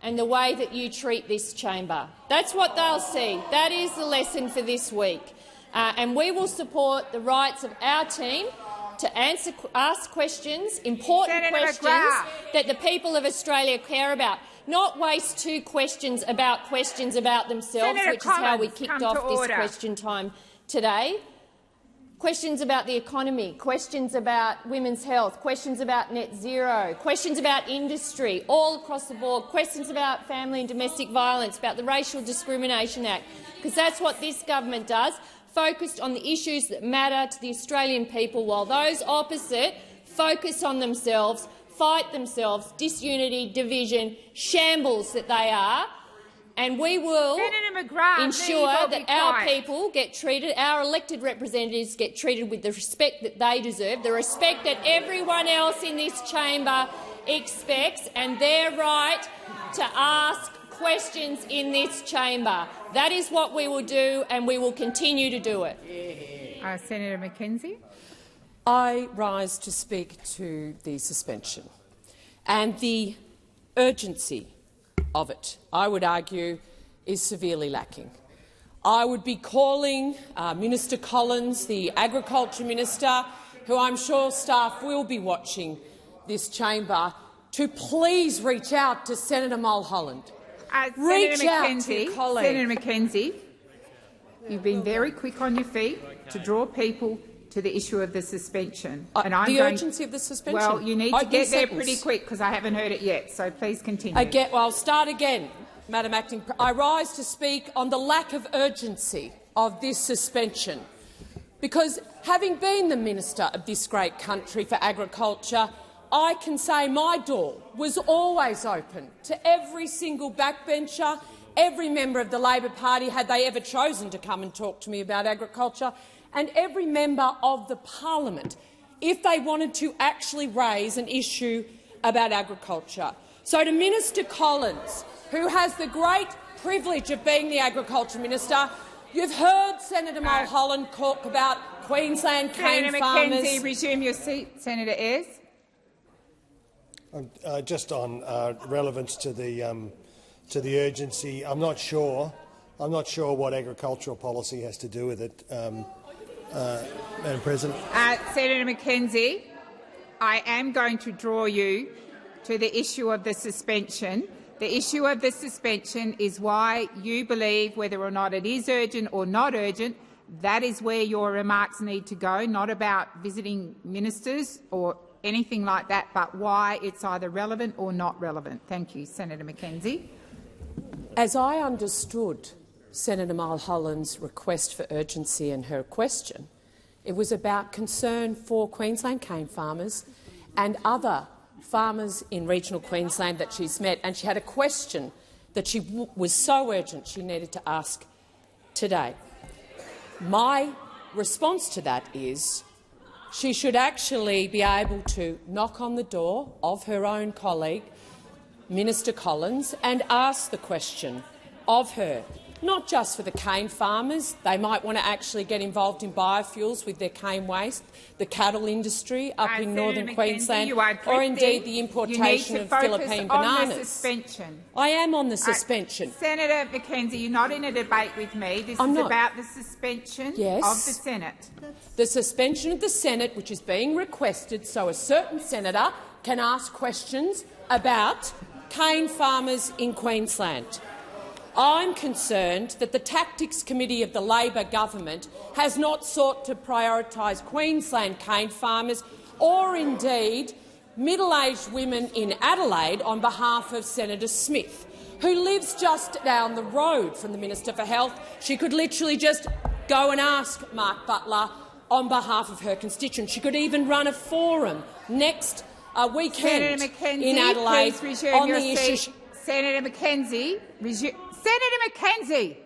[SPEAKER 5] and the way that you treat this chamber. That's what they'll see. That is the lesson for this week. And we will support the rights of our team to ask questions, important questions that the people of Australia care about, not waste two questions about themselves,
[SPEAKER 1] Senator
[SPEAKER 5] which is how we kicked off this
[SPEAKER 1] order.
[SPEAKER 5] question time today. Questions about the economy, questions about women's health, questions about net zero, questions about industry, all across the board, questions about family and domestic violence, about the Racial Discrimination Act, because that's what this government does, focused on the issues that matter to the Australian people, while those opposite focus on themselves, fight themselves, disunity, division, shambles that they are. And we will ensure that our people get treated, our elected representatives get treated with the respect that they deserve, the respect that everyone else in this chamber expects, and their right to ask questions in this chamber. That is what we will do, and we will continue to do it.
[SPEAKER 1] Senator McKenzie.
[SPEAKER 14] I rise to speak to the suspension and the urgency of it, I would argue, is severely lacking. I would be calling Minister Collins, the Agriculture Minister, who I'm sure staff will be watching this chamber, to please reach out to Senator Mulholland.
[SPEAKER 1] Senator McKenzie, you've been very quick on your feet to draw people to the issue of the suspension.
[SPEAKER 14] Urgency of the suspension?
[SPEAKER 1] Well, you need to get there pretty quick because I haven't heard it yet, so please continue.
[SPEAKER 14] I'll start again, Madam Acting. I rise to speak on the lack of urgency of this suspension, because having been the Minister of this great country for agriculture, I can say my door was always open to every single backbencher, every member of the Labor Party, had they ever chosen to come and talk to me about agriculture, and every member of the parliament, if they wanted to actually raise an issue about agriculture. So to Minister Collins, who has the great privilege of being the Agriculture Minister, you've heard Senator Mulholland talk about Queensland cane farmers.
[SPEAKER 1] Senator McKenzie, resume your seat. Senator Ayres.
[SPEAKER 16] Just on relevance to the urgency, I'm not sure what agricultural policy has to do with it. Madam President.
[SPEAKER 1] Senator McKenzie, I am going to draw you to the issue of the suspension. The issue of the suspension is why you believe whether or not it is urgent or not urgent. That is where your remarks need to go, not about visiting ministers or anything like that, but why it's either relevant or not relevant. Thank you. Senator McKenzie.
[SPEAKER 14] As I understood Senator Mulholland's request for urgency and her question, it was about concern for Queensland cane farmers and other farmers in regional Queensland that she's met, and she had a question that was so urgent she needed to ask today. My response to that is she should actually be able to knock on the door of her own colleague, Minister Collins, and ask the question of her. Not just for the cane farmers. They might want to actually get involved in biofuels with their cane waste, the cattle industry up in northern Queensland, or indeed the importation of Philippine bananas.
[SPEAKER 1] The suspension.
[SPEAKER 14] I am on the suspension.
[SPEAKER 1] Senator McKenzie, you're not in a debate with me. This is about the suspension of the Senate.
[SPEAKER 14] The suspension of the Senate, which is being requested so a certain senator can ask questions about cane farmers in Queensland. I'm concerned that the Tactics Committee of the Labor government has not sought to prioritise Queensland cane farmers or indeed middle-aged women in Adelaide on behalf of Senator Smith, who lives just down the road from the Minister for Health. She could literally just go and ask Mark Butler on behalf of her constituents. She could even run a forum next weekend in Adelaide on the issue.
[SPEAKER 1] Senator McKenzie, Senator McKenzie.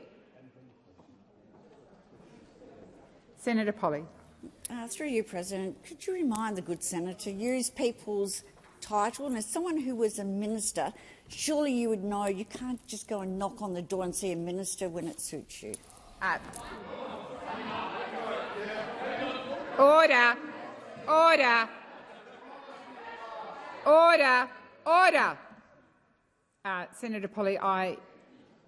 [SPEAKER 1] Senator Polley.
[SPEAKER 17] Through you, President, could you remind the good senator to use people's title? And as someone who was a minister, surely you would know you can't just go and knock on the door and see a minister when it suits you.
[SPEAKER 1] Order. Order. Order. Order. Senator Polley, I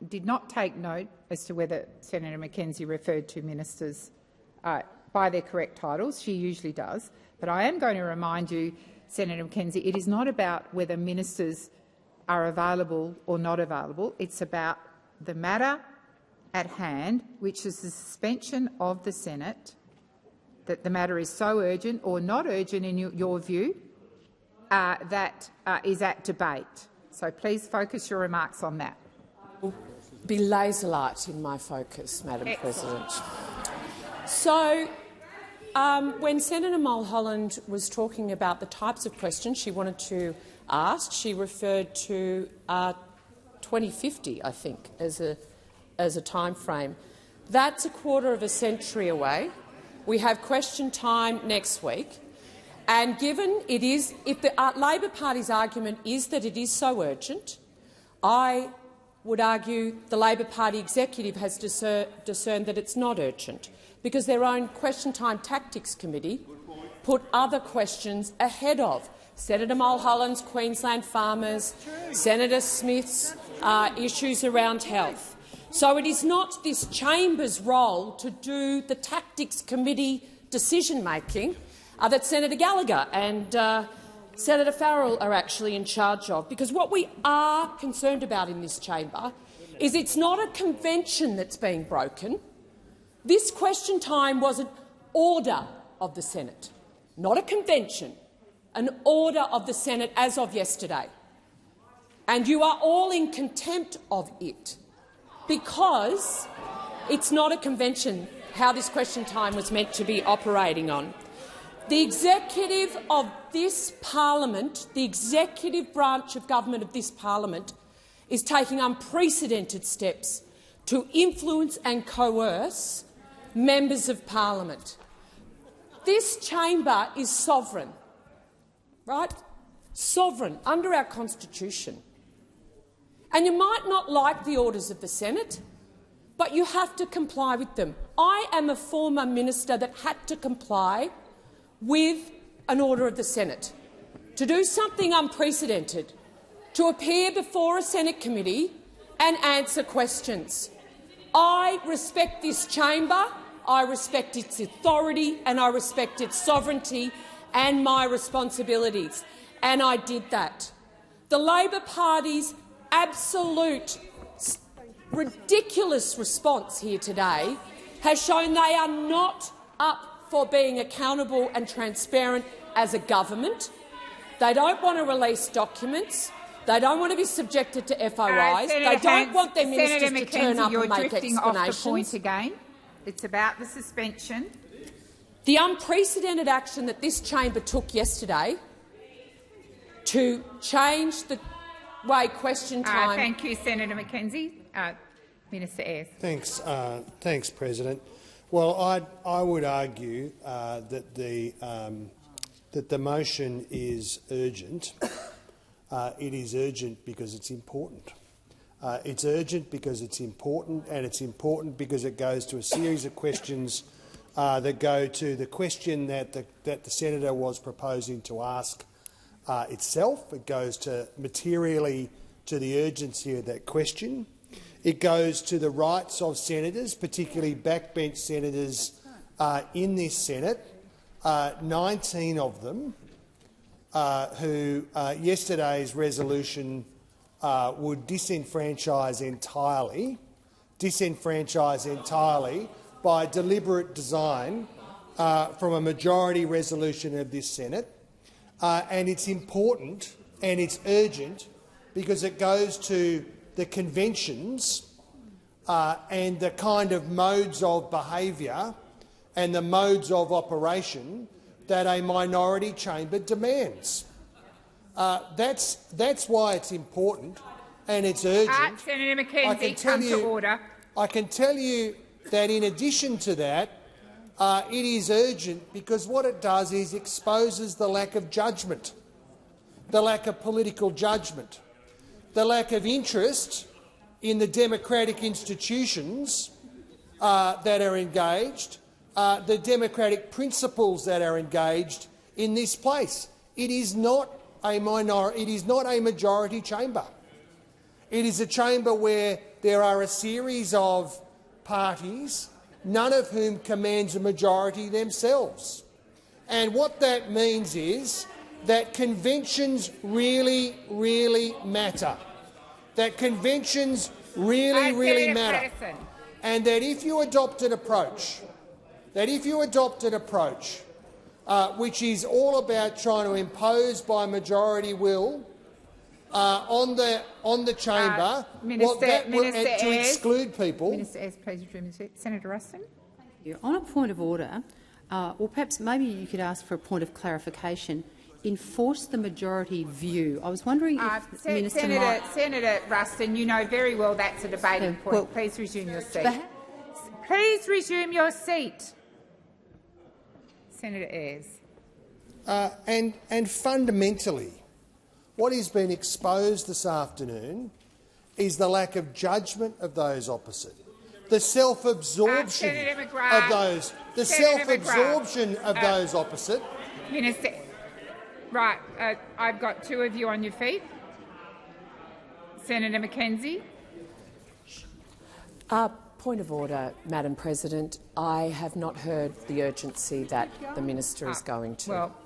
[SPEAKER 1] did not take note as to whether Senator McKenzie referred to ministers by their correct titles. She usually does. But I am going to remind you, Senator McKenzie, it is not about whether ministers are available or not available. It's about the matter at hand, which is the suspension of the Senate, that the matter is so urgent or not urgent in your view that is at debate. So please focus your remarks on that.
[SPEAKER 14] Be laser-light in my focus, Madam President. So, when Senator Mulholland was talking about the types of questions she wanted to ask, she referred to 2050, I think, as a time frame. That's a quarter of a century away. We have question time next week. And given it is, if the Labor Party's argument is that it is so urgent, I would argue the Labor Party executive has discerned that it's not urgent, because their own Question Time Tactics Committee put other questions ahead of Senator Mulholland's Queensland farmers, Senator Smith's issues around health. So it is not this chamber's role to do the Tactics Committee decision-making that Senator Gallagher and Senator Farrell are actually in charge of, because what we are concerned about in this chamber is it's not a convention that's being broken. This question time was an order of the Senate, not a convention, an order of the Senate as of yesterday. And you are all in contempt of it because it's not a convention how this question time was meant to be operating on. The executive of this parliament, the executive branch of government of this parliament, is taking unprecedented steps to influence and coerce members of parliament. This chamber is sovereign, right? Sovereign under our constitution. And you might not like the orders of the Senate, but you have to comply with them. I am a former minister that had to comply with an order of the Senate to do something unprecedented, to appear before a Senate committee and answer questions. I respect this chamber, I respect its authority and I respect its sovereignty and my responsibilities, and I did that. The Labor Party's absolute ridiculous response here today has shown they are not up for being accountable and transparent as a government. They don't want to release documents. They don't want to be subjected to FOIs. They don't want their ministers to turn up and make explanations.
[SPEAKER 1] Off the point again. It's about the suspension.
[SPEAKER 14] The unprecedented action that this chamber took yesterday to change the way question time—
[SPEAKER 1] Thank you, Senator McKenzie. Minister Ayres.
[SPEAKER 16] Thanks, President. Well, I would argue that the motion is urgent. It is urgent because it's important. It's urgent because it's important, and it's important because it goes to a series of questions that go to the question that the senator was proposing to ask itself. It goes to materially to the urgency of that question. It goes to the rights of senators, particularly backbench senators in this Senate, 19 of them,
[SPEAKER 12] who yesterday's resolution would disenfranchise entirely by deliberate design from a majority resolution of this Senate. And it's important and it's urgent because it goes to the conventions and the kind of modes of behaviour and the modes of operation that a minority chamber demands. That's why it's important and it's urgent.
[SPEAKER 1] Senator Mackenzie, come to order.
[SPEAKER 12] I can tell you that in addition to that, it is urgent because what it does is exposes the lack of judgment, the lack of political judgment, the lack of interest in the democratic institutions that are engaged, the democratic principles that are engaged in this place. It is not a majority chamber. It is a chamber where there are a series of parties, none of whom commands a majority themselves. And what that means is that conventions really, really matter. That conventions really matter. And that if you adopt an approach, which is all about trying to impose by majority will on the chamber, to exclude people.
[SPEAKER 1] Minister Ayres, please resume your seat. Senator Ruston.
[SPEAKER 2] On a point of order, or perhaps maybe you could ask for a point of clarification. Enforce the majority view. I was wondering if Minister
[SPEAKER 1] Senator Ruston, you know very well that's a debating point.
[SPEAKER 2] Well,
[SPEAKER 1] please resume your seat. Please resume your seat. Senator Ayres.
[SPEAKER 12] And fundamentally, what has been exposed this afternoon is the lack of judgment of those opposite, the self-absorption of those, those opposite.
[SPEAKER 1] Minister, right, I've got two of you on your feet. Senator Mackenzie.
[SPEAKER 14] Point of order, Madam President. I have not heard the urgency that the minister is going to.
[SPEAKER 1] Well,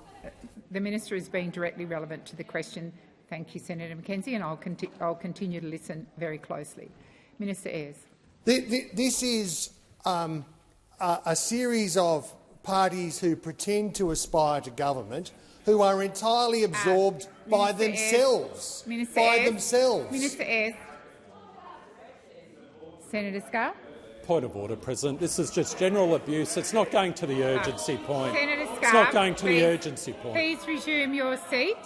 [SPEAKER 1] the minister is being directly relevant to the question. Thank you, Senator Mackenzie, and I'll continue to listen very closely. Minister Ayres.
[SPEAKER 12] This is a series of parties who pretend to aspire to government, who are entirely absorbed by themselves.
[SPEAKER 1] Minister Ayres. Senator Scarr.
[SPEAKER 11] Point of order, President. This is just general abuse. It's not going to the urgency point.
[SPEAKER 1] Senator Scarr,
[SPEAKER 11] it's not going to the urgency point.
[SPEAKER 1] Please resume your seat.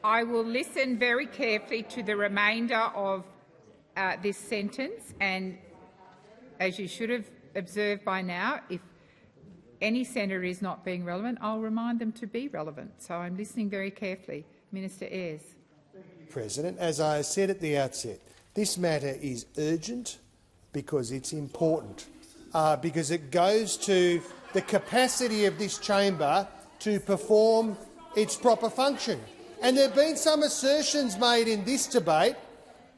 [SPEAKER 1] I will listen very carefully to the remainder of this sentence, and as you should have observed by now, if any senator is not being relevant, I'll remind them to be relevant. So I'm listening very carefully. Minister Ayres.
[SPEAKER 12] President, as I said at the outset, this matter is urgent because it's important, because it goes to the capacity of this chamber to perform its proper function. And there have been some assertions made in this debate.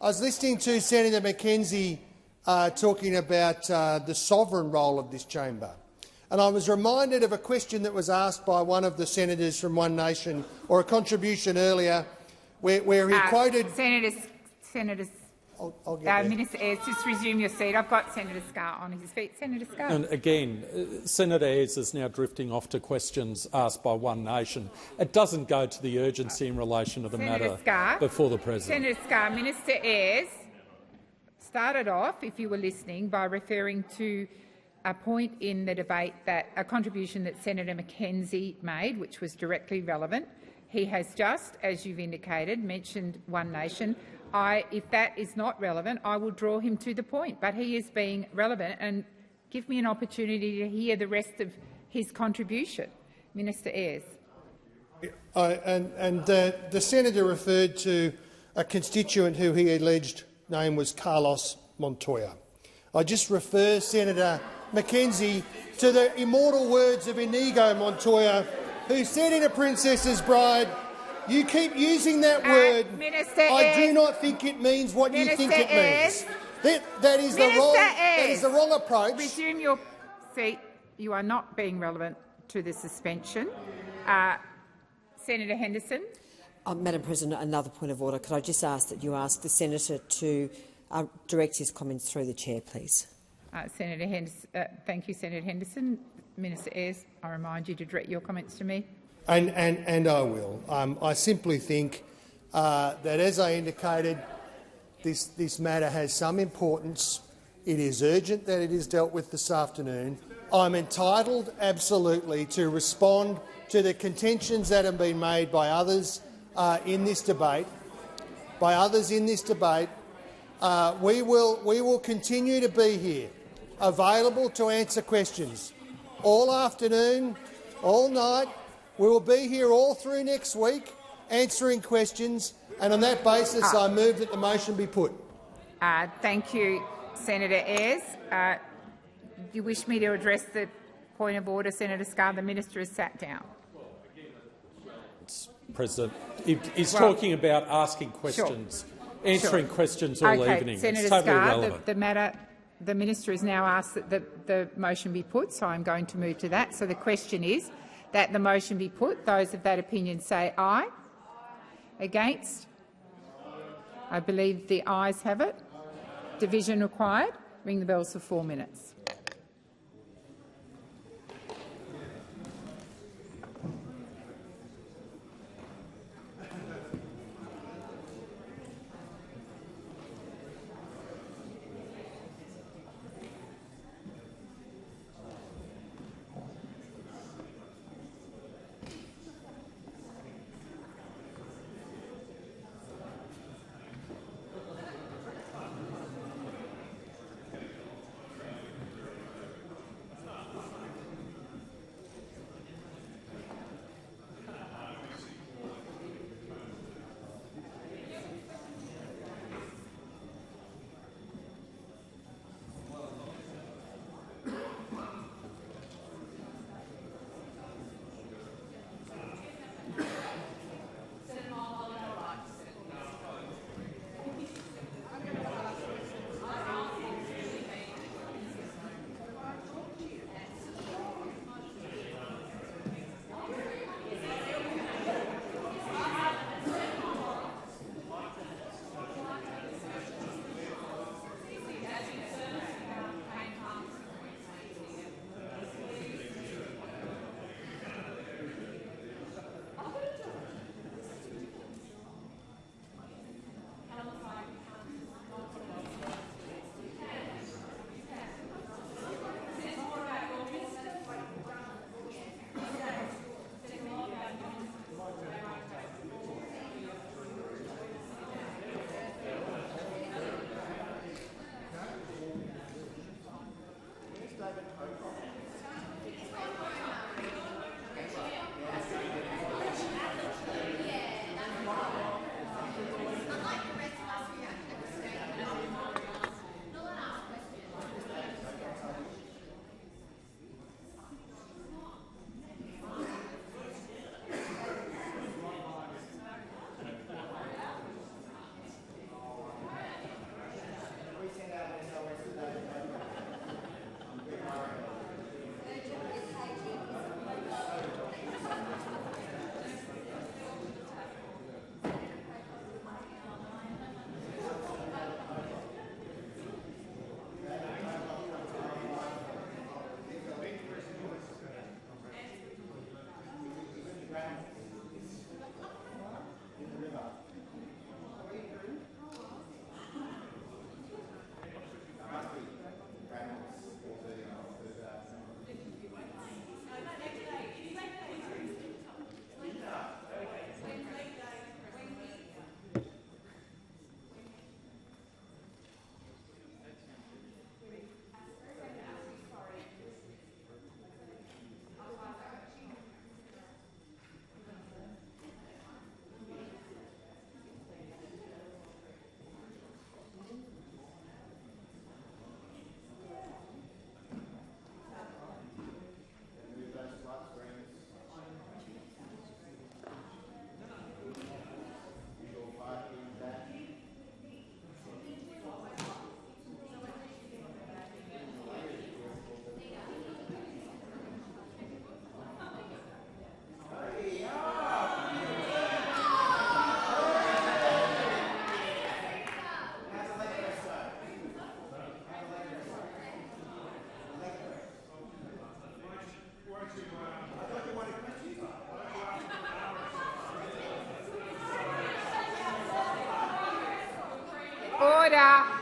[SPEAKER 12] I was listening to Senator Mackenzie talking about the sovereign role of this chamber, and I was reminded of a question that was asked by one of the senators from One Nation, or a contribution earlier, where he quoted—
[SPEAKER 1] Senators. Minister Ayres, just resume your seat. I've got Senator Scarr on his feet. Senator Scarr.
[SPEAKER 11] And again, Senator Ayres is now drifting off to questions asked by One Nation. It doesn't go to the urgency in relation to the matter before the President.
[SPEAKER 1] Senator Scarr, Minister Ayres started off, if you were listening, by referring to a point in the debate, that a contribution that Senator Mackenzie made, which was directly relevant. He has just, as you've indicated, mentioned One Nation. If that is not relevant, I will draw him to the point. But he is being relevant, and give me an opportunity to hear the rest of his contribution. Minister Ayres.
[SPEAKER 12] The senator referred to a constituent who he alleged name was Carlos Montoya. I just refer Senator Mackenzie to the immortal words of Inigo Montoya, who said in A Princess's Bride, "You keep using that word. I do not think it means what you think it means." That is the wrong approach.
[SPEAKER 1] Resume your seat. You are not being relevant to the suspension. Senator Henderson.
[SPEAKER 9] Madam President, another point of order. Could I just ask that you ask the senator to direct his comments through the chair, please?
[SPEAKER 1] Senator Henderson, thank you, Senator Henderson. Minister Ayres, I remind you to direct your comments to me.
[SPEAKER 12] And I will. I simply think that, as I indicated, this matter has some importance. It is urgent that it is dealt with this afternoon. I'm entitled, absolutely, to respond to the contentions that have been made by others in this debate. We will continue to be here, available to answer questions all afternoon, all night. We will be here all through next week answering questions, and on that basis I move that the motion be put.
[SPEAKER 1] Thank you, Senator Ayres. Do you wish me to address the point of order, Senator Scarr? The minister has sat down.
[SPEAKER 11] President, he's talking about asking questions, answering questions all evening.
[SPEAKER 1] Senator
[SPEAKER 11] it's totally
[SPEAKER 1] Scarr,
[SPEAKER 11] irrelevant.
[SPEAKER 1] the minister has now asked that the motion be put, so I'm going to move to that. So the question is that the motion be put. Those of that opinion say aye. Against? I believe the ayes have it. Division required. Ring the bells for 4 minutes.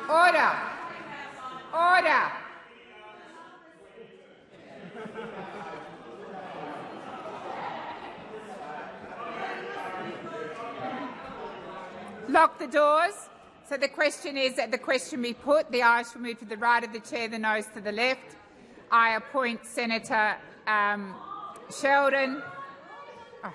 [SPEAKER 1] Order. Order. Lock the doors. So the question is that the question be put. The ayes shall move to the right of the chair, the noes to the left. I appoint Senator Sheldon. Oh.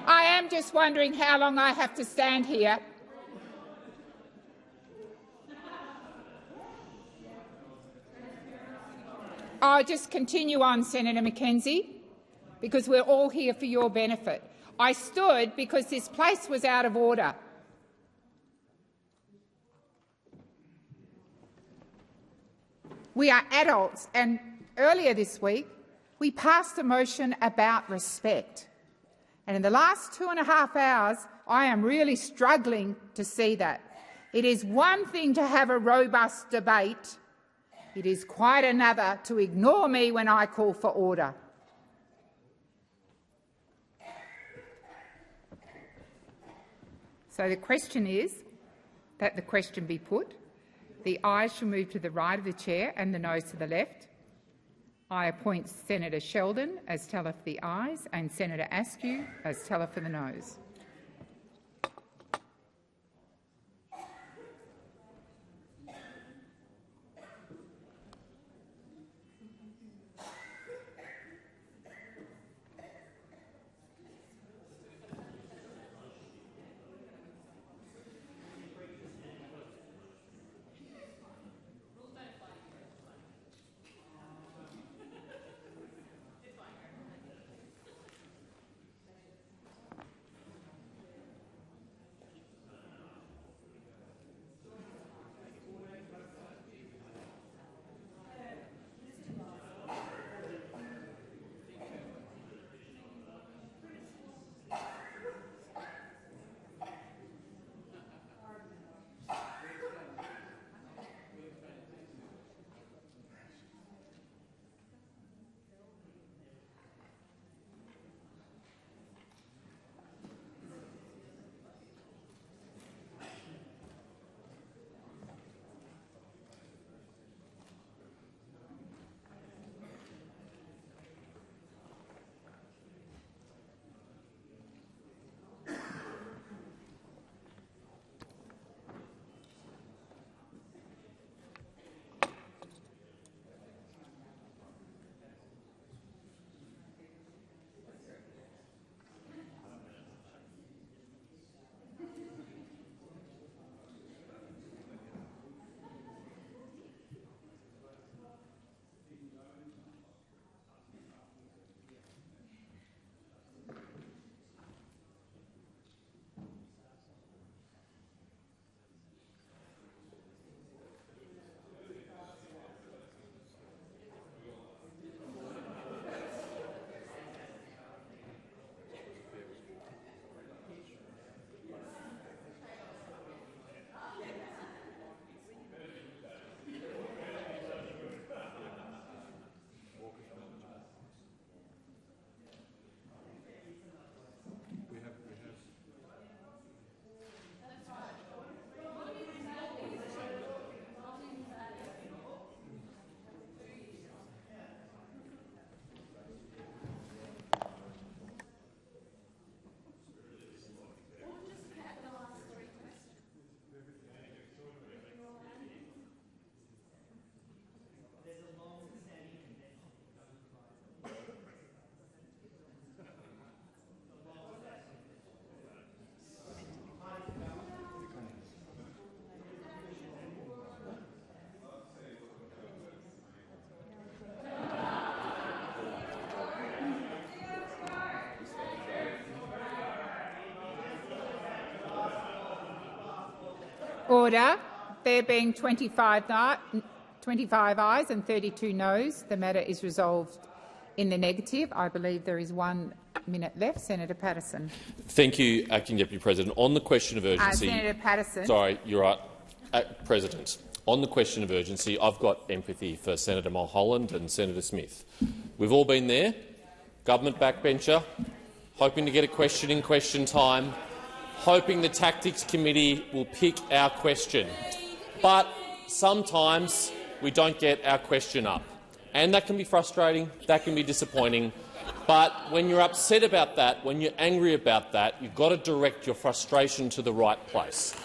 [SPEAKER 1] I am just wondering how long I have to stand here. I'll just continue on, Senator McKenzie, because we're all here for your benefit. I stood because this place was out of order. We are adults, and earlier this week we passed a motion about respect. And in the last 2.5 hours, I am really struggling to see that. It is one thing to have a robust debate. It is quite another to ignore me when I call for order. So the question is that the question be put. The ayes shall move to the right of the chair and the noes to the left. I appoint Senator Sheldon as teller for the ayes and Senator Askew as teller for the noes. Order. There being 25 ayes and 32 noes, the matter is resolved in the negative. I believe there is 1 minute left. Senator Patterson.
[SPEAKER 7] Thank you, Acting Deputy President. On the question of urgency—
[SPEAKER 1] Senator Patterson.
[SPEAKER 7] Sorry, you're right, President. on the question of urgency, I've got empathy for Senator Mulholland and Senator Smith. We've all been there, government backbencher, hoping to get a question in question time, hoping the Tactics Committee will pick our question. But sometimes we don't get our question up. And that can be frustrating, that can be disappointing. But when you're upset about that, when you're angry about that, you've got to direct your frustration to the right place.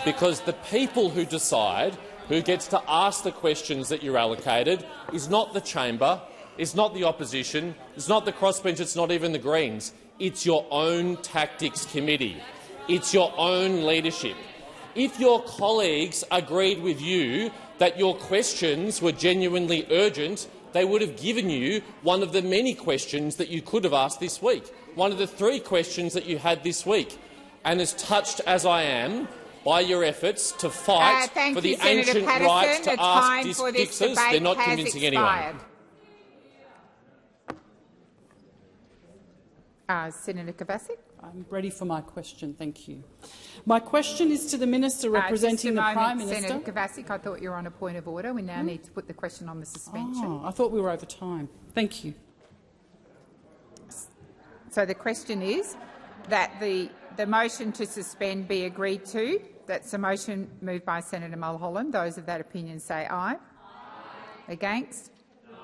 [SPEAKER 7] Because the people who decide who gets to ask the questions that you're allocated is not the chamber, is not the opposition, it's not the crossbench, it's not even the Greens. It's your own Tactics Committee. It's your own leadership. If your colleagues agreed with you that your questions were genuinely urgent, they would have given you one of the many questions that you could have asked this week, one of the 3 questions that you had this week. And as touched as I am by your efforts to fight for the ancient right to ask fixers, they're not convincing anyone.
[SPEAKER 1] Senator Kovacic.
[SPEAKER 13] I'm ready for my question. Thank you. My question is to the Minister representing the Prime Minister.
[SPEAKER 1] Senator Kovacic, I thought you were on a point of order. We now need to put the question on the suspension.
[SPEAKER 13] Oh, I thought we were over time. Thank you.
[SPEAKER 1] So the question is that the motion to suspend be agreed to. That's a motion moved by Senator Mulholland. Those of that opinion say aye. Aye. Against? No.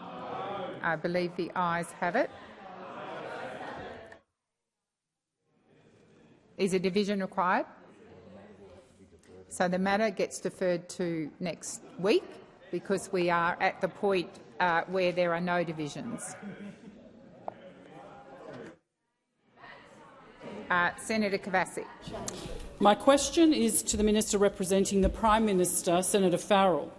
[SPEAKER 1] I believe the ayes have it. Is a division required? So the matter gets deferred to next week because we are at the point where there are no divisions. Senator Kovacic.
[SPEAKER 13] My question is to the Minister representing the Prime Minister, Senator Farrell.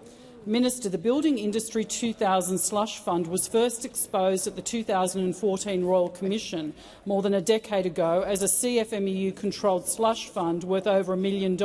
[SPEAKER 13] Minister, the Building Industry 2000 slush fund was first exposed at the 2014 Royal Commission more than a decade ago as a CFMEU-controlled slush fund worth over $1 million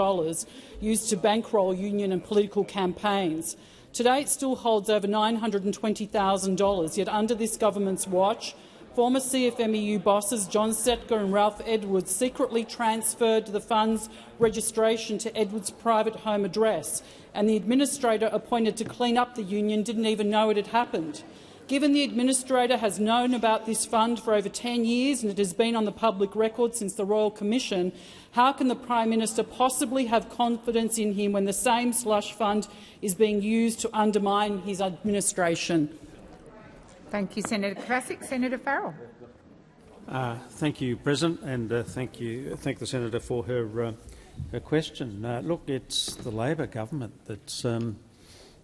[SPEAKER 13] used to bankroll union and political campaigns. Today it still holds over $920,000, yet under this government's watch, former CFMEU bosses John Setker and Ralph Edwards secretly transferred the fund's registration to Edwards' private home address, and the administrator appointed to clean up the union didn't even know it had happened. Given the administrator has known about this fund for over 10 years and it has been on the public record since the Royal Commission, how can the Prime Minister possibly have confidence in him when the same slush fund is being used to undermine his administration?
[SPEAKER 1] Thank you, Senator Kovacic. Senator Farrell.
[SPEAKER 19] Thank you, President, and thank the senator for her question. Look, it's the Labor government that's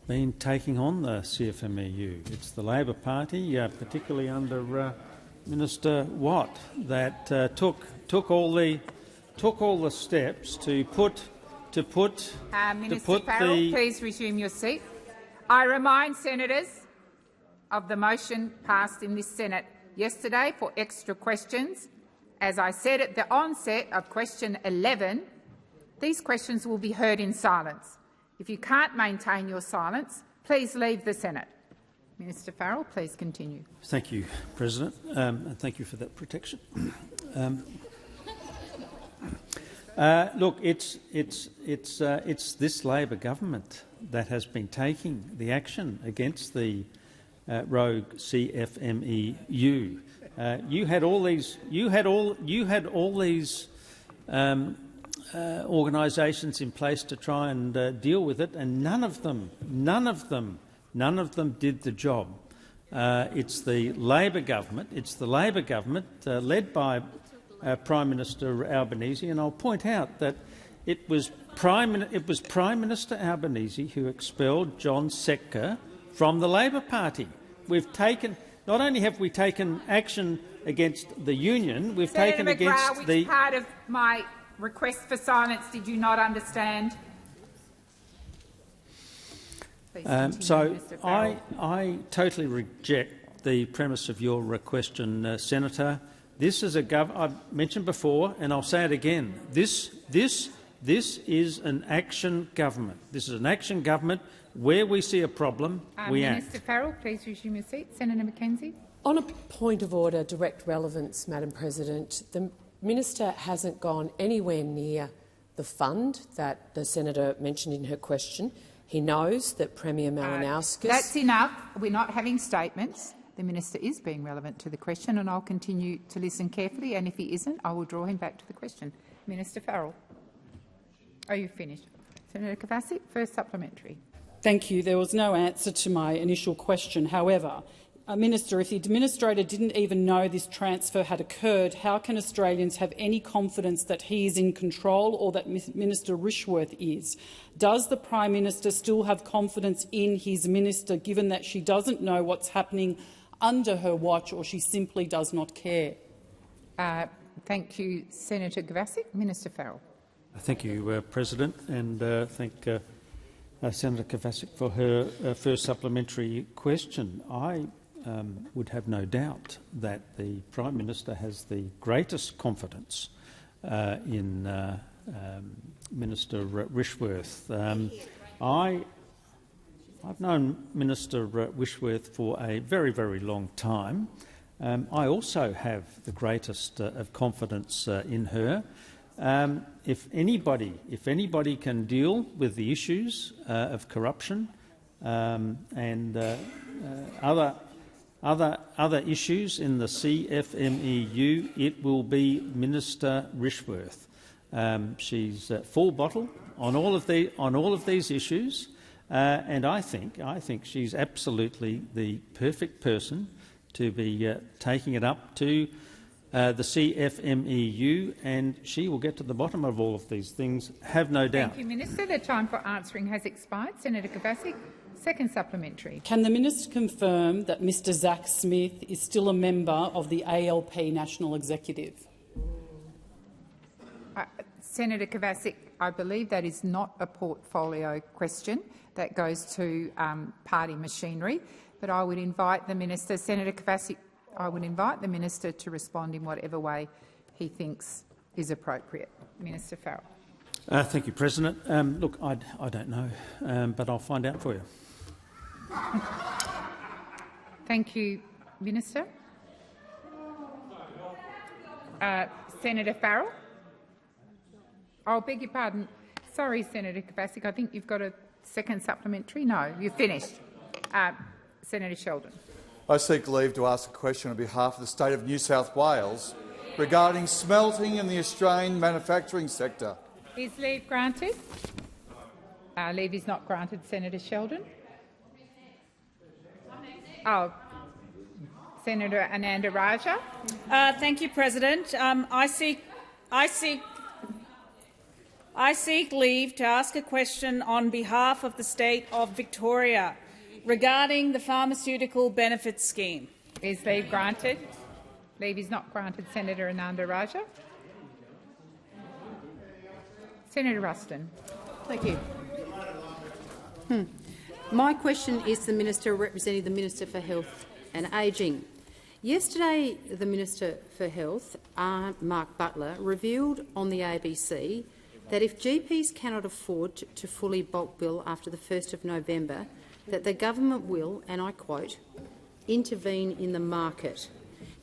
[SPEAKER 19] been taking on the CFMEU. It's the Labor Party, particularly under Minister Watt, that took all the steps to put
[SPEAKER 1] Minister Farrell, please resume your seat. I remind senators of the motion passed in this Senate yesterday for extra questions. As I said at the onset of question 11, these questions will be heard in silence. If you can't maintain your silence, please leave the Senate. Minister Farrell, please continue.
[SPEAKER 19] Thank you, President, and thank you for that protection. Look, it's this Labor government that has been taking the action against the rogue CFMEU. You had all these organisations in place to try and deal with it, and none of them did the job. It's the Labor government. It's the Labor government led by Prime Minister Albanese, and I'll point out that it was Prime Minister Albanese who expelled John Setker from the Labor Party. Not only have we taken action against the union, we've taken against
[SPEAKER 1] the— which part of my request for silence did you not understand?
[SPEAKER 19] So I totally reject the premise of your question, Senator. This is I've mentioned before, and I'll say it again. This is an action government. This is an action government. Where we see a problem, we act.
[SPEAKER 1] Minister Farrell, please resume your seat. Senator McKenzie.
[SPEAKER 14] On a point of order, direct relevance, Madam President, the Minister hasn't gone anywhere near the fund that the senator mentioned in her question. He knows that Premier Malinowskis—
[SPEAKER 1] That's enough. We're not having statements. The minister is being relevant to the question, and I'll continue to listen carefully. And if he isn't, I will draw him back to the question. Minister Farrell. Are you finished? Senator Kavasic, first supplementary.
[SPEAKER 13] Thank you. There was no answer to my initial question. However, Minister, if the administrator didn't even know this transfer had occurred, how can Australians have any confidence that he is in control or that Minister Rishworth is? Does the Prime Minister still have confidence in his minister, given that she doesn't know what's happening under her watch, or she simply does not care?
[SPEAKER 1] Thank you, Senator Kavasic. Minister Farrell.
[SPEAKER 19] Thank you, President, and thank Senator Kavasic for her first supplementary question. I would have no doubt that the Prime Minister has the greatest confidence in Minister Rishworth. I've known Minister Rishworth for a very, very long time. I also have the greatest of confidence in her. If anybody can deal with the issues of corruption and other issues in the CFMEU, it will be Minister Rishworth. She's full bottle on all of these issues, and I think she's absolutely the perfect person to be taking it up to the CFMEU, and she will get to the bottom of all of these things, have no doubt.
[SPEAKER 1] Thank you, Minister. The time for answering has expired. Senator Kavasic, second supplementary.
[SPEAKER 13] Can the minister confirm that Mr Zack Smith is still a member of the ALP National Executive?
[SPEAKER 1] Senator Kavasic, I believe that is not a portfolio question. That goes to party machinery. But I would invite the minister, Senator Kavasic, I would invite the minister to respond in whatever way he thinks is appropriate. Minister Farrell.
[SPEAKER 19] Thank you, President. Look, I don't know, but I'll find out for you.
[SPEAKER 1] Thank you, Minister. Senator Farrell. I'll beg your pardon. Sorry, Senator Kavasic. I think you've got a second supplementary. No, you're finished. Senator Sheldon.
[SPEAKER 6] I seek leave to ask a question on behalf of the State of New South Wales regarding smelting in the Australian manufacturing sector.
[SPEAKER 1] Is leave granted? Leave is not granted. Senator Sheldon. Oh, Senator Ananda Raja.
[SPEAKER 20] Thank you, President. I seek leave to ask a question on behalf of the State of Victoria regarding the Pharmaceutical Benefits Scheme.
[SPEAKER 1] Is leave granted? Leave is not granted. Senator Ananda Raja. Senator Ruston.
[SPEAKER 2] Thank you. My question is to the Minister representing the Minister for Health and Ageing. Yesterday, the Minister for Health, Mark Butler, revealed on the ABC that if GPs cannot afford to fully bulk bill after the 1st of November, that the government will, and I quote, intervene in the market.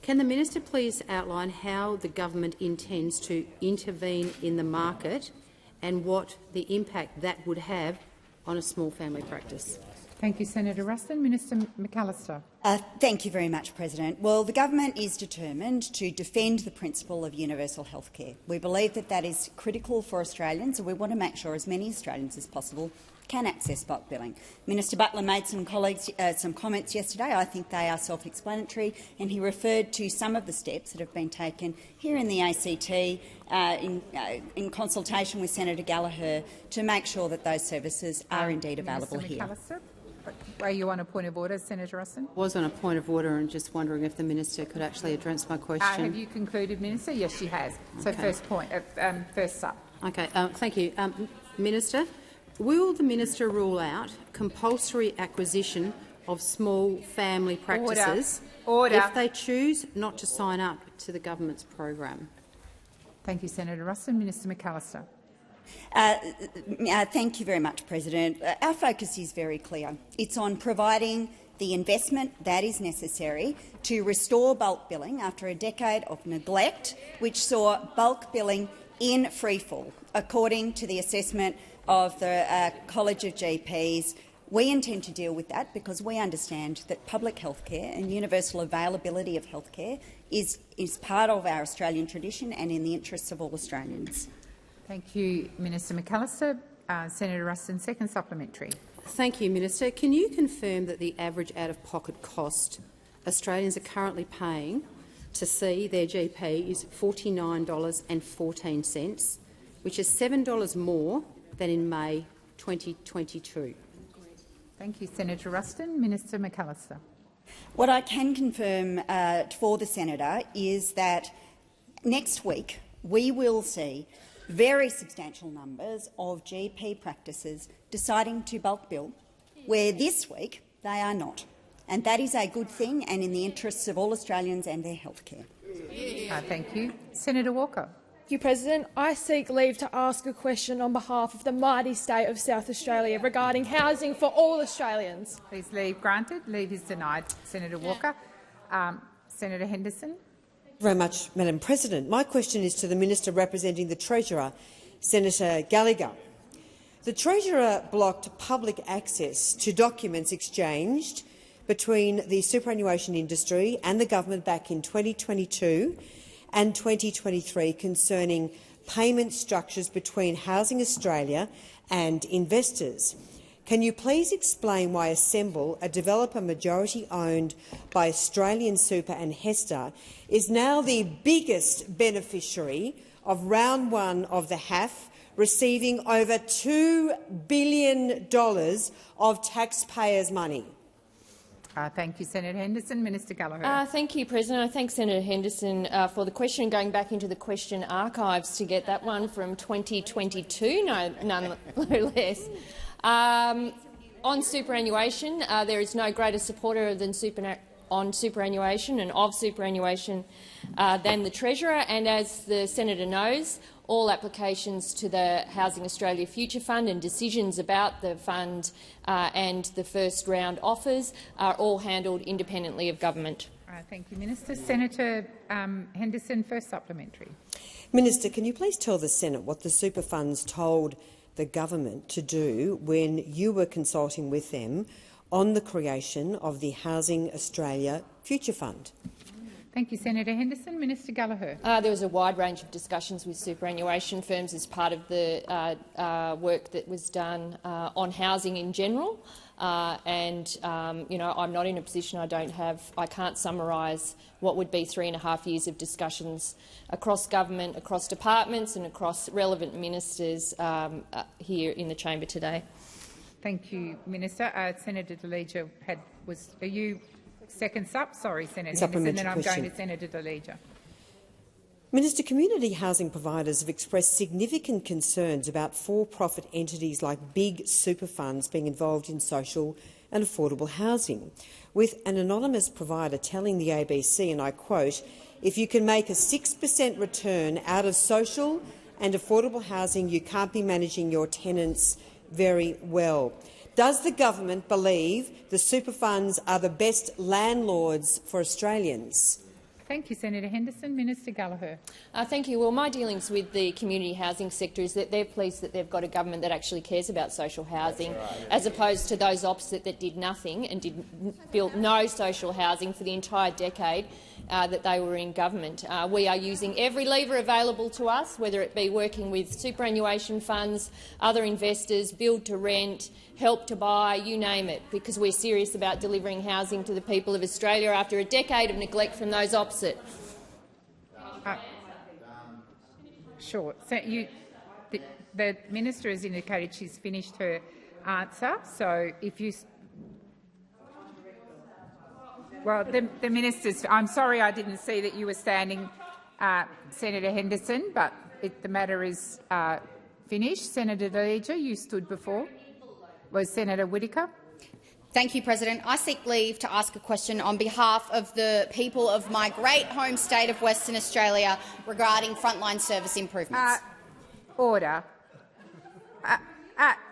[SPEAKER 2] Can the minister please outline how the government intends to intervene in the market and what the impact that would have on a small family practice?
[SPEAKER 1] Thank you, Senator Ruston. Minister McAllister.
[SPEAKER 8] Thank you very much, President. Well, the government is determined to defend the principle of universal health care. We believe that that is critical for Australians, and we want to make sure as many Australians as possible can access bulk billing. Minister Butler made some comments yesterday. I think they are self-explanatory, and he referred to some of the steps that have been taken here in the ACT in consultation with Senator Gallagher to make sure that those services are indeed available here.
[SPEAKER 1] McAllister. Are you on a point of order, Senator Ruston?
[SPEAKER 2] I was on a point of order and just wondering if the minister could actually address my question.
[SPEAKER 1] Have you concluded, Minister? Yes, she has. So
[SPEAKER 2] Okay.
[SPEAKER 1] first point, first up.
[SPEAKER 2] Okay, thank you. Minister, will the minister rule out compulsory acquisition of small family practices
[SPEAKER 1] Order.
[SPEAKER 2] if they choose not to sign up to the government's program?
[SPEAKER 1] Thank you, Senator Ruston. Minister McAllister.
[SPEAKER 8] Thank you very much, President. Our focus is very clear. It's on providing the investment that is necessary to restore bulk billing after a decade of neglect, which saw bulk billing in freefall, according to the assessment of the College of GPs. We intend to deal with that because we understand that public health care and universal availability of health care is part of our Australian tradition and in the interests of all Australians.
[SPEAKER 1] Thank you, Minister McAllister. Senator Ruston, second supplementary.
[SPEAKER 2] Thank you, Minister. Can you confirm that the average out-of-pocket cost Australians are currently paying to see their GP is $49.14, which is $7 more than in May 2022?
[SPEAKER 1] Thank you, Senator Ruston. Minister McAllister.
[SPEAKER 8] What I can confirm for the senator is that next week we will see very substantial numbers of GP practices deciding to bulk bill, where this week they are not. And that is a good thing and in the interests of all Australians and their health care.
[SPEAKER 1] Thank you. Senator Walker.
[SPEAKER 18] Thank you, President. I seek leave to ask a question on behalf of the mighty state of South Australia regarding housing for all Australians.
[SPEAKER 1] Please leave granted. Leave is denied. Senator Walker. Senator Henderson.
[SPEAKER 9] Thank you very much, Madam President. My question is to the Minister representing the Treasurer, Senator Gallagher. The Treasurer blocked public access to documents exchanged between the superannuation industry and the government back in 2022 and 2023 concerning payment structures between Housing Australia and investors. Can you please explain why Assemble, a developer majority-owned by Australian Super and Hester, is now the biggest beneficiary of round one of the HAF, receiving over $2 billion of taxpayers' money?
[SPEAKER 1] Thank you, Senator Henderson. Minister Gallagher.
[SPEAKER 5] Thank you, President. I thank Senator Henderson for the question, going back into the question archives to get that one from 2022, none less. On superannuation, there is no greater supporter than superannuation and of superannuation than the Treasurer, and as the Senator knows, all applications to the Housing Australia Future Fund and decisions about the fund and the first round offers are all handled independently of government.
[SPEAKER 1] Thank you, Minister. Senator Henderson, first supplementary.
[SPEAKER 9] Minister, can you please tell the Senate what the super funds told the government to do when you were consulting with them on the creation of the Housing Australia Future Fund?
[SPEAKER 1] Thank you, Senator Henderson. Minister Gallagher.
[SPEAKER 5] There was a wide range of discussions with superannuation firms as part of the work that was done on housing in general. I'm not in a position, I can't summarise what would be 3.5 years of discussions across government, across departments and across relevant ministers here in the chamber today.
[SPEAKER 1] Thank you, Minister. Senator Deleija are you second sup? Sorry, Senator Henderson, then I'm going to Senator Deleija.
[SPEAKER 9] Minister, community housing providers have expressed significant concerns about for-profit entities like big super funds being involved in social and affordable housing, with an anonymous provider telling the ABC, and I quote, "If you can make a 6% return out of social and affordable housing, you can't be managing your tenants very well." Does the government believe the super funds are the best landlords for Australians?
[SPEAKER 1] Thank you, Senator Henderson. Minister Gallagher.
[SPEAKER 5] Thank you. Well, my dealings with the community housing sector is that they're pleased that they've got a government that actually cares about social housing, as opposed to those opposite that did nothing and built no social housing for the entire decade that they were in government. We are using every lever available to us, whether it be working with superannuation funds, other investors, build to rent, help to buy, you name it, because we're serious about delivering housing to the people of Australia after a decade of neglect from those opposite.
[SPEAKER 1] Sure. So the minister has indicated she's finished her answer. So if you... Well, the minister's... I'm sorry I didn't see that you were standing, Senator Henderson, but the matter is finished. Senator Deleija, you stood before. Was Senator Whittaker?
[SPEAKER 21] Thank you, President. I seek leave to ask a question on behalf of the people of my great home state of Western Australia regarding frontline service improvements.
[SPEAKER 1] Order.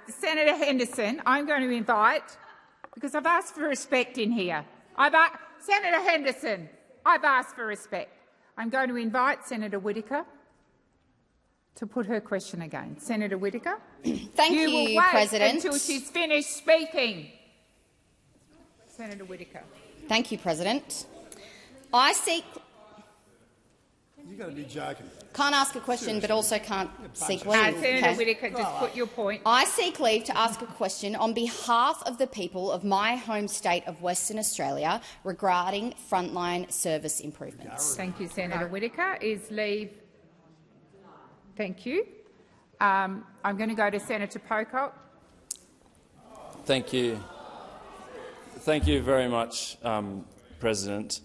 [SPEAKER 1] Senator Henderson, I'm going to invite, because I've asked for respect in here. Senator Henderson, I've asked for respect. I'm going to invite Senator Whittaker to put her question again. Senator Whittaker.
[SPEAKER 21] Thank
[SPEAKER 1] you,
[SPEAKER 21] you,
[SPEAKER 1] will wait
[SPEAKER 21] President.
[SPEAKER 1] until she's finished speaking. Senator Whittaker.
[SPEAKER 21] Thank you, President. I seek...
[SPEAKER 16] You've got to be joking.
[SPEAKER 21] Can't ask a question, but also can't seek leave.
[SPEAKER 1] Senator Whittaker, just put your point.
[SPEAKER 21] I seek leave to ask a question on behalf of the people of my home state of Western Australia regarding frontline service improvements.
[SPEAKER 1] Thank you, Senator Whittaker. Is leave? Thank you. I'm going to go to Senator Pocock.
[SPEAKER 4] Thank you. Thank you very much, President.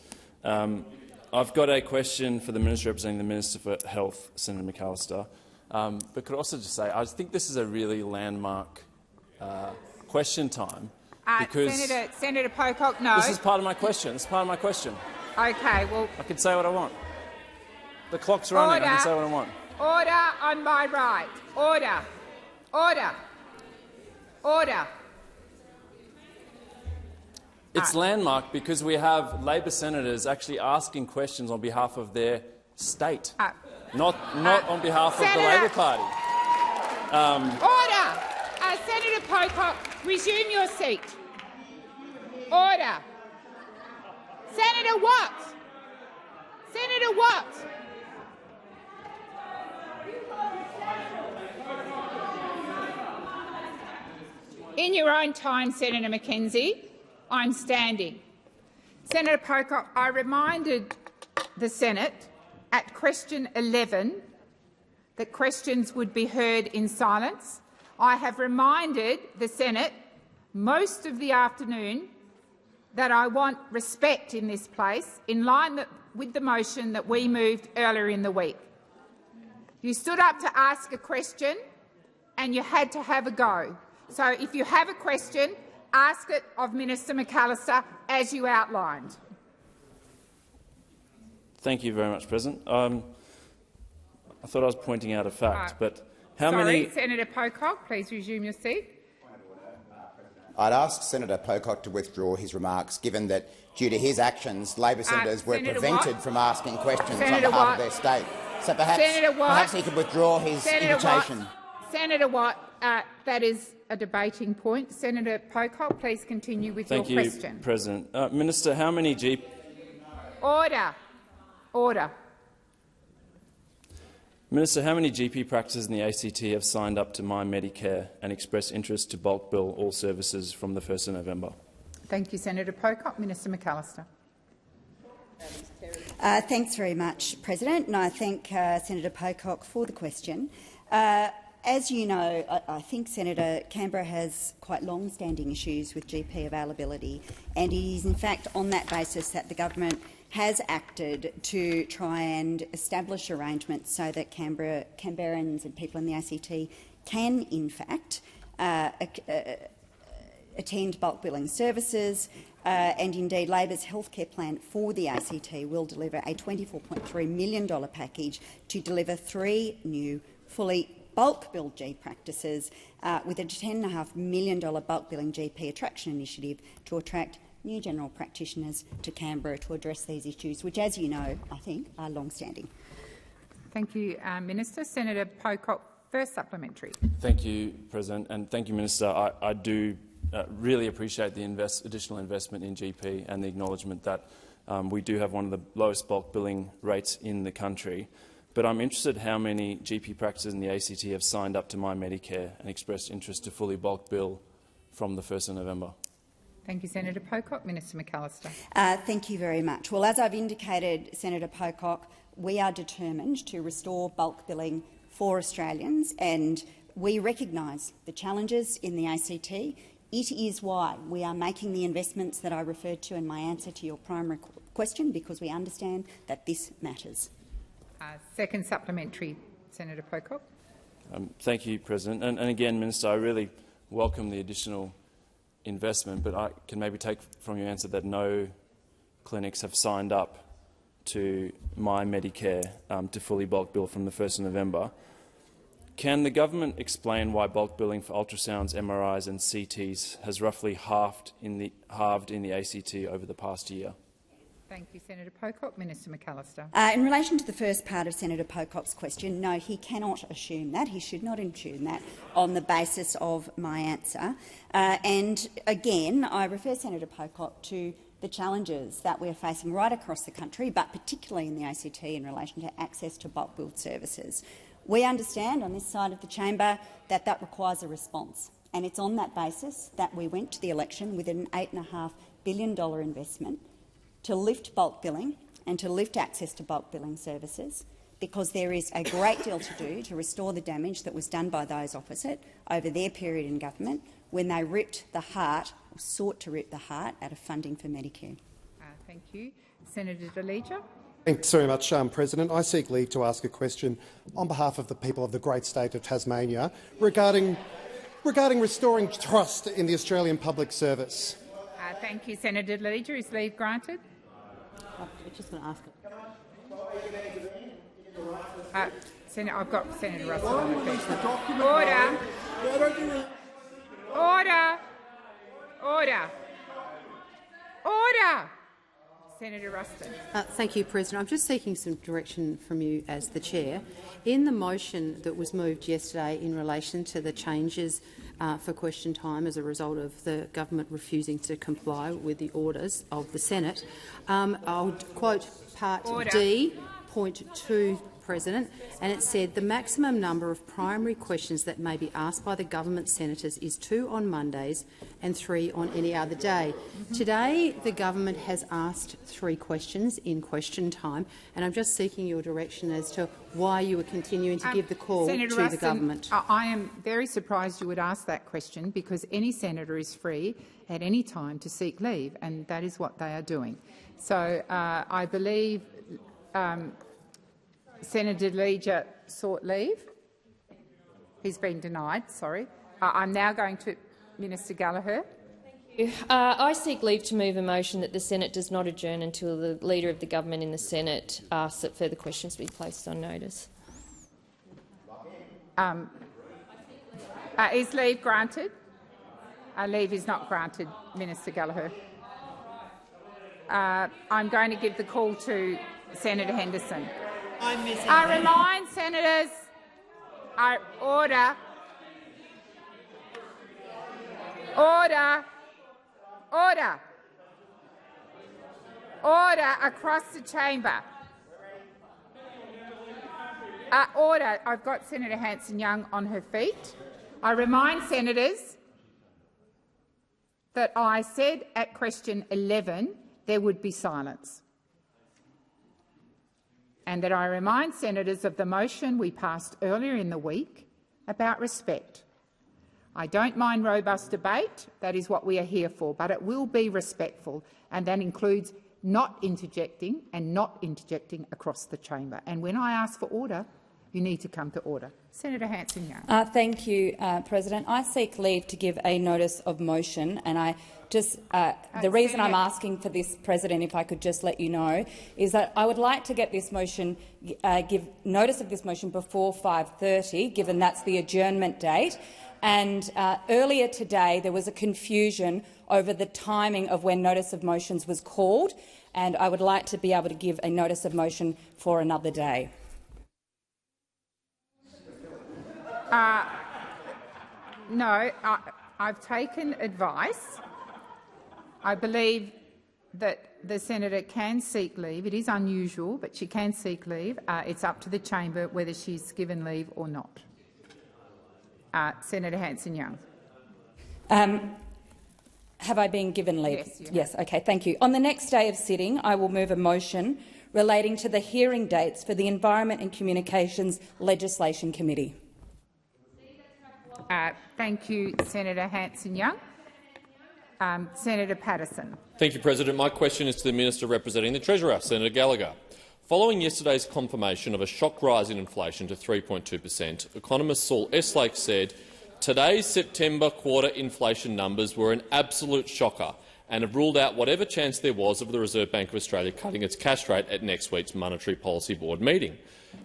[SPEAKER 4] I've got a question for the Minister representing the Minister for Health, Senator McAllister, but could also just say I think this is a really landmark question time because
[SPEAKER 1] Senator Pocock, no.
[SPEAKER 4] This is part of my question. This is part of my question.
[SPEAKER 1] Okay, well,
[SPEAKER 4] I can say what I want. The clock's running. I can say what I want.
[SPEAKER 1] Order on my right. Order. Order. Order.
[SPEAKER 4] It's landmark because we have Labor senators actually asking questions on behalf of their state, not on behalf of the Labor Party.
[SPEAKER 1] Order! Senator Pocock, resume your seat. Order. Senator Watt. Senator Watt. In your own time, Senator McKenzie. I'm standing. Senator Pocock, I reminded the Senate at question 11 that questions would be heard in silence. I have reminded the Senate most of the afternoon that I want respect in this place, in line with the motion that we moved earlier in the week. You stood up to ask a question and you had to have a go. So if you have a question, ask it of Minister McAllister as you outlined.
[SPEAKER 4] Thank you very much, President. I thought I was pointing out a fact, but how
[SPEAKER 1] Sorry,
[SPEAKER 4] many—
[SPEAKER 1] Senator Pocock, please resume your seat.
[SPEAKER 10] I'd ask Senator Pocock to withdraw his remarks, given that, due to his actions, Labor senators were
[SPEAKER 1] Senator
[SPEAKER 10] prevented
[SPEAKER 1] Watt?
[SPEAKER 10] from asking questions
[SPEAKER 1] Senator
[SPEAKER 10] on behalf
[SPEAKER 1] Watt?
[SPEAKER 10] of their state. So perhaps he could withdraw his invitation.
[SPEAKER 1] Watt, Senator Watt, that is a debating point. Senator Pocock, please continue with your question.
[SPEAKER 4] Thank you, President. Minister, how many GP—
[SPEAKER 1] Order. Order.
[SPEAKER 4] Minister, how many GP practices in the ACT have signed up to My Medicare and expressed interest to bulk bill all services from the 1st of November?
[SPEAKER 1] Thank you, Senator Pocock. Minister McAllister.
[SPEAKER 8] Thanks very much, President, and I thank Senator Pocock for the question. As you know, I think, Senator, Canberra has quite long-standing issues with GP availability, and it is in fact on that basis that the government has acted to try and establish arrangements so that Canberrans and people in the ACT can, in fact, attend bulk billing services, and indeed Labor's healthcare plan for the ACT will deliver a $24.3 million package to deliver 3 new fully bulk billed G practices with a $10.5 million bulk billing GP attraction initiative to attract new general practitioners to Canberra to address these issues, which, as you know, I think are long-standing.
[SPEAKER 1] Thank you, Minister. Senator Pocock, first supplementary.
[SPEAKER 4] Thank you, President, and thank you, Minister. I do really appreciate the additional investment in GP and the acknowledgement that we do have one of the lowest bulk billing rates in the country. But I'm interested how many GP practices in the ACT have signed up to My Medicare and expressed interest to fully bulk bill from the 1st of November.
[SPEAKER 1] Thank you, Senator Pocock. Minister McAllister.
[SPEAKER 8] Thank you very much. Well, as I've indicated, Senator Pocock, we are determined to restore bulk billing for Australians, and we recognise the challenges in the ACT. It is why we are making the investments that I referred to in my answer to your primary question, because we understand that this matters.
[SPEAKER 1] Second supplementary, Senator Pocock.
[SPEAKER 4] Thank you, President. And again, Minister, I really welcome the additional investment, but I can maybe take from your answer that no clinics have signed up to My Medicare to fully bulk bill from the 1st of November. Can the government explain why bulk billing for ultrasounds, MRIs and CTs has roughly halved in the ACT over the past year?
[SPEAKER 1] Thank you, Senator Pocock. Minister McAllister.
[SPEAKER 8] In relation to the first part of Senator Pocock's question, no, he cannot assume that. He should not assume that on the basis of my answer. And again, I refer Senator Pocock to the challenges that we're facing right across the country, but particularly in the ACT in relation to access to bulk billed services. We understand on this side of the chamber that that requires a response, and it's on that basis that we went to the election with an $8.5 billion investment to lift bulk billing and to lift access to bulk billing services, because there is a great deal to do to restore the damage that was done by those opposite over their period in government when they ripped the heart, or sought to rip the heart, out of funding for Medicare.
[SPEAKER 1] Thank you. Senator De Leger.
[SPEAKER 3] Thanks very much, President. I seek leave to ask a question on behalf of the people of the great state of Tasmania regarding restoring trust in the Australian public service.
[SPEAKER 1] Thank you, Senator De Leger. Is leave granted?
[SPEAKER 2] I'm just going to ask.
[SPEAKER 1] I've got Senator Russell on the feet. Order. Order. Order. Order. Senator Ruston.
[SPEAKER 2] Thank you, President. I'm just seeking some direction from you as the chair. In the motion that was moved yesterday in relation to the changes for question time as a result of the government refusing to comply with the orders of the Senate, I'll quote Part D, point 2, President, and it said the maximum number of primary questions that may be asked by the government senators is 2 on Mondays and 3 on any other day. Today, the government has asked 3 questions in question time, and I'm just seeking your direction as to why you are continuing to give the call
[SPEAKER 1] Senator
[SPEAKER 2] to
[SPEAKER 1] Ruston,
[SPEAKER 2] the government.
[SPEAKER 1] I am very surprised you would ask that question, because any senator is free at any time to seek leave, and that is what they are doing. So I believe Senator De Leger sought leave. He's been denied. Sorry. I'm now going to Minister Gallagher.
[SPEAKER 5] I seek leave to move a motion that the Senate does not adjourn until the Leader of the Government in the Senate asks that further questions be placed on notice.
[SPEAKER 1] Is leave granted? Leave is not granted, Minister Gallagher. I'm going to give the call to Senator Henderson. I remind senators, order, order, order, order across the chamber. Order. I've got Senator Hanson-Young on her feet. I remind senators that I said at question 11 there would be silence, and that I remind senators of the motion we passed earlier in the week about respect. I don't mind robust debate. That is what we are here for, but it will be respectful, and that includes not interjecting across the chamber. And when I ask for order, you need to come to order. Senator Hanson-Young.
[SPEAKER 22] Thank you, President. I seek leave to give a notice of motion, and I just the reason I'm asking for this, President, if I could just let you know, is that I would like to get this motion, give notice of this motion before 5:30, given that's the adjournment date. And earlier today there was a confusion over the timing of when notice of motions was called, and I would like to be able to give a notice of motion for another day.
[SPEAKER 1] No, I've taken advice. I believe that the senator can seek leave. It is unusual, but she can seek leave. It's up to the chamber whether she's given leave or not. Senator Hanson-Young.
[SPEAKER 22] Have I been given leave? Yes. Okay. Thank you. On the next day of sitting, I will move a motion relating to the hearing dates for the Environment and Communications Legislation Committee.
[SPEAKER 1] Thank you, Senator Hanson-Young. Senator Patterson.
[SPEAKER 7] Thank you, President. My question is to the Minister representing the Treasurer, Senator Gallagher. Following yesterday's confirmation of a shock rise in inflation to 3.2%, economist Saul Eslake said today's September quarter inflation numbers were an absolute shocker and have ruled out whatever chance there was of the Reserve Bank of Australia cutting its cash rate at next week's Monetary Policy Board meeting.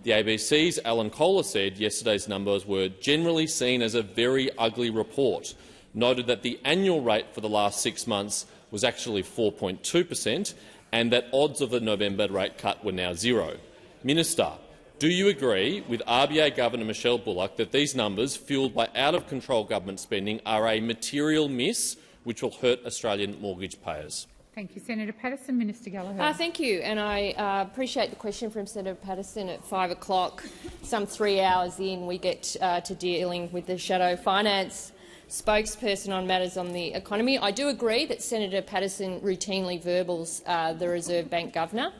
[SPEAKER 7] The ABC's Alan Kohler said yesterday's numbers were generally seen as a very ugly report, noted that the annual rate for the last 6 months was actually 4.2%, and that odds of a November rate cut were now zero. Minister, do you agree with RBA Governor Michelle Bullock that these numbers, fuelled by out-of-control government spending, are a material miss which will hurt Australian mortgage payers?
[SPEAKER 1] Thank you, Senator Patterson. Minister Gallagher.
[SPEAKER 5] Thank you, and I appreciate the question from Senator Patterson. At 5 o'clock, some 3 hours in, we get to dealing with the shadow finance spokesperson on matters on the economy. I do agree that Senator Patterson routinely verbals the Reserve Bank Governor,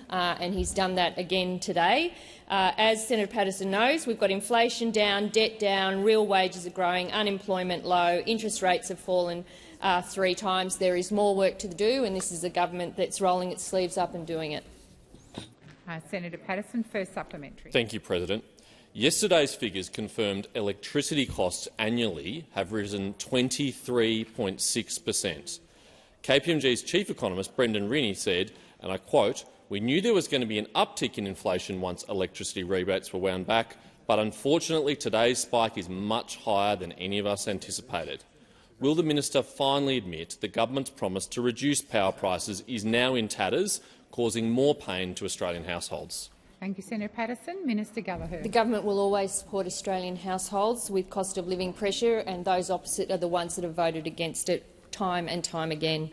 [SPEAKER 5] and he's done that again today. As Senator Patterson knows, we've got inflation down, debt down, real wages are growing, unemployment low, interest rates have fallen 3 times. There is more work to do, and this is a government that's rolling its sleeves up and doing it.
[SPEAKER 1] Senator Patterson, first supplementary.
[SPEAKER 7] Thank you, President. Yesterday's figures confirmed electricity costs annually have risen 23.6%. KPMG's chief economist, Brendan Rinnie, said, and I quote, "We knew there was going to be an uptick in inflation once electricity rebates were wound back, but unfortunately today's spike is much higher than any of us anticipated." Will the minister finally admit the government's promise to reduce power prices is now in tatters, causing more pain to Australian households?
[SPEAKER 1] Thank you, Senator Patterson. Minister Gallagher.
[SPEAKER 5] The government will always support Australian households with cost of living pressure, and those opposite are the ones that have voted against it time and time again.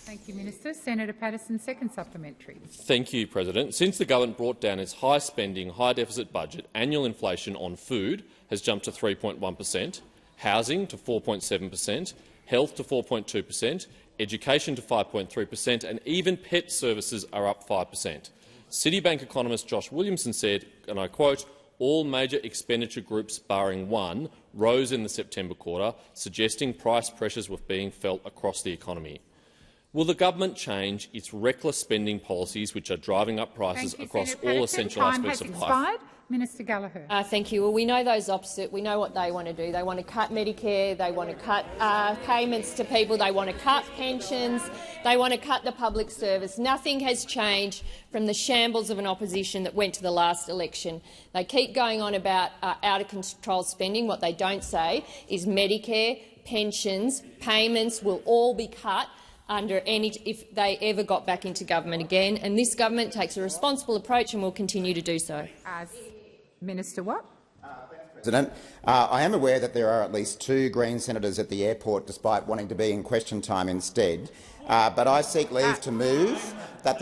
[SPEAKER 1] Thank you, Minister. Senator Patterson, second supplementary.
[SPEAKER 7] Thank you, President. Since the government brought down its high-spending, high-deficit budget, annual inflation on food has jumped to 3.1%, housing to 4.7%, health to 4.2%, education to 5.3%, and even pet services are up 5%. Citibank economist Josh Williamson said, and I quote, "All major expenditure groups, barring one, rose in the September quarter, suggesting price pressures were being felt across the economy." Will the government change its reckless spending policies which are driving up prices across all essential aspects of life?
[SPEAKER 1] Minister Gallagher.
[SPEAKER 5] Thank you. Well, we know those opposite. We know what they want to do. They want to cut Medicare, they want to cut payments to people, they want to cut pensions, they want to cut the public service. Nothing has changed from the shambles of an opposition that went to the last election. They keep going on about out-of-control spending. What they don't say is Medicare, pensions, payments will all be cut if they ever got back into government again, and this government takes a responsible approach and will continue to do so.
[SPEAKER 1] Minister Watt.
[SPEAKER 10] President, I am aware that there are at least 2 Green senators at the airport, despite wanting to be in question time instead. But I seek leave to move that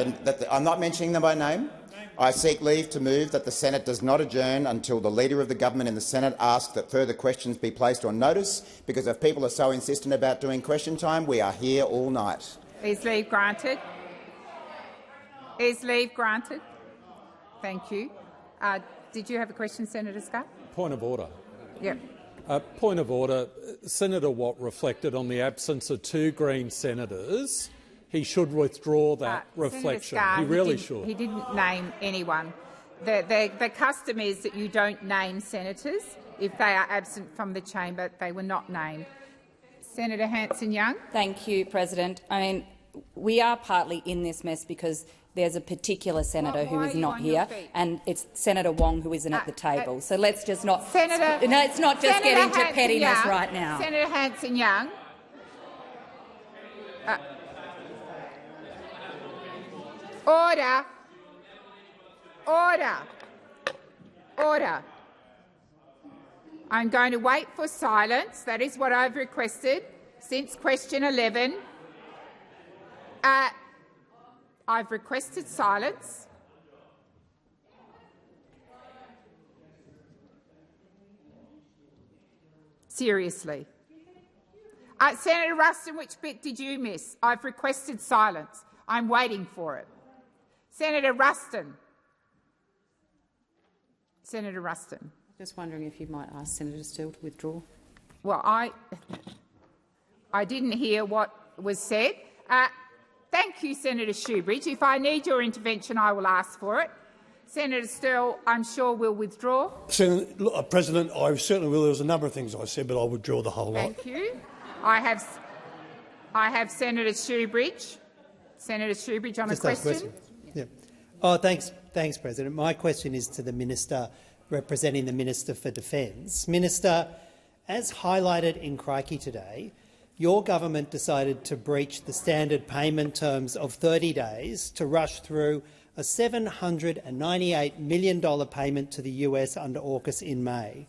[SPEAKER 10] I'm not mentioning them by name. I seek leave to move that the Senate does not adjourn until the Leader of the Government in the Senate asks that further questions be placed on notice, because if people are so insistent about doing question time, we are here all night.
[SPEAKER 1] Is leave granted? Is leave granted? Thank you. Did you have a question, Senator Scott?
[SPEAKER 11] Point of order.
[SPEAKER 1] Yep.
[SPEAKER 11] Point of order. Senator Watt reflected on the absence of 2 Green senators. He should withdraw that reflection. He really should.
[SPEAKER 1] He didn't name anyone. The custom is that you don't name senators if they are absent from the chamber. They were not named. Senator Hanson-Young.
[SPEAKER 22] Thank you, President. I mean, we are partly in this mess because there's a particular senator who is not here, and it's Senator Wong who isn't at the table. So let's just not get into pettiness right now.
[SPEAKER 1] Senator Hanson-Young. Order. Order. Order. I'm going to wait for silence. That is what I've requested since question 11. I've requested silence. Seriously. Senator Ruston, which bit did you miss? I've requested silence. I'm waiting for it. Senator Ruston. Senator Ruston.
[SPEAKER 2] Just wondering if you might ask Senator Steele to withdraw.
[SPEAKER 1] Well, I didn't hear what was said. Thank you, Senator Shoebridge. If I need your intervention, I will ask for it. Senator Steele, I'm sure, will withdraw.
[SPEAKER 16] President, I certainly will. There was a number of things I said, but I'll withdraw the whole lot.
[SPEAKER 1] Thank you. I have Senator Shoebridge. Senator Shoebridge on a question.
[SPEAKER 15] Yeah. Oh, thanks, President. My question is to the Minister representing the Minister for Defence. Minister, as highlighted in Crikey today, your government decided to breach the standard payment terms of 30 days to rush through a $798 million payment to the US under AUKUS in May.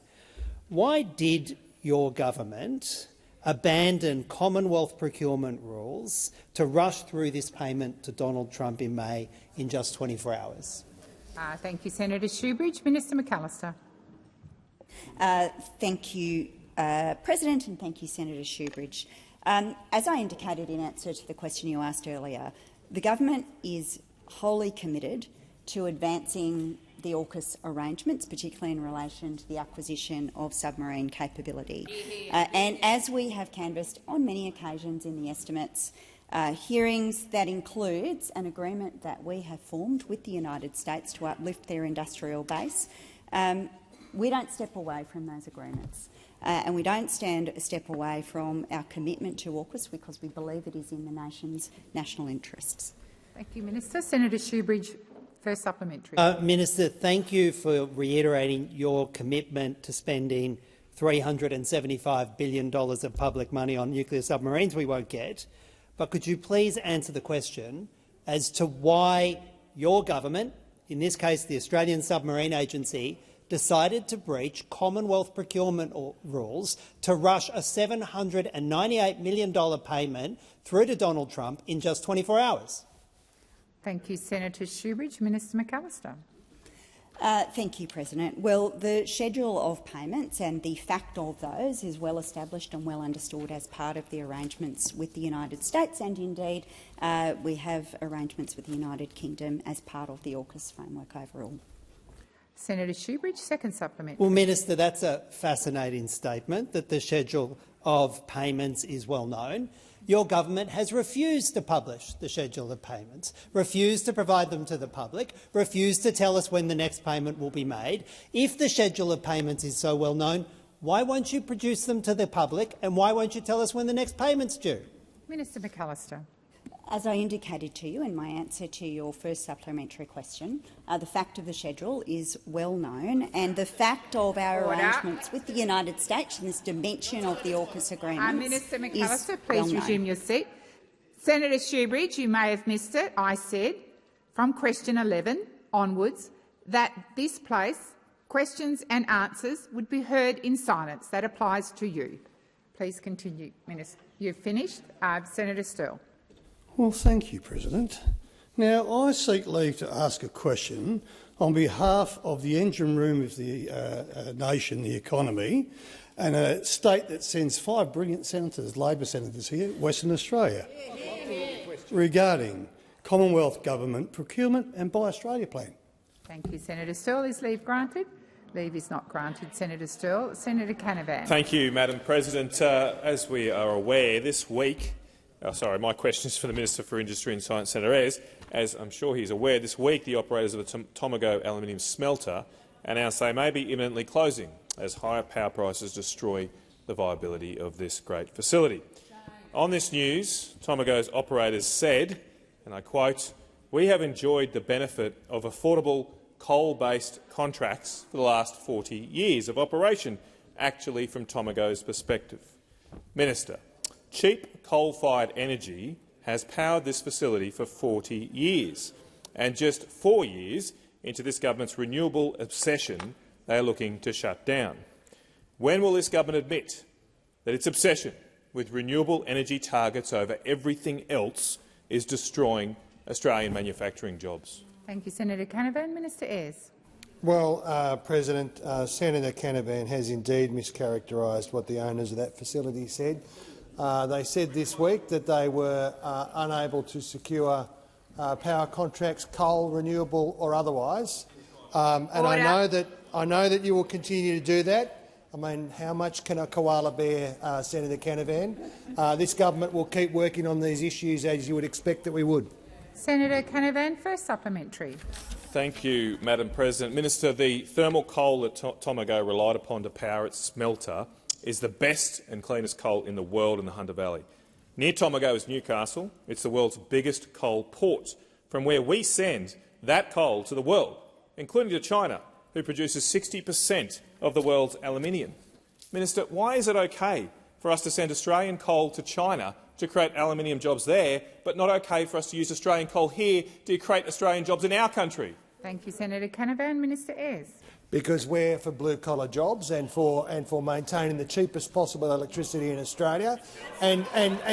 [SPEAKER 15] Why did your government abandon Commonwealth procurement rules to rush through this payment to Donald Trump in May in just 24 hours?
[SPEAKER 1] Thank you, Senator Shoebridge. Minister McAllister.
[SPEAKER 8] Thank you, President, and thank you, Senator Shoebridge. As I indicated in answer to the question you asked earlier, the government is wholly committed to advancing the AUKUS arrangements, particularly in relation to the acquisition of submarine capability. And as we have canvassed on many occasions in the estimates hearings, that includes an agreement that we have formed with the United States to uplift their industrial base. We don't step away from those agreements. And we don't step away from our commitment to AUKUS because we believe it is in the nation's national interests.
[SPEAKER 1] Thank you, Minister. Senator Shoebridge, first supplementary.
[SPEAKER 15] Minister, thank you for reiterating your commitment to spending $375 billion of public money on nuclear submarines we won't get. But could you please answer the question as to why your government, in this case the Australian Submarine Agency, decided to breach Commonwealth procurement rules to rush a $798 million payment through to Donald Trump in just 24 hours?
[SPEAKER 1] Thank you, Senator Shoebridge. Minister McAllister.
[SPEAKER 8] Thank you, President. Well, the schedule of payments and the fact of those is well established and well understood as part of the arrangements with the United States, and indeed we have arrangements with the United Kingdom as part of the AUKUS framework overall.
[SPEAKER 1] Senator Shoebridge, second supplementary.
[SPEAKER 15] Well, Minister, that's a fascinating statement that the schedule of payments is well known. Your government has refused to publish the schedule of payments, refused to provide them to the public, refused to tell us when the next payment will be made. If the schedule of payments is so well known, why won't you produce them to the public, and why won't you tell us when the next payment's due?
[SPEAKER 1] Minister McAllister.
[SPEAKER 8] As I indicated to you in my answer to your first supplementary question, the fact of the schedule is well known, and the fact of our arrangements with the United States and this dimension of the AUKUS agreement
[SPEAKER 1] Minister McAllister, please resume your seat. Senator Shoebridge, you may have missed it. I said from question 11 onwards that this place, questions and answers, would be heard in silence. That applies to you. Please continue, Minister. You've finished. Senator Sterle.
[SPEAKER 16] Well, thank you, President. Now, I seek leave to ask a question on behalf of the engine room of the nation, the economy, and a state that sends 5 brilliant senators, Labor senators here, Western Australia, regarding Commonwealth Government procurement and Buy Australia plan.
[SPEAKER 1] Thank you, Senator Sterle. Is leave granted? Leave is not granted, Senator Sterle. Senator Canavan.
[SPEAKER 12] Thank you, Madam President. As we are aware, this week— my question is for the Minister for Industry and Science, Senator Ayres. As I'm sure he's aware, this week the operators of the Tomago aluminium smelter announced they may be imminently closing as higher power prices destroy the viability of this great facility. On this news, Tomago's operators said, and I quote, "We have enjoyed the benefit of affordable coal-based contracts for the last 40 years of operation," actually from Tomago's perspective. Minister, cheap coal-fired energy has powered this facility for 40 years, and just 4 years into this government's renewable obsession, they are looking to shut down. When will this government admit that its obsession with renewable energy targets over everything else is destroying Australian manufacturing jobs?
[SPEAKER 1] Thank you, Senator Canavan. Minister Ayres.
[SPEAKER 16] Well, President, Senator Canavan has indeed mischaracterised what the owners of that facility said. They said this week that they were unable to secure power contracts, coal, renewable or otherwise. And I know that you will continue to do that. I mean, how much can a koala bear, Senator Canavan? This government will keep working on these issues as you would expect that we would.
[SPEAKER 1] Senator Canavan, first supplementary.
[SPEAKER 12] Thank you, Madam President. Minister, the thermal coal that Tomago relied upon to power its smelter is the best and cleanest coal in the world in the Hunter Valley. Near Tomago is Newcastle. It's the world's biggest coal port, from where we send that coal to the world, including to China, who produces 60% of the world's aluminium. Minister, why is it okay for us to send Australian coal to China to create aluminium jobs there, but not okay for us to use Australian coal here to create Australian jobs in our country?
[SPEAKER 1] Thank you, Senator Canavan. Minister Ayres.
[SPEAKER 16] Because we're for blue-collar jobs and for maintaining the cheapest possible electricity in Australia, and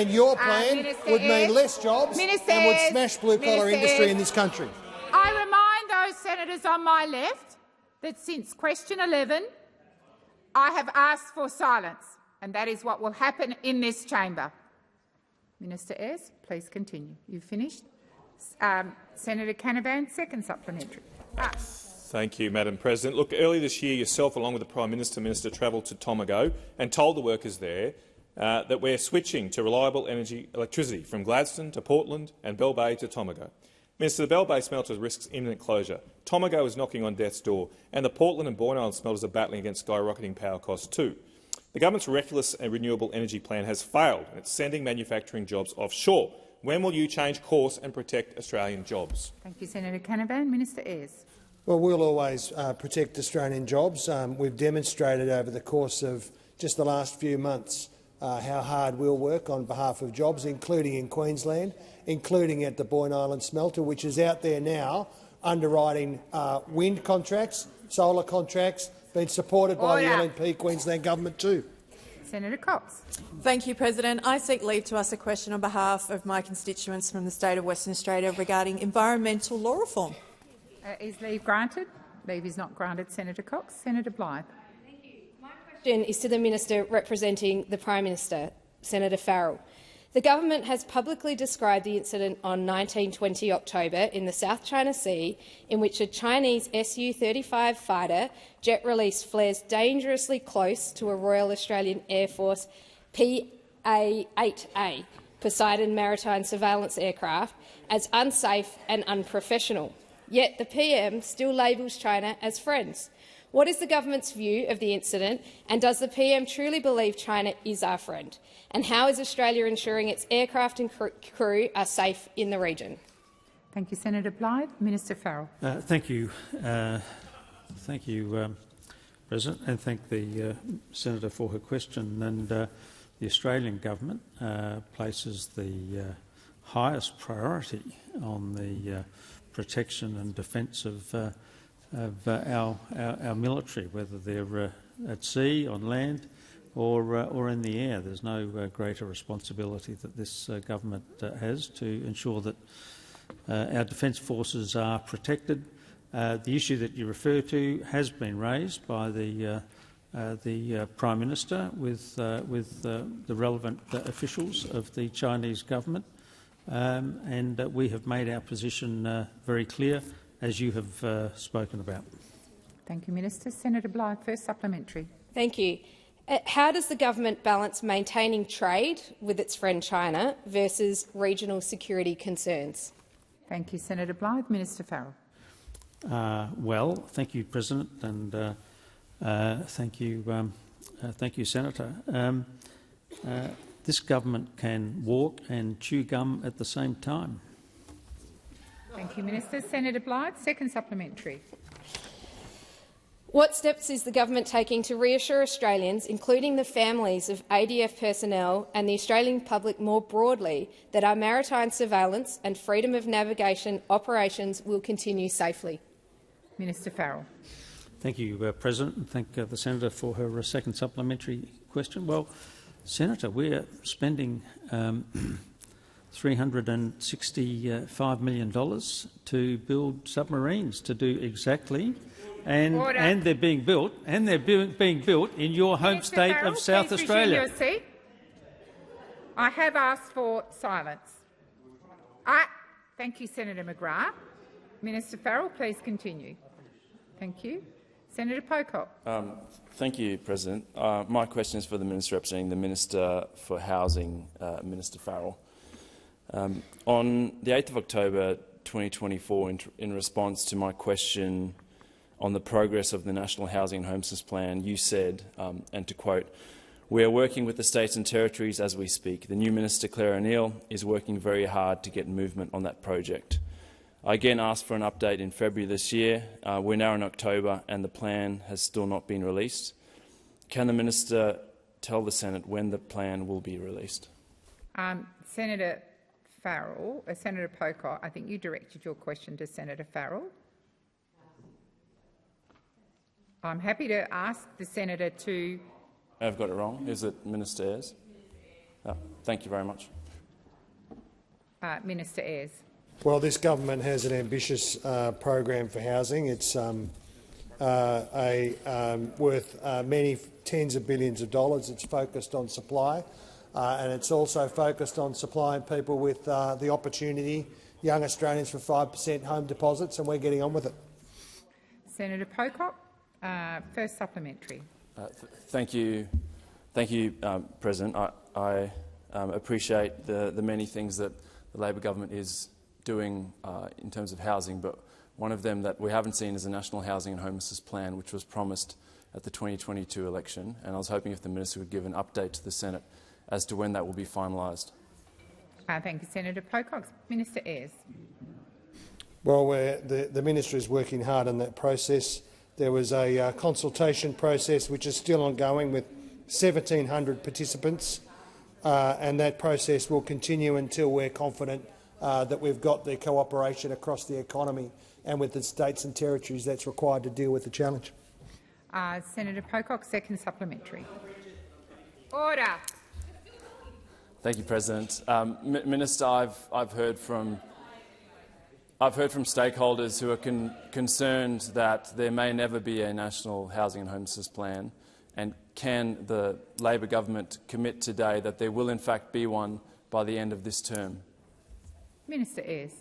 [SPEAKER 16] your plan would mean less jobs and would smash blue-collar industry in this country.
[SPEAKER 1] I remind those senators on my left that since question 11, I have asked for silence, and that is what will happen in this chamber. Minister Ayres, please continue. You've finished. Senator Canavan, second supplementary.
[SPEAKER 12] Thank you, Madam President. Look, earlier this year, yourself, along with the Prime Minister, travelled to Tomago and told the workers there that we're switching to reliable electricity from Gladstone to Portland and Bell Bay to Tomago. Minister, the Bell Bay smelter risks imminent closure. Tomago is knocking on death's door, and the Portland and Boyne Island smelters are battling against skyrocketing power costs too. The government's reckless and renewable energy plan has failed, and it's sending manufacturing jobs offshore. When will you change course and protect Australian jobs?
[SPEAKER 1] Thank you, Senator Canavan. Minister Ayres.
[SPEAKER 16] Well, we'll always protect Australian jobs. We've demonstrated over the course of just the last few months how hard we'll work on behalf of jobs, including in Queensland, including at the Boyne Island smelter, which is out there now underwriting wind contracts, solar contracts, being supported by the LNP Queensland government too.
[SPEAKER 1] Senator Cox.
[SPEAKER 14] Thank you, President. I seek leave to ask a question on behalf of my constituents from the state of Western Australia regarding environmental law reform.
[SPEAKER 1] Is leave granted? Leave is not granted. Senator Cox. Senator Blythe.
[SPEAKER 17] Thank you. My question is to the Minister representing the Prime Minister, Senator Farrell. The government has publicly described the incident on 19-20 October in the South China Sea, in which a Chinese Su-35 fighter jet release flares dangerously close to a Royal Australian Air Force PA-8A, Poseidon maritime surveillance aircraft, as unsafe and unprofessional. Yet the PM still labels China as friends. What is the government's view of the incident, and does the PM truly believe China is our friend? And how is Australia ensuring its aircraft and crew are safe in the region?
[SPEAKER 1] Thank you, Senator Blythe. Minister Farrell.
[SPEAKER 19] Thank you, President, and thank the Senator for her question. And the Australian government places the highest priority on the protection and defence of our military, whether they're at sea, on land, or in the air. There's no greater responsibility that this government has to ensure that our defence forces are protected. The issue that you refer to has been raised by the Prime Minister with the relevant officials of the Chinese government, and we have made our position very clear, as you have spoken about.
[SPEAKER 1] Thank you, Minister. Senator Blythe, first supplementary.
[SPEAKER 17] Thank you. How does the government balance maintaining trade with its friend China versus regional security concerns?
[SPEAKER 1] Thank you, Senator Blythe. Minister Farrell.
[SPEAKER 19] Well, thank you, President, and thank you, Senator. This government can walk and chew gum at the same time.
[SPEAKER 1] Thank you, Minister. Senator Blythe, second supplementary.
[SPEAKER 17] What steps is the government taking to reassure Australians, including the families of ADF personnel and the Australian public more broadly, that our maritime surveillance and freedom of navigation operations will continue safely? Minister Farrell.
[SPEAKER 19] Thank you, President, and thank the Senator for her second supplementary question. Well, Senator, we're spending $365 million to build submarines to do exactly. And they're being built, in your home state of South Australia.
[SPEAKER 1] Your seat. I have asked for silence. Thank you, Senator McGrath. Minister Farrell, please continue. Thank you. Senator Pocock.
[SPEAKER 4] Thank you, President. My question is for the Minister representing the Minister for Housing, Minister Farrell. On the 8th of October 2024, in response to my question on the progress of the National Housing and Homelessness Plan, you said, and to quote, "We are working with the states and territories as we speak. The new Minister, Claire O'Neill, is working very hard to get movement on that project." I again asked for an update in February this year. We're now in October and the plan has still not been released. Can the Minister tell the Senate when the plan will be released?
[SPEAKER 1] Senator Farrell, Senator Pocock, I think you directed your question to Senator Farrell. I'm happy to ask the senator to...
[SPEAKER 4] I've got it wrong. Is it Minister Ayres? Oh, thank you very much.
[SPEAKER 1] Minister Ayres.
[SPEAKER 16] Well, this government has an ambitious program for housing. It's worth many tens of billions of dollars. It's focused on supply, and it's also focused on supplying people with the opportunity, young Australians, for 5% home deposits, and we're getting on with it.
[SPEAKER 1] Senator Pocock, first supplementary.
[SPEAKER 4] Thank you, President. I appreciate the many things that the Labor government is doing in terms of housing, but one of them that we haven't seen is a National Housing and Homelessness Plan, which was promised at the 2022 election, and I was hoping if the minister would give an update to the Senate as to when that will be finalised.
[SPEAKER 1] Thank you, Senator Pocock. Minister Ayres.
[SPEAKER 16] Well, the minister is working hard on that process. There was a consultation process which is still ongoing with 1,700 participants, and that process will continue until we're confident that we've got the cooperation across the economy and with the states and territories that's required to deal with the challenge.
[SPEAKER 1] Senator Pocock, second supplementary. Order.
[SPEAKER 4] Thank you, President. Minister, I've heard from stakeholders who are concerned that there may never be a national housing and homelessness plan, and can the Labor government commit today that there will in fact be one by the end of this term?
[SPEAKER 1] Minister Ayres.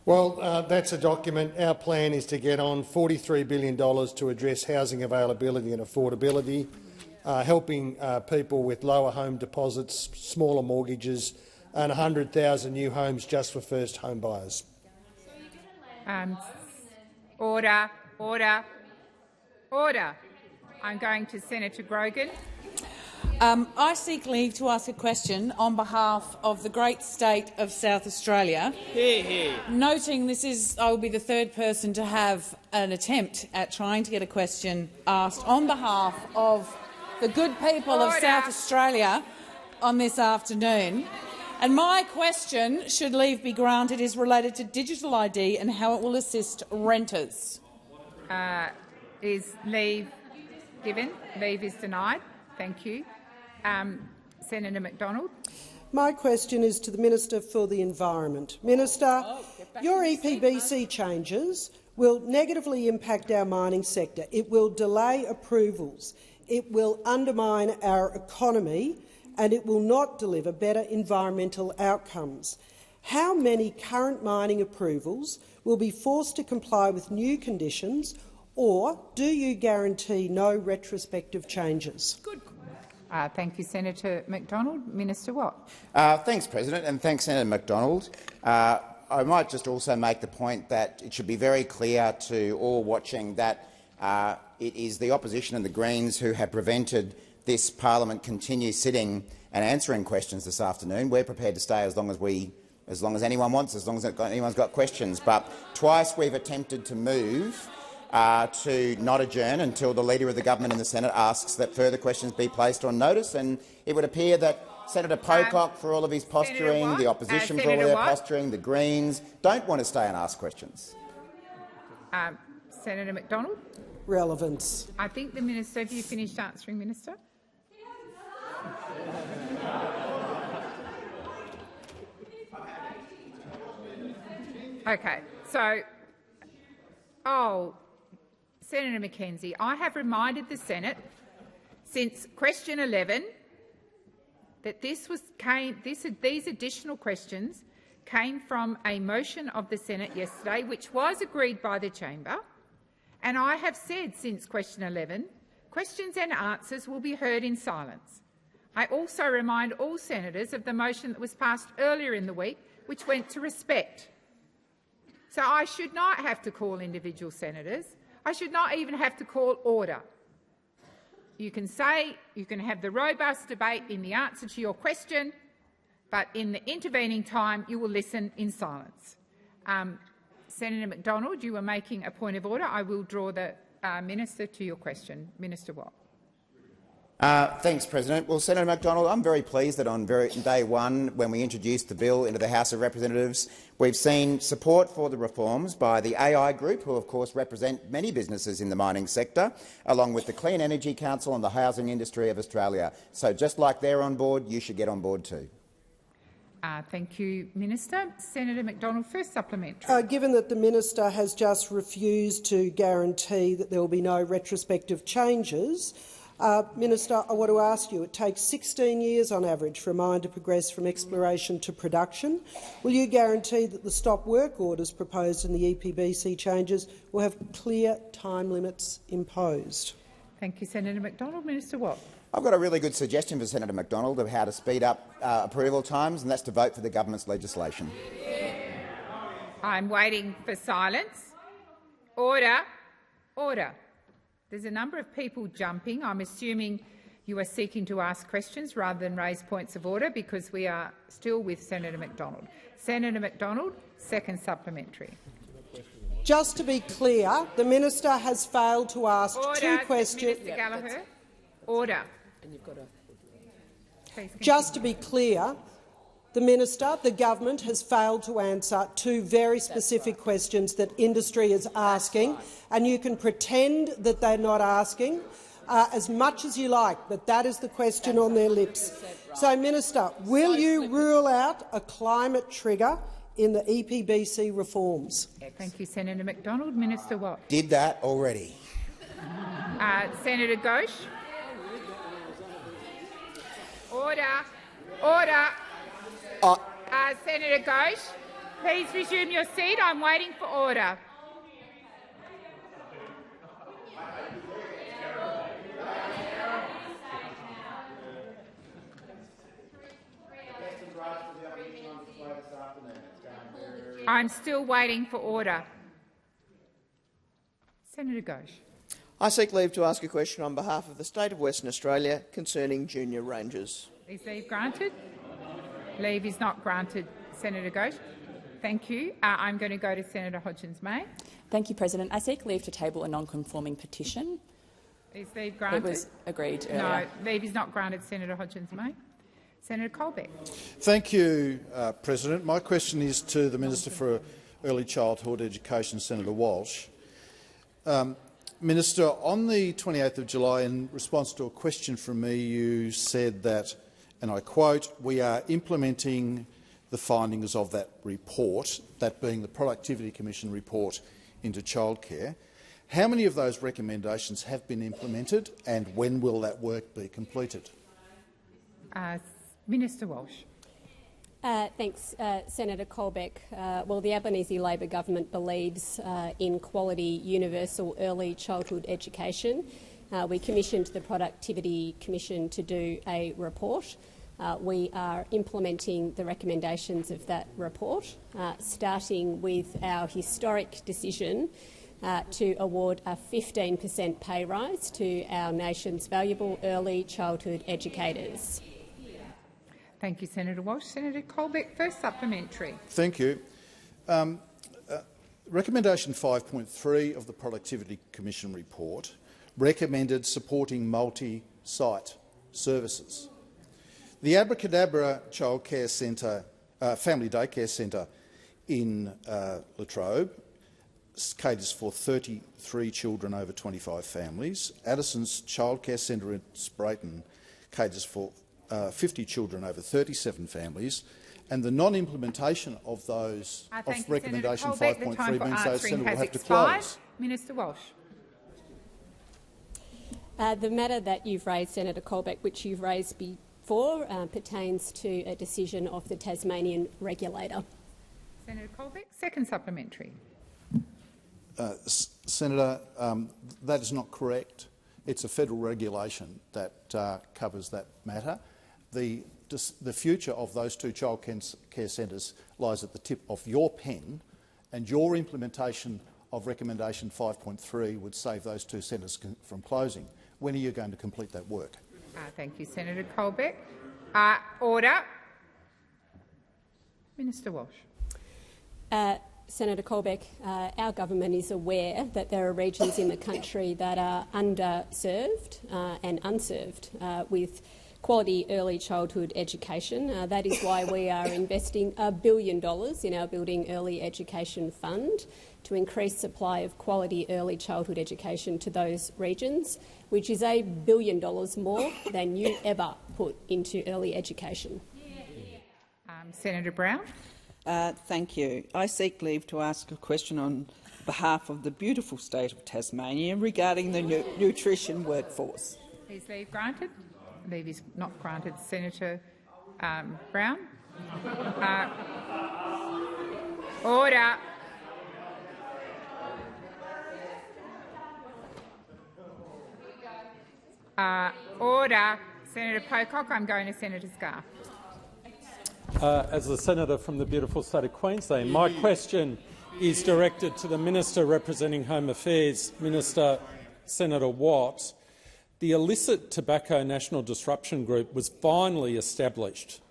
[SPEAKER 16] Well, that's a document. Our plan is to get on $43 billion to address housing availability and affordability, helping people with lower home deposits, smaller mortgages, and 100,000 new homes just for first home buyers.
[SPEAKER 1] Order. I'm going to Senator Grogan.
[SPEAKER 20] I seek leave to ask a question on behalf of the great state of South Australia. Noting I will be the third person to have an attempt at trying to get a question asked on behalf of the good people of South Australia on this afternoon. And my question, should leave be granted, is related to digital ID and how it will assist renters.
[SPEAKER 1] Is leave given? Leave is denied. Thank you. Senator McDonald.
[SPEAKER 6] My question is to the Minister for the Environment. Minister, your EPBC changes will negatively impact our mining sector. It will delay approvals. It will undermine our economy, and it will not deliver better environmental outcomes. How many current mining approvals will be forced to comply with new conditions, or do you guarantee no retrospective changes?
[SPEAKER 1] Good. Thank you, Senator McDonald. Minister Watt.
[SPEAKER 10] Thanks, President, and thanks, Senator McDonald. I might just also make the point that it should be very clear to all watching that it is the opposition and the Greens who have prevented this parliament continue sitting and answering questions this afternoon. We're prepared to stay as long as anyone wants, as long as anyone's got questions. But twice we've attempted to move to not adjourn until the Leader of the Government in the Senate asks that further questions be placed on notice. And it would appear that Senator Pocock, for all of his posturing, the opposition for all of their posturing, the Greens, don't want to stay and ask questions.
[SPEAKER 1] Senator McDonald.
[SPEAKER 6] Relevance.
[SPEAKER 1] I think the minister. Have you finished answering, Minister? Okay. So, Senator McKenzie, I have reminded the Senate since question 11 that these additional questions came from a motion of the Senate yesterday, which was agreed by the chamber, and I have said since question 11, questions and answers will be heard in silence. I also remind all senators of the motion that was passed earlier in the week, which went to respect. So I should not have to call individual senators. I should not even have to call order. You can have the robust debate in the answer to your question, but in the intervening time you will listen in silence. Senator McDonald, you were making a point of order. I will draw the minister to your question. Minister Watt.
[SPEAKER 10] Thanks, President. Well, Senator McDonald, I'm very pleased that on day one, when we introduced the bill into the House of Representatives, we've seen support for the reforms by the AI Group, who of course represent many businesses in the mining sector, along with the Clean Energy Council and the Housing Industry of Australia. So just like they're on board, you should get on board too.
[SPEAKER 1] Thank you, Minister. Senator McDonald, first supplementary.
[SPEAKER 6] Given that the minister has just refused to guarantee that there will be no retrospective changes, Minister, I want to ask you, it takes 16 years on average for a mine to progress from exploration to production. Will you guarantee that the stop work orders proposed in the EPBC changes will have clear time limits imposed?
[SPEAKER 1] Thank you, Senator McDonald. Minister Watt.
[SPEAKER 10] I've got a really good suggestion for Senator McDonald of how to speed up approval times, and that's to vote for the government's legislation.
[SPEAKER 1] I'm waiting for silence. Order. Order. There's a number of people jumping. I'm assuming you are seeking to ask questions rather than raise points of order, because we are still with Senator McDonald. Senator McDonald, second supplementary.
[SPEAKER 6] Just to be clear, the minister has failed to ask two questions.
[SPEAKER 1] Minister Gallagher. Order.
[SPEAKER 6] Just to be clear, the government has failed to answer two very specific questions that industry is asking, and you can pretend that they're not asking as much as you like, but that is the question on their lips. So, Minister, will you rule out a climate trigger in the EPBC reforms?
[SPEAKER 1] Thank you, Senator McDonald. Minister Watt.
[SPEAKER 10] Did that already.
[SPEAKER 1] Senator Ghosh. Order. Order. Senator Ghosh, please resume your seat. I'm waiting for order. I'm still waiting for order. Senator Ghosh.
[SPEAKER 13] I seek leave to ask a question on behalf of the State of Western Australia concerning junior rangers.
[SPEAKER 1] Is leave granted? Leave is not granted. Senator Ghosh. Thank you. I'm going to go to Senator Hodgins-May.
[SPEAKER 18] Thank you, President. I seek leave to table a non-conforming petition.
[SPEAKER 1] Is leave granted?
[SPEAKER 18] It was agreed earlier.
[SPEAKER 1] No, leave is not granted. Senator Hodgins-May. Senator Colbeck.
[SPEAKER 23] Thank you, President. My question is to the Minister for Early Childhood Education, Senator Walsh. Minister, on the 28th of July, in response to a question from me, you said that, and I quote, "We are implementing the findings of that report," that being the Productivity Commission report into childcare. How many of those recommendations have been implemented, and when will that work be completed?
[SPEAKER 1] Minister Walsh.
[SPEAKER 24] Thanks, Senator Colbeck. Well, the Albanese Labor government believes in quality universal early childhood education. We commissioned the Productivity Commission to do a report. We are implementing the recommendations of that report, starting with our historic decision to award a 15% pay rise to our nation's valuable early childhood educators.
[SPEAKER 1] Thank you, Senator Walsh. Senator Colbeck, first supplementary.
[SPEAKER 23] Thank you. Recommendation 5.3 of the Productivity Commission report recommended supporting multi-site services. The Abracadabra Childcare Centre, Family Daycare Centre in Latrobe caters for 33 children over 25 families. Addison's Childcare Centre in Sprayton caters for 50 children over 37 families, and the non-implementation of those of recommendation 5.3 means those centres will have to close.
[SPEAKER 1] Minister Walsh.
[SPEAKER 24] The matter that you've raised, Senator Colbeck, which you've raised before, pertains to a decision of the Tasmanian regulator.
[SPEAKER 1] Senator Colbeck, second supplementary.
[SPEAKER 23] Senator, that is not correct. It's a federal regulation that covers that matter. The future of those two childcare centres lies at the tip of your pen, and your implementation of recommendation 5.3 would save those two centres from closing. When are you going to complete that work?
[SPEAKER 1] Thank you, Senator Colbeck. Order. Minister Walsh.
[SPEAKER 24] Senator Colbeck, our government is aware that there are regions in the country that are underserved and unserved with quality early childhood education. That is why we are investing $1 billion in our Building Early Education Fund to increase supply of quality early childhood education to those regions, which is $1 billion more than you ever put into early education.
[SPEAKER 1] Senator Brown.
[SPEAKER 3] Thank you. I seek leave to ask a question on behalf of the beautiful state of Tasmania regarding the nutrition workforce.
[SPEAKER 1] Is leave granted? Leave is not granted. Senator Brown. Order. Order. Senator Pocock. I'm going to Senator Scarr.
[SPEAKER 11] As the senator from the beautiful state of Queensland, my question is directed to the Minister representing Home Affairs, Minister Senator Watt. The Illicit Tobacco National Disruption Group was finally established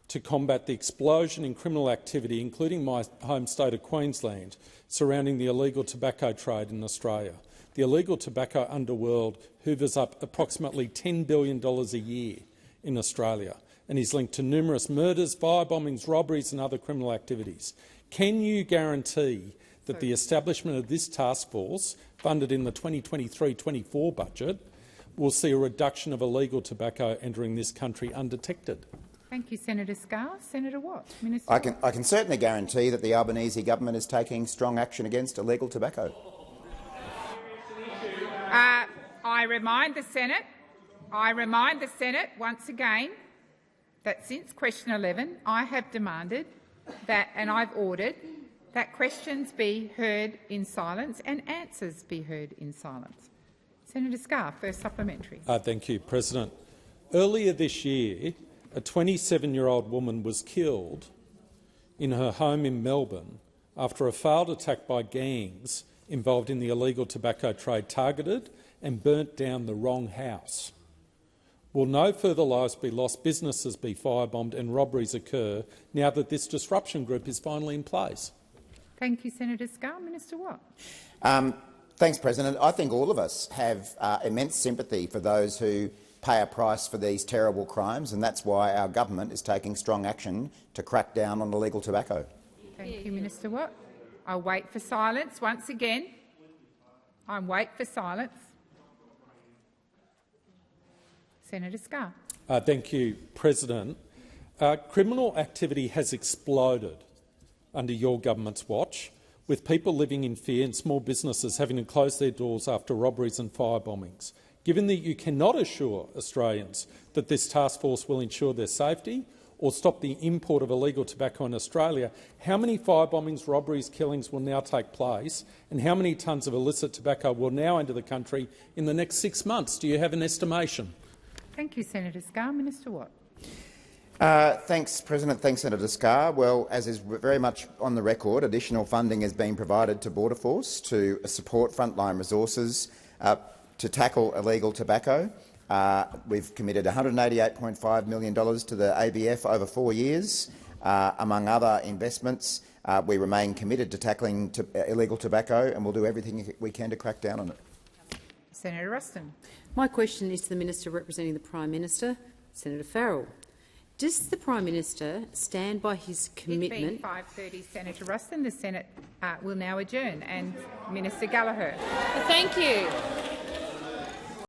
[SPEAKER 11] to combat the explosion in criminal activity, including my home state of Queensland, surrounding the illegal tobacco trade in Australia. The illegal tobacco underworld hoovers up approximately $10 billion a year in Australia and is linked to numerous murders, firebombings, robberies and other criminal activities. Can you guarantee that the establishment of this task force, funded in the 2023-24 budget, will see a reduction of illegal tobacco entering this country undetected?
[SPEAKER 1] Thank you, Senator Scarr. Senator Watt. Minister.
[SPEAKER 10] I can certainly guarantee that the Albanese government is taking strong action against illegal tobacco.
[SPEAKER 1] I remind the Senate once again that since question 11 I have demanded that, and I've ordered, that questions be heard in silence and answers be heard in silence. Senator Scarr, first supplementary.
[SPEAKER 11] Thank you, President. Earlier this year, a 27-year-old woman was killed in her home in Melbourne after a failed attack by gangs involved in the illegal tobacco trade targeted and burnt down the wrong house. Will no further lives be lost, businesses be firebombed and robberies occur now that this disruption group is finally in place?
[SPEAKER 1] Thank you, Senator Scarr. Minister Watt.
[SPEAKER 10] Thanks, President. I think all of us have immense sympathy for those who pay a price for these terrible crimes, and that's why our government is taking strong action to crack down on illegal tobacco.
[SPEAKER 1] Thank you, Minister Watt. I'll wait for silence once again. I'll wait for silence. Senator Scarr.
[SPEAKER 11] Thank you, President. Criminal activity has exploded under your government's watch, with people living in fear and small businesses having to close their doors after robberies and firebombings. Given that you cannot assure Australians that this task force will ensure their safety or stop the import of illegal tobacco in Australia, how many firebombings, robberies, killings will now take place, and how many tonnes of illicit tobacco will now enter the country in the next 6 months? Do you have an estimation?
[SPEAKER 1] Thank you, Senator Scarr. Minister Watt.
[SPEAKER 10] Thanks, President. Thanks, Senator Scarr. Well, as is very much on the record, additional funding has been provided to Border Force to support frontline resources to tackle illegal tobacco. We've committed $188.5 million to the ABF over 4 years, among other investments. We remain committed to tackling illegal tobacco, and we'll do everything we can to crack down on it.
[SPEAKER 1] Senator Ruston.
[SPEAKER 2] My question is to the Minister representing the Prime Minister, Senator Farrell. Does the Prime Minister stand by his commitment—
[SPEAKER 1] It being 5:30, Senator Ruston, the Senate will now adjourn. And Minister Gallagher.
[SPEAKER 5] Thank you.